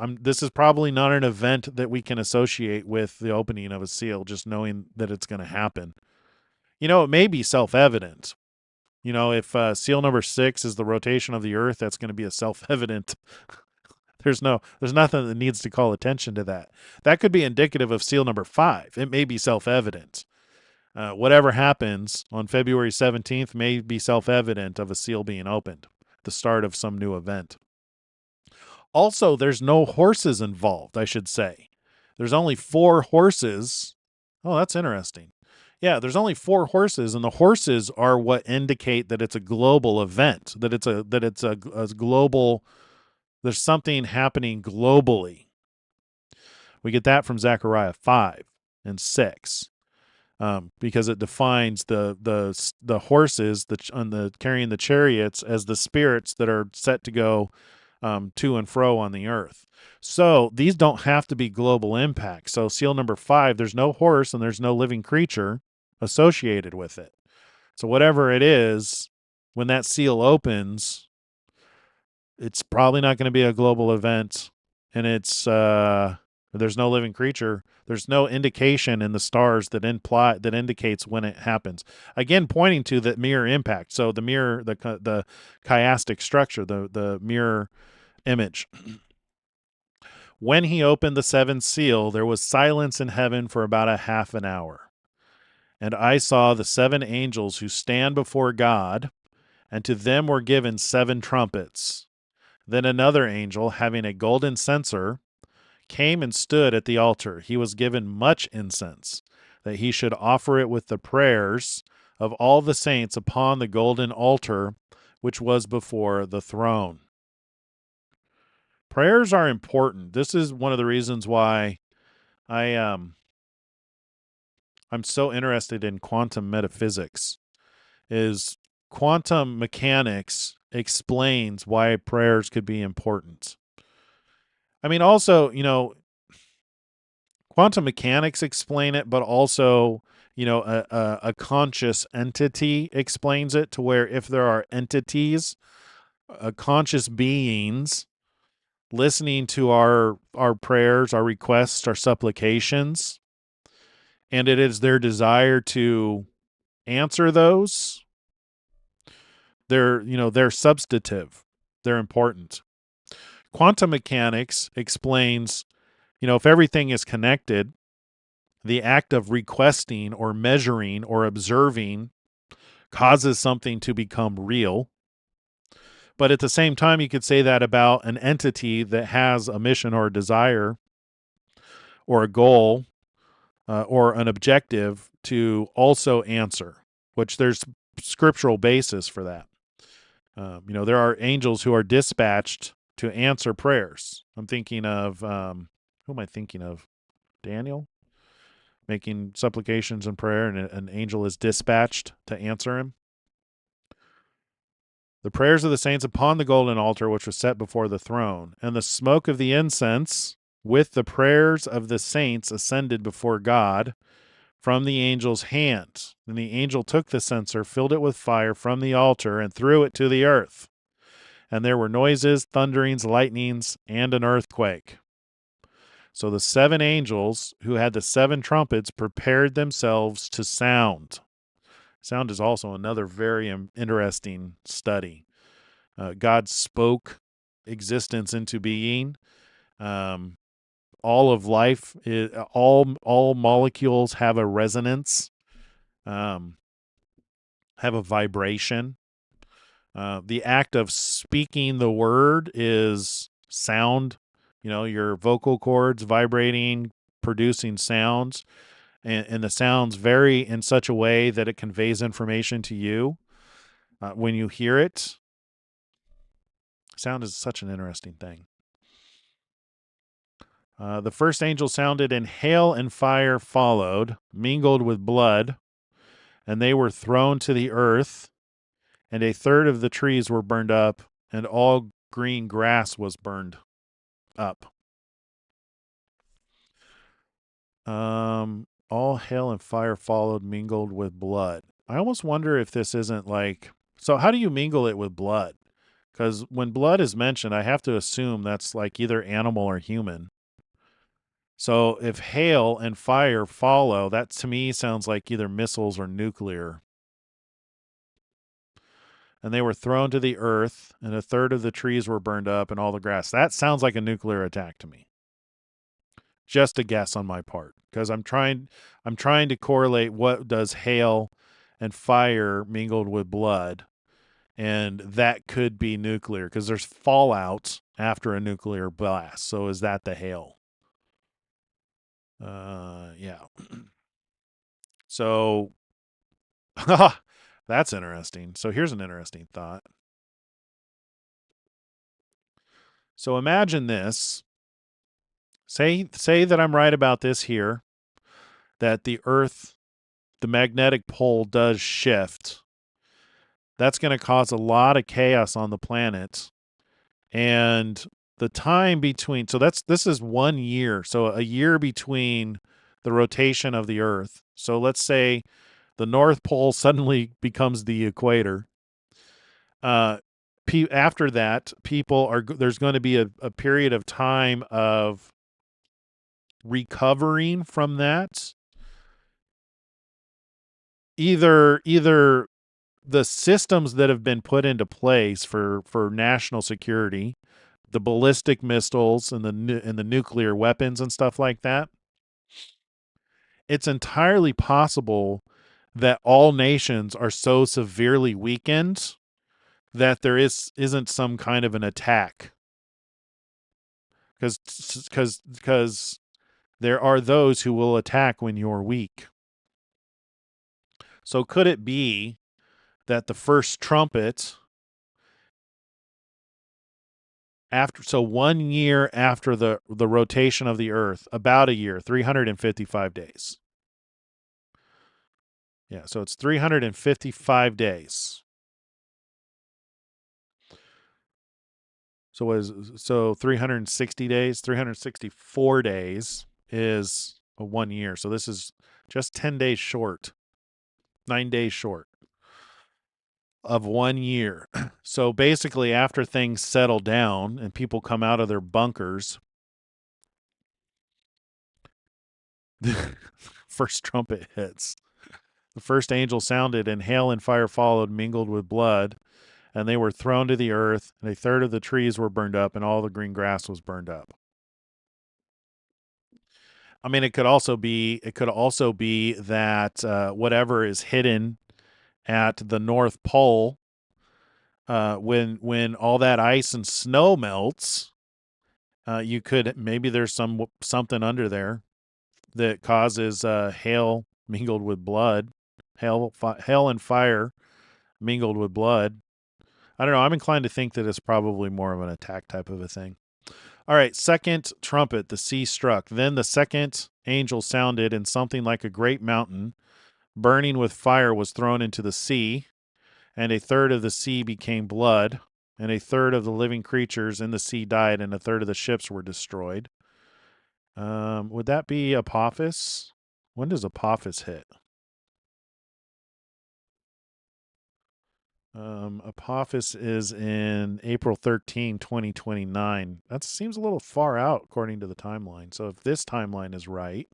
is probably not an event that we can associate with the opening of a seal, just knowing that it's going to happen. You know, it may be self-evident. You know, if seal number 6 is the rotation of the earth, that's going to be a self-evident. There's nothing that needs to call attention to that. That could be indicative of seal number 5. It may be self-evident. Whatever happens on February 17th may be self-evident of a seal being opened, the start of some new event. Also, there's no horses involved, I should say. There's only 4 horses. Oh, that's interesting. Yeah, there's only 4 horses, and the horses are what indicate that it's a global event, that it's a global, there's something happening globally. We get that from Zechariah 5 and 6. Because it defines the horses carrying the chariots as the spirits that are set to go to and fro on the earth. So these don't have to be global impacts. So seal number 5, there's no horse and there's no living creature associated with it. So whatever it is, when that seal opens, it's probably not going to be a global event, and it's there's no living creature. There's no indication in the stars that indicates when it happens. Again, pointing to the mirror impact. So the mirror, the chiastic structure, the mirror image. When he opened the 7th seal, there was silence in heaven for about a half an hour. And I saw the 7 angels who stand before God, and to them were given 7 trumpets. Then another angel, having a golden censer, came and stood at the altar. He was given much incense, that he should offer it with the prayers of all the saints upon the golden altar which was before the throne. Prayers are important. This is one of the reasons why I'm so interested in quantum metaphysics. Is quantum mechanics explains why prayers could be important. I mean, also, quantum mechanics explain it, but also, a conscious entity explains it, to where if there are entities, conscious beings listening to our prayers, our requests, our supplications, and it is their desire to answer those, they're substantive. They're important. Quantum mechanics explains, if everything is connected, the act of requesting or measuring or observing causes something to become real. But at the same time, you could say that about an entity that has a mission or a desire or a goal or an objective to also answer, which there's scriptural basis for that. There are angels who are dispatched to answer prayers. I'm thinking of, who am I thinking of? Daniel? Making supplications and prayer, and an angel is dispatched to answer him. The prayers of the saints upon the golden altar which was set before the throne, and the smoke of the incense with the prayers of the saints ascended before God from the angel's hand. And the angel took the censer, filled it with fire from the altar, and threw it to the earth. And there were noises, thunderings, lightnings, and an earthquake. So the 7 angels who had the 7 trumpets prepared themselves to sound. Sound is also another very interesting study. God spoke existence into being. All of life, all molecules have a resonance, have a vibration. The act of speaking the word is sound. Your vocal cords vibrating, producing sounds, and the sounds vary in such a way that it conveys information to you when you hear it. Sound is such an interesting thing. The first angel sounded, and hail and fire followed, mingled with blood, and they were thrown to the earth, and a third of the trees were burned up, and all green grass was burned up. All hail and fire followed, mingled with blood. I almost wonder if this isn't like, so how do you mingle it with blood? Because when blood is mentioned, I have to assume that's like either animal or human. So if hail and fire follow, that to me sounds like either missiles or nuclear. And they were thrown to the earth, and a third of the trees were burned up, and all the grass. That sounds like a nuclear attack to me. Just a guess on my part, because I'm trying to correlate what does hail and fire mingled with blood, and that could be nuclear because there's fallout after a nuclear blast. So is that the hail? Yeah. So that's interesting. So here's an interesting thought. So imagine this. Say that I'm right about this here, that the Earth, the magnetic pole does shift. That's going to cause a lot of chaos on the planet. And the time between, so this is 1 year. So a year between the rotation of the Earth. So let's say the North Pole suddenly becomes the equator. After that, there's going to be a period of time of recovering from that. Either the systems that have been put into place for national security, the ballistic missiles and the nuclear weapons and stuff like that, it's entirely possible that all nations are so severely weakened that there isn't some kind of an attack. Because there are those who will attack when you're weak. So could it be that the first trumpet, so 1 year after the rotation of the Earth, about a year, 355 days. Yeah, so it's 355 days. So 360 days, 364 days is a 1 year. So this is just 10 days short, 9 days short of 1 year. So basically, after things settle down and people come out of their bunkers, the first trumpet hits. The first angel sounded, and hail and fire followed, mingled with blood, and they were thrown to the earth, and a third of the trees were burned up, and all the green grass was burned up. I mean, it could also be that whatever is hidden at the North Pole, when all that ice and snow melts, maybe there's something under there that causes hail mingled with blood, hail and fire mingled with blood. I don't know. I'm inclined to think that it's probably more of an attack type of a thing. All right, second trumpet, the sea struck. Then the second angel sounded, and something like a great mountain, burning with fire, was thrown into the sea, and a third of the sea became blood, and a third of the living creatures in the sea died, and a third of the ships were destroyed. Would that be Apophis? When does Apophis hit? Apophis is in April 13, 2029. That seems a little far out according to the timeline. So if this timeline is right,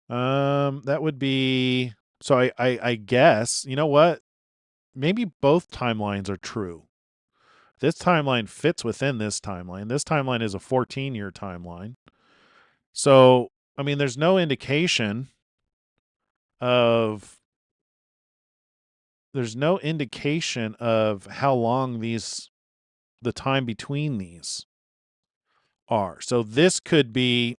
that would be, so I guess, you know what? Maybe both timelines are true. This timeline fits within this timeline. This timeline is a 14-year timeline. So, I mean, there's no indication of how long the time between these are. So this could be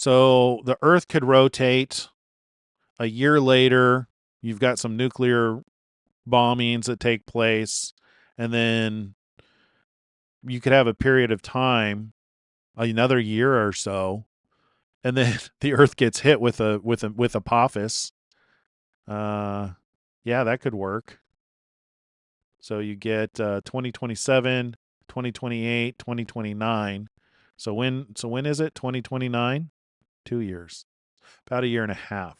So the Earth could rotate. A year later, you've got some nuclear bombings that take place, and then you could have a period of time, another year or so, and then the Earth gets hit with Apophis. Yeah, that could work. So you get 2027, 2028, 2029. So when is it? 2029? 2 years. About a year and a half.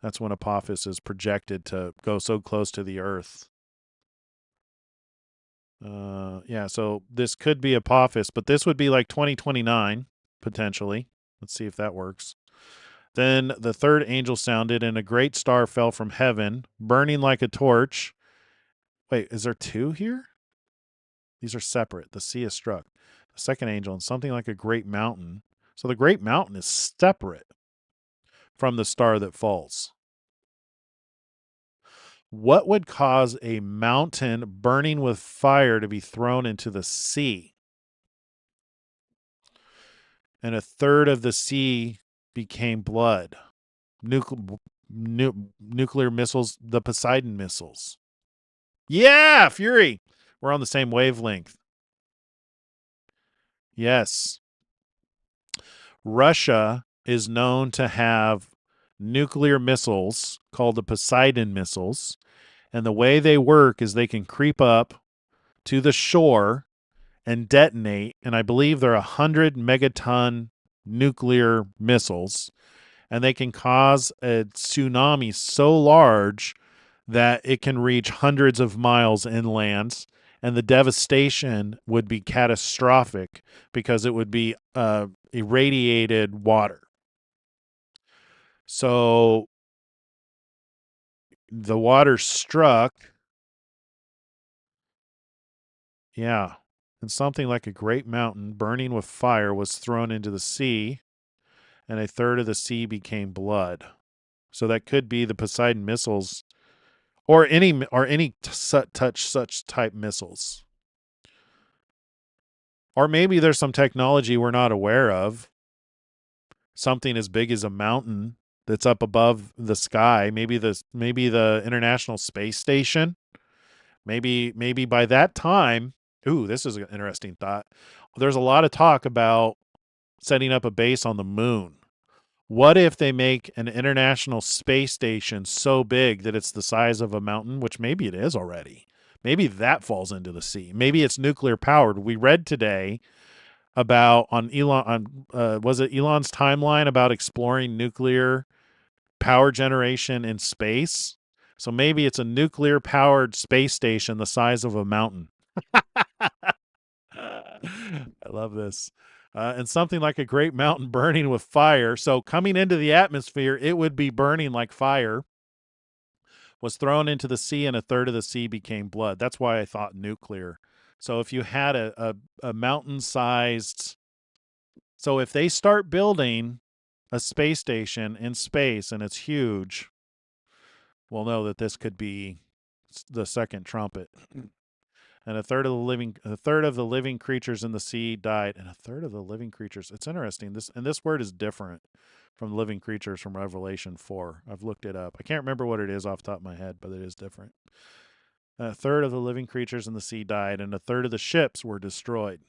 That's when Apophis is projected to go so close to the Earth. Yeah, so this could be Apophis, but this would be like 2029, potentially. Let's see if that works. Then the third angel sounded, and a great star fell from heaven, burning like a torch. Wait, is there two here? These are separate. The sea is struck. The second angel, and something like a great mountain. So the great mountain is separate from the star that falls. What would cause a mountain burning with fire to be thrown into the sea? And a third of the sea became blood. Nuclear missiles, the Poseidon missiles. Yeah, Fury. We're on the same wavelength. Yes. Russia is known to have nuclear missiles called the Poseidon missiles. And the way they work is they can creep up to the shore and detonate. And I believe they're 100 megaton nuclear missiles. And they can cause a tsunami so large that it can reach hundreds of miles inland, and the devastation would be catastrophic because it would be irradiated water. So the water struck, yeah, and something like a great mountain burning with fire was thrown into the sea, and a third of the sea became blood. So that could be the Poseidon missiles, or any such type missiles. Or maybe there's some technology we're not aware of. Something as big as a mountain that's up above the sky. Maybe the International Space Station. Maybe by that time, ooh, this is an interesting thought. There's a lot of talk about setting up a base on the moon. What if they make an International Space Station so big that it's the size of a mountain, which maybe it is already. Maybe that falls into the sea. Maybe it's nuclear powered. We read today about was it Elon's timeline about exploring nuclear power generation in space? So maybe it's a nuclear powered space station the size of a mountain. I love this. And something like a great mountain burning with fire. So coming into the atmosphere, it would be burning like fire. Was thrown into the sea, and a third of the sea became blood. That's why I thought nuclear. So if you had a mountain-sized... So if they start building a space station in space and it's huge, we'll know that this could be the second trumpet. And a third of the living creatures in the sea died, and a third of the living creatures. It's interesting. This word is different from living creatures from Revelation 4. I've looked it up. I can't remember what it is off the top of my head, but it is different. A third of the living creatures in the sea died, and a third of the ships were destroyed.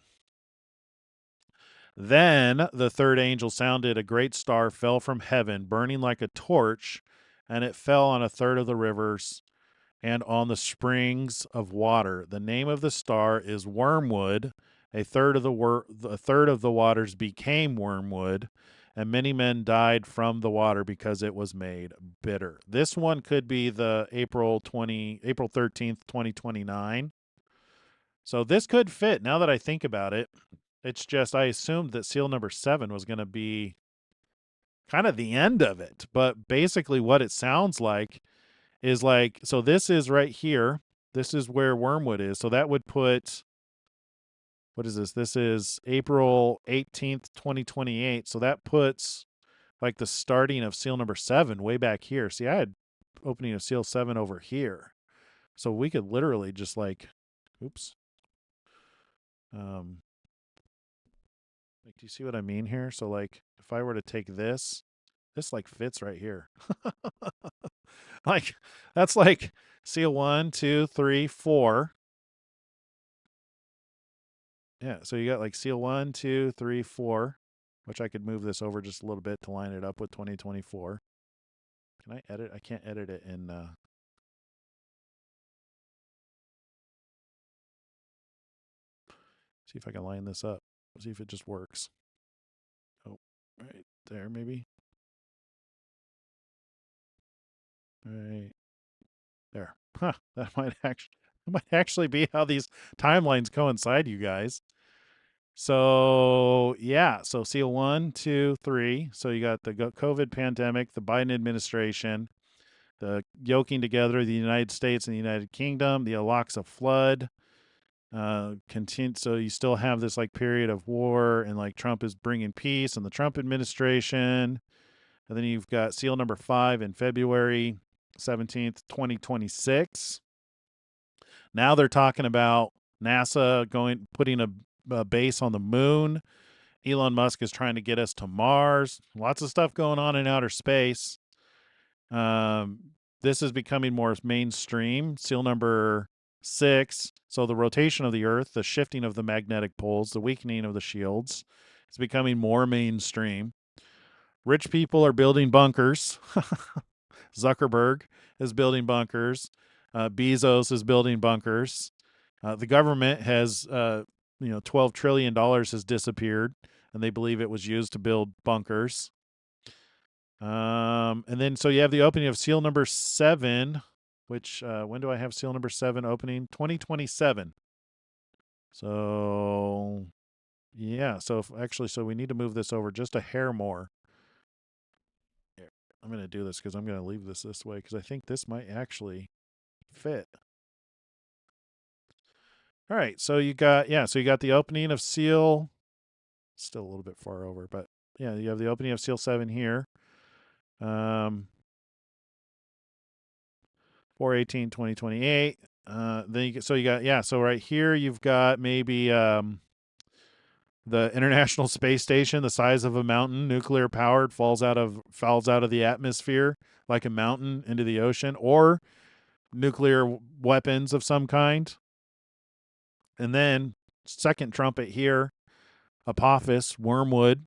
Then the third angel sounded, a great star fell from heaven, burning like a torch, and it fell on a third of the rivers and on the springs of water. The name of the star is Wormwood. A third of the waters became wormwood, and many men died from the water because it was made bitter. This one could be the April 13th, 2029. So this could fit now that I think about it. It's just I assumed that seal number 7 was going to be kind of the end of it. But basically what it sounds like is like, so this is right here. This is where Wormwood is. So that would put, what is this? This is April 18th, 2028. So that puts like the starting of seal number 7 way back here. See, I had opening of seal 7 over here. So we could literally just like, oops. Like, do you see what I mean here? So like, if I were to take this like fits right here. Like, that's like seal 1, 2, 3, 4. Yeah, so you got like seal 1, 2, 3, 4, which I could move this over just a little bit to line it up with 2024. Can I edit? I can't edit it in. See if I can line this up. See if it just works. Oh, right there, maybe. Right there. Huh. That might actually be how these timelines coincide, you guys. So yeah, so seal 1, 2, 3. So you got the COVID pandemic, the Biden administration, the yoking together of the United States and the United Kingdom, the Al-Aqsa flood. So you still have this like period of war, and like Trump is bringing peace, and the Trump administration. And then you've got seal number 5 in February 17th, 2026. Now they're talking about NASA putting a base on the moon. Elon Musk is trying to get us to Mars. Lots of stuff going on in outer space. This is becoming more mainstream. Seal number 6. So the rotation of the Earth, the shifting of the magnetic poles, the weakening of the shields is becoming more mainstream. Rich people are building bunkers. Zuckerberg is building bunkers. Bezos is building bunkers. The government has, $12 trillion has disappeared, and they believe it was used to build bunkers. And then, so you have the opening of seal number 7, which, when do I have seal number 7 opening? 2027. So, yeah. So we need to move this over just a hair more. Here, I'm going to do this because I'm going to leave this way because I think this might actually fit. All right. So you got the opening of seal, still a little bit far over, but yeah, you have the opening of seal 7 here. 4/18/2028. Then so right here you've got maybe the International Space Station, the size of a mountain, nuclear powered, falls out of the atmosphere like a mountain into the ocean, or nuclear weapons of some kind. And then second trumpet here, Apophis, wormwood.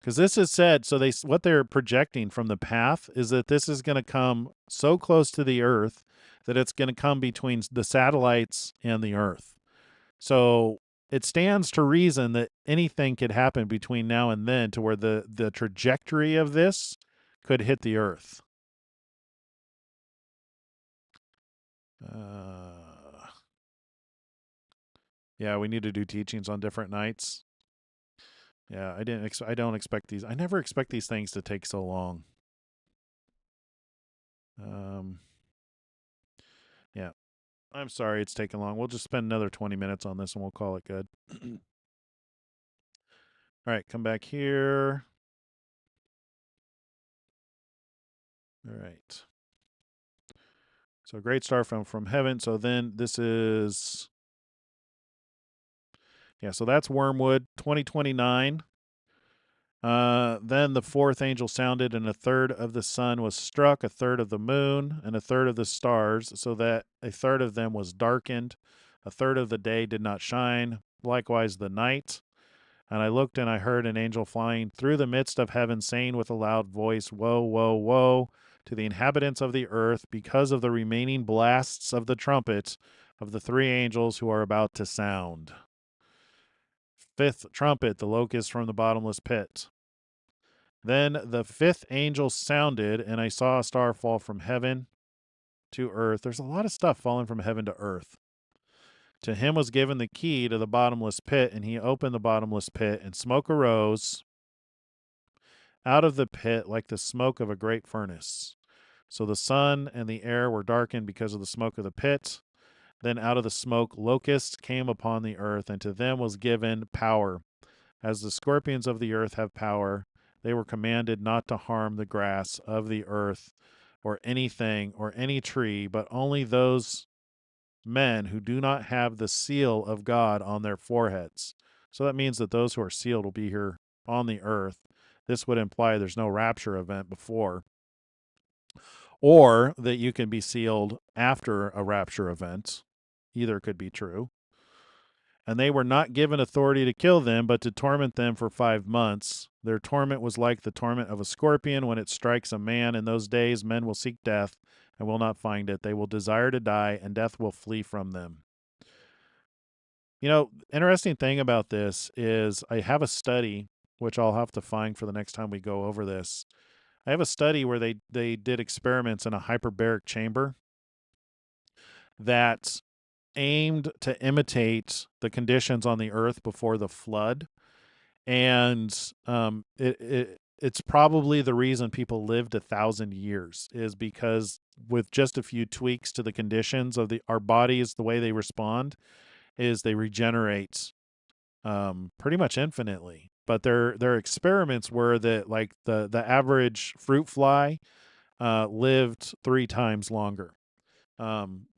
Because this is said, so what they're projecting from the path is that this is going to come so close to the Earth that it's going to come between the satellites and the Earth. So it stands to reason that anything could happen between now and then to where the trajectory of this could hit the Earth. Yeah, we need to do teachings on different nights. Yeah, I don't expect these. I never expect these things to take so long. Yeah. I'm sorry it's taking long. We'll just spend another 20 minutes on this and we'll call it good. All right, come back here. All right. So great star from heaven. So then this is, yeah, so that's wormwood, 2029. Then the fourth angel sounded, and a third of the sun was struck, a third of the moon, and a third of the stars, so that a third of them was darkened. A third of the day did not shine, likewise the night. And I looked, and I heard an angel flying through the midst of heaven, saying with a loud voice, Woe, woe, woe to the inhabitants of the earth, because of the remaining blasts of the trumpet of the 3 angels who are about to sound. Fifth trumpet, the locust from the bottomless pit. Then the 5th angel sounded, and I saw a star fall from heaven to earth. There's a lot of stuff falling from heaven to earth. To him was given the key to the bottomless pit, and he opened the bottomless pit, and smoke arose out of the pit like the smoke of a great furnace. So the sun and the air were darkened because of the smoke of the pit. Then out of the smoke locusts came upon the earth, and to them was given power. As the scorpions of the earth have power, they were commanded not to harm the grass of the earth or anything or any tree, but only those men who do not have the seal of God on their foreheads. So that means that those who are sealed will be here on the earth. This would imply there's no rapture event before, or that you can be sealed after a rapture event. Either could be true. And they were not given authority to kill them, but to torment them for 5 months. Their torment was like the torment of a scorpion when it strikes a man. In those days, men will seek death and will not find it. They will desire to die, and death will flee from them. You know, interesting thing about this is I have a study, which I'll have to find for the next time we go over this. I have a study where they did experiments in a hyperbaric chamber that aimed to imitate the conditions on the earth before the flood. And it's probably the reason people lived 1,000 years is because with just a few tweaks to the conditions of our bodies, the way they respond is they regenerate pretty much infinitely. But their experiments were that like the average fruit fly lived 3 times longer.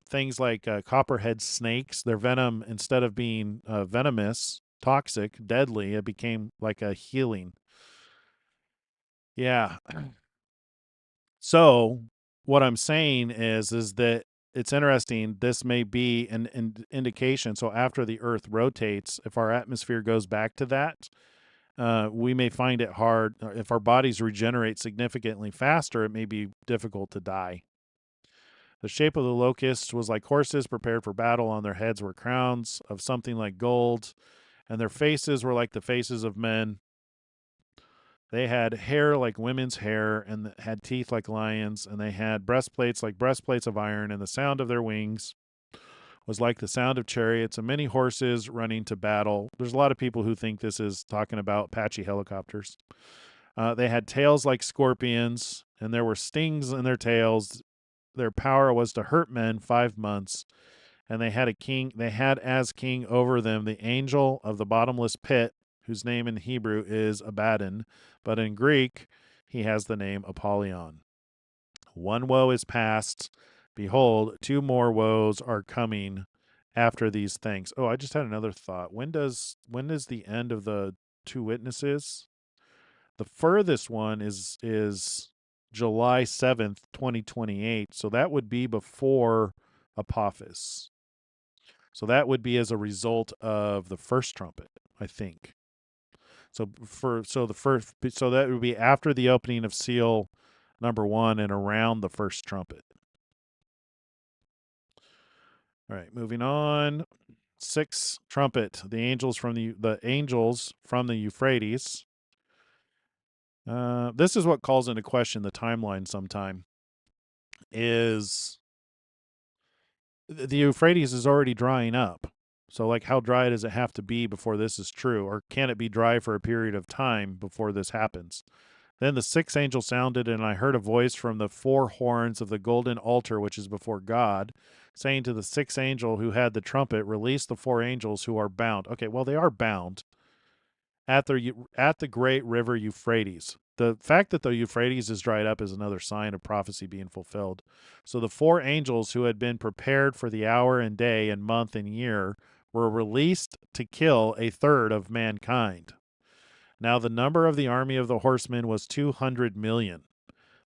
Things like copperhead snakes, their venom, instead of being venomous, toxic, deadly, it became like a healing. Yeah. So what I'm saying is that it's interesting. This may be an indication. So after the Earth rotates, if our atmosphere goes back to that, we may find it hard. If our bodies regenerate significantly faster, it may be difficult to die. The shape of the locusts was like horses prepared for battle. On their heads were crowns of something like gold, and their faces were like the faces of men. They had hair like women's hair, and had teeth like lions, and they had breastplates like breastplates of iron, and the sound of their wings was like the sound of chariots, and many horses running to battle. There's a lot of people who think this is talking about Apache helicopters. They had tails like scorpions, and there were stings in their tails. Their power was to hurt men 5 months, and they had as king over them the angel of the bottomless pit, whose name in Hebrew is Abaddon, but in Greek he has the name Apollyon. One woe is past. Behold, 2 more woes are coming after these things. Oh, I just had another thought. When is the end of the 2 witnesses? The furthest one is July 7th, 2028. So that would be before Apophis. So that would be as a result of the first trumpet, I think. So that would be after the opening of seal number 1 and around the first trumpet. All right, moving on. 6th trumpet, the angels from the Euphrates. This is what calls into question the timeline sometime. Is the Euphrates is already drying up. So like how dry does it have to be before this is true? Or can it be dry for a period of time before this happens? Then the 6th angel sounded, and I heard a voice from the 4 horns of the golden altar which is before God, saying to the 6th angel who had the trumpet, release the 4 angels who are bound. Okay, well, they are bound at the great river Euphrates. The fact that the Euphrates is dried up is another sign of prophecy being fulfilled. So the 4 angels who had been prepared for the hour and day and month and year were released to kill 1/3 of mankind. Now the number of the army of the horsemen was 200 million.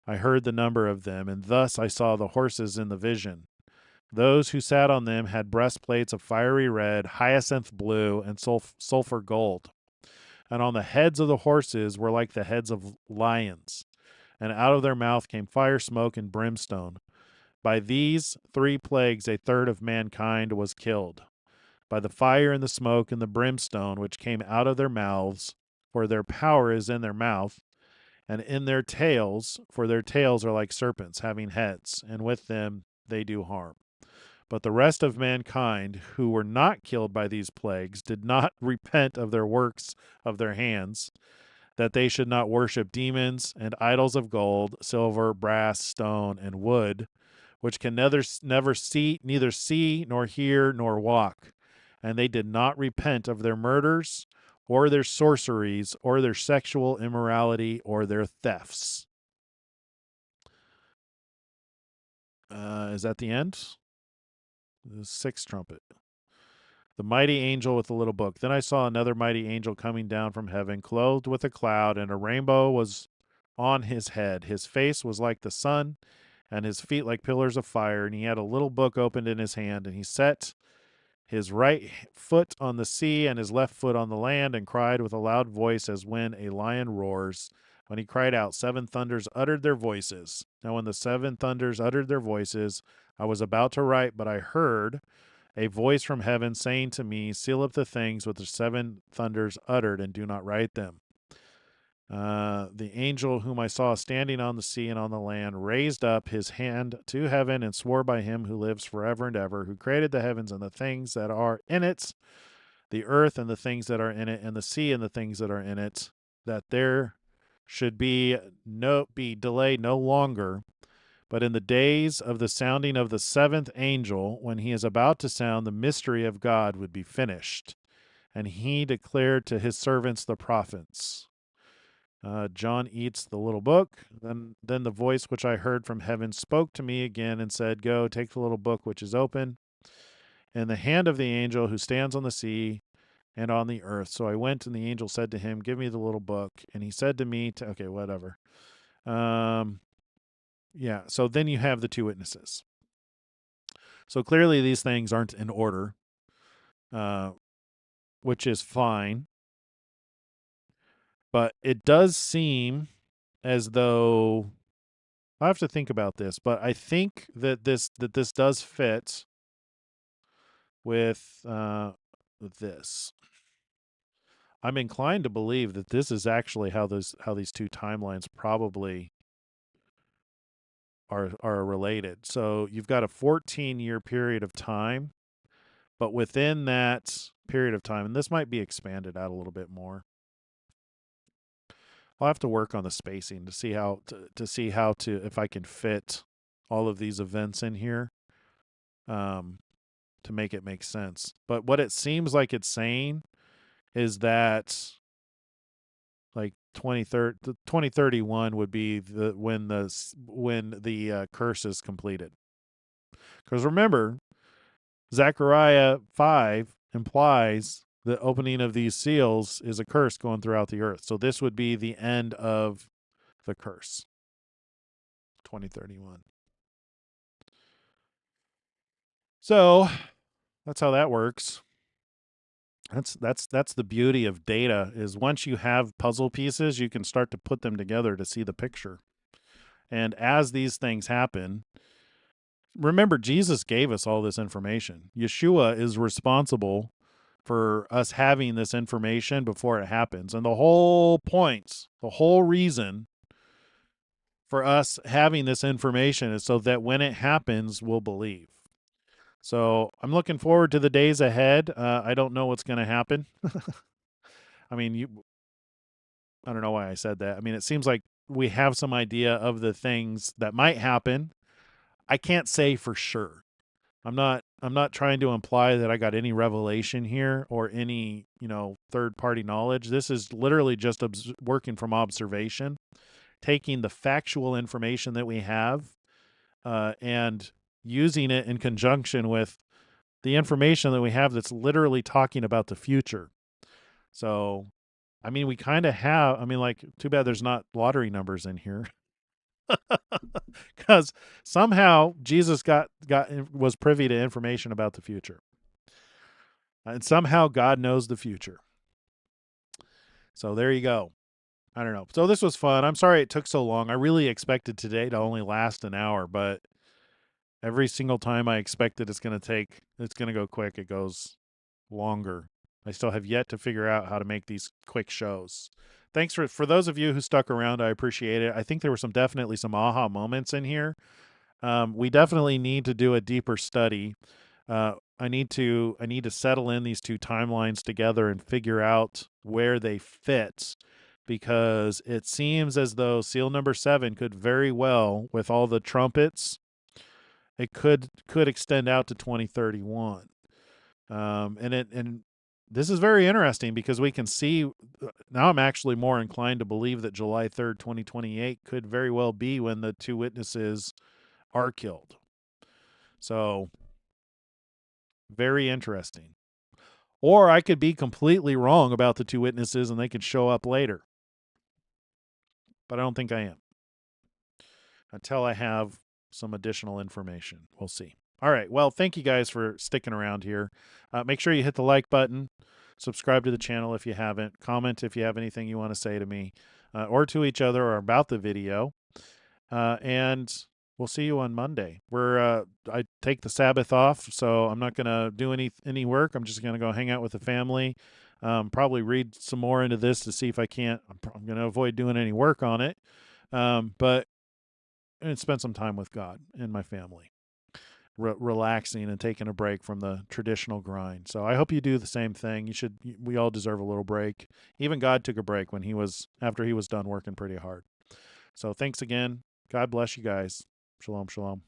I heard the number of them, and thus I saw the horses in the vision. Those who sat on them had breastplates of fiery red, hyacinth blue, and sulfur gold. And on the heads of the horses were like the heads of lions, and out of their mouth came fire, smoke, and brimstone. By these 3 plagues 1/3 of mankind was killed, by the fire and the smoke and the brimstone which came out of their mouths, for their power is in their mouth, and in their tails, for their tails are like serpents having heads, and with them they do harm. But the rest of mankind who were not killed by these plagues did not repent of their works of their hands, that they should not worship demons and idols of gold, silver, brass, stone, and wood, which can neither see, nor hear, nor walk. And they did not repent of their murders, or their sorceries, or their sexual immorality, or their thefts. Is that the end? The 6th trumpet. the mighty angel with the little book. Then I saw another mighty angel coming down from heaven, clothed with a cloud, and a rainbow was on his head. His face was like the sun, and his feet like pillars of fire. And he had a little book opened in his hand, and he set his right foot on the sea and his left foot on the land, and cried with a loud voice as when a lion roars. When he cried out, 7 thunders uttered their voices. Now when the 7 thunders uttered their voices, I was about to write, but I heard a voice from heaven saying to me, seal up the things which the 7 thunders uttered, and do not write them. The angel whom I saw standing on the sea and on the land raised up his hand to heaven and swore by him who lives forever and ever, who created the heavens and the things that are in it, the earth and the things that are in it, and the sea and the things that are in it, that there should be delay no longer, but in the days of the sounding of the 7th angel, when he is about to sound, the mystery of God would be finished. And he declared to his servants the prophets. John eats the little book. Then the voice which I heard from heaven spoke to me again and said, go, take the little book which is open in the hand of the angel who stands on the sea and on the earth. So I went, and the angel said to him, give me the little book. And he said to me, okay, whatever. Yeah, so then you have the 2 witnesses. So clearly these things aren't in order, which is fine. But it does seem as though, I have to think about this, but I think that this does fit with this. I'm inclined to believe that this is actually how these 2 timelines probably are related. So you've got a 14-year period of time, but within that period of time, and this might be expanded out a little bit more. I'll have to work on the spacing to see how if I can fit all of these events in here, to make it make sense. But what it seems like it's saying is that like 2031 would be when the curse is completed. Because remember, Zechariah 5 implies the opening of these seals is a curse going throughout the earth. So this would be the end of the curse. 2031. So that's how that works. That's the beauty of data, is once you have puzzle pieces, you can start to put them together to see the picture. And as these things happen, remember, Jesus gave us all this information. Yeshua is responsible for us having this information before it happens. And the whole reason for us having this information is so that when it happens, we'll believe. So I'm looking forward to the days ahead. I don't know what's going to happen. I mean, I don't know why I said that. I mean, it seems like we have some idea of the things that might happen. I can't say for sure. I'm not trying to imply that I got any revelation here or any, third-party knowledge. This is literally just working from observation, taking the factual information that we have, and using it in conjunction with the information that we have that's literally talking about the future. So, I mean, we kind of have, too bad there's not lottery numbers in here. Because somehow Jesus was privy to information about the future. And somehow God knows the future. So there you go. I don't know. So this was fun. I'm sorry it took so long. I really expected today to only last an hour, but every single time I expected it's going to go quick, it goes longer. I still have yet to figure out how to make these quick shows. Thanks for those of you who stuck around. I appreciate it. I think there were definitely some aha moments in here. We definitely need to do a deeper study. I need to settle in these 2 timelines together and figure out where they fit, because it seems as though seal number 7 could very well, with all the trumpets, it could extend out to 2031. And this is very interesting, because we can see now. I'm actually more inclined to believe that July 3rd, 2028 could very well be when the 2 witnesses are killed. So very interesting. Or I could be completely wrong about the two witnesses and they could show up later. But I don't think I am. Until I have some additional information. We'll see. All right. Well, thank you guys for sticking around here. Make sure you hit the like button. Subscribe to the channel if you haven't. Comment if you have anything you want to say to me or to each other or about the video. And we'll see you on Monday. I take the Sabbath off, so I'm not going to do any work. I'm just going to go hang out with the family. Probably read some more into this to see if I can't. I'm going to avoid doing any work on it. But and spend some time with God and my family, relaxing and taking a break from the traditional grind. So I hope you do the same thing. We all deserve a little break. Even God took a break after he was done working pretty hard. So thanks again. God bless you guys. Shalom, shalom.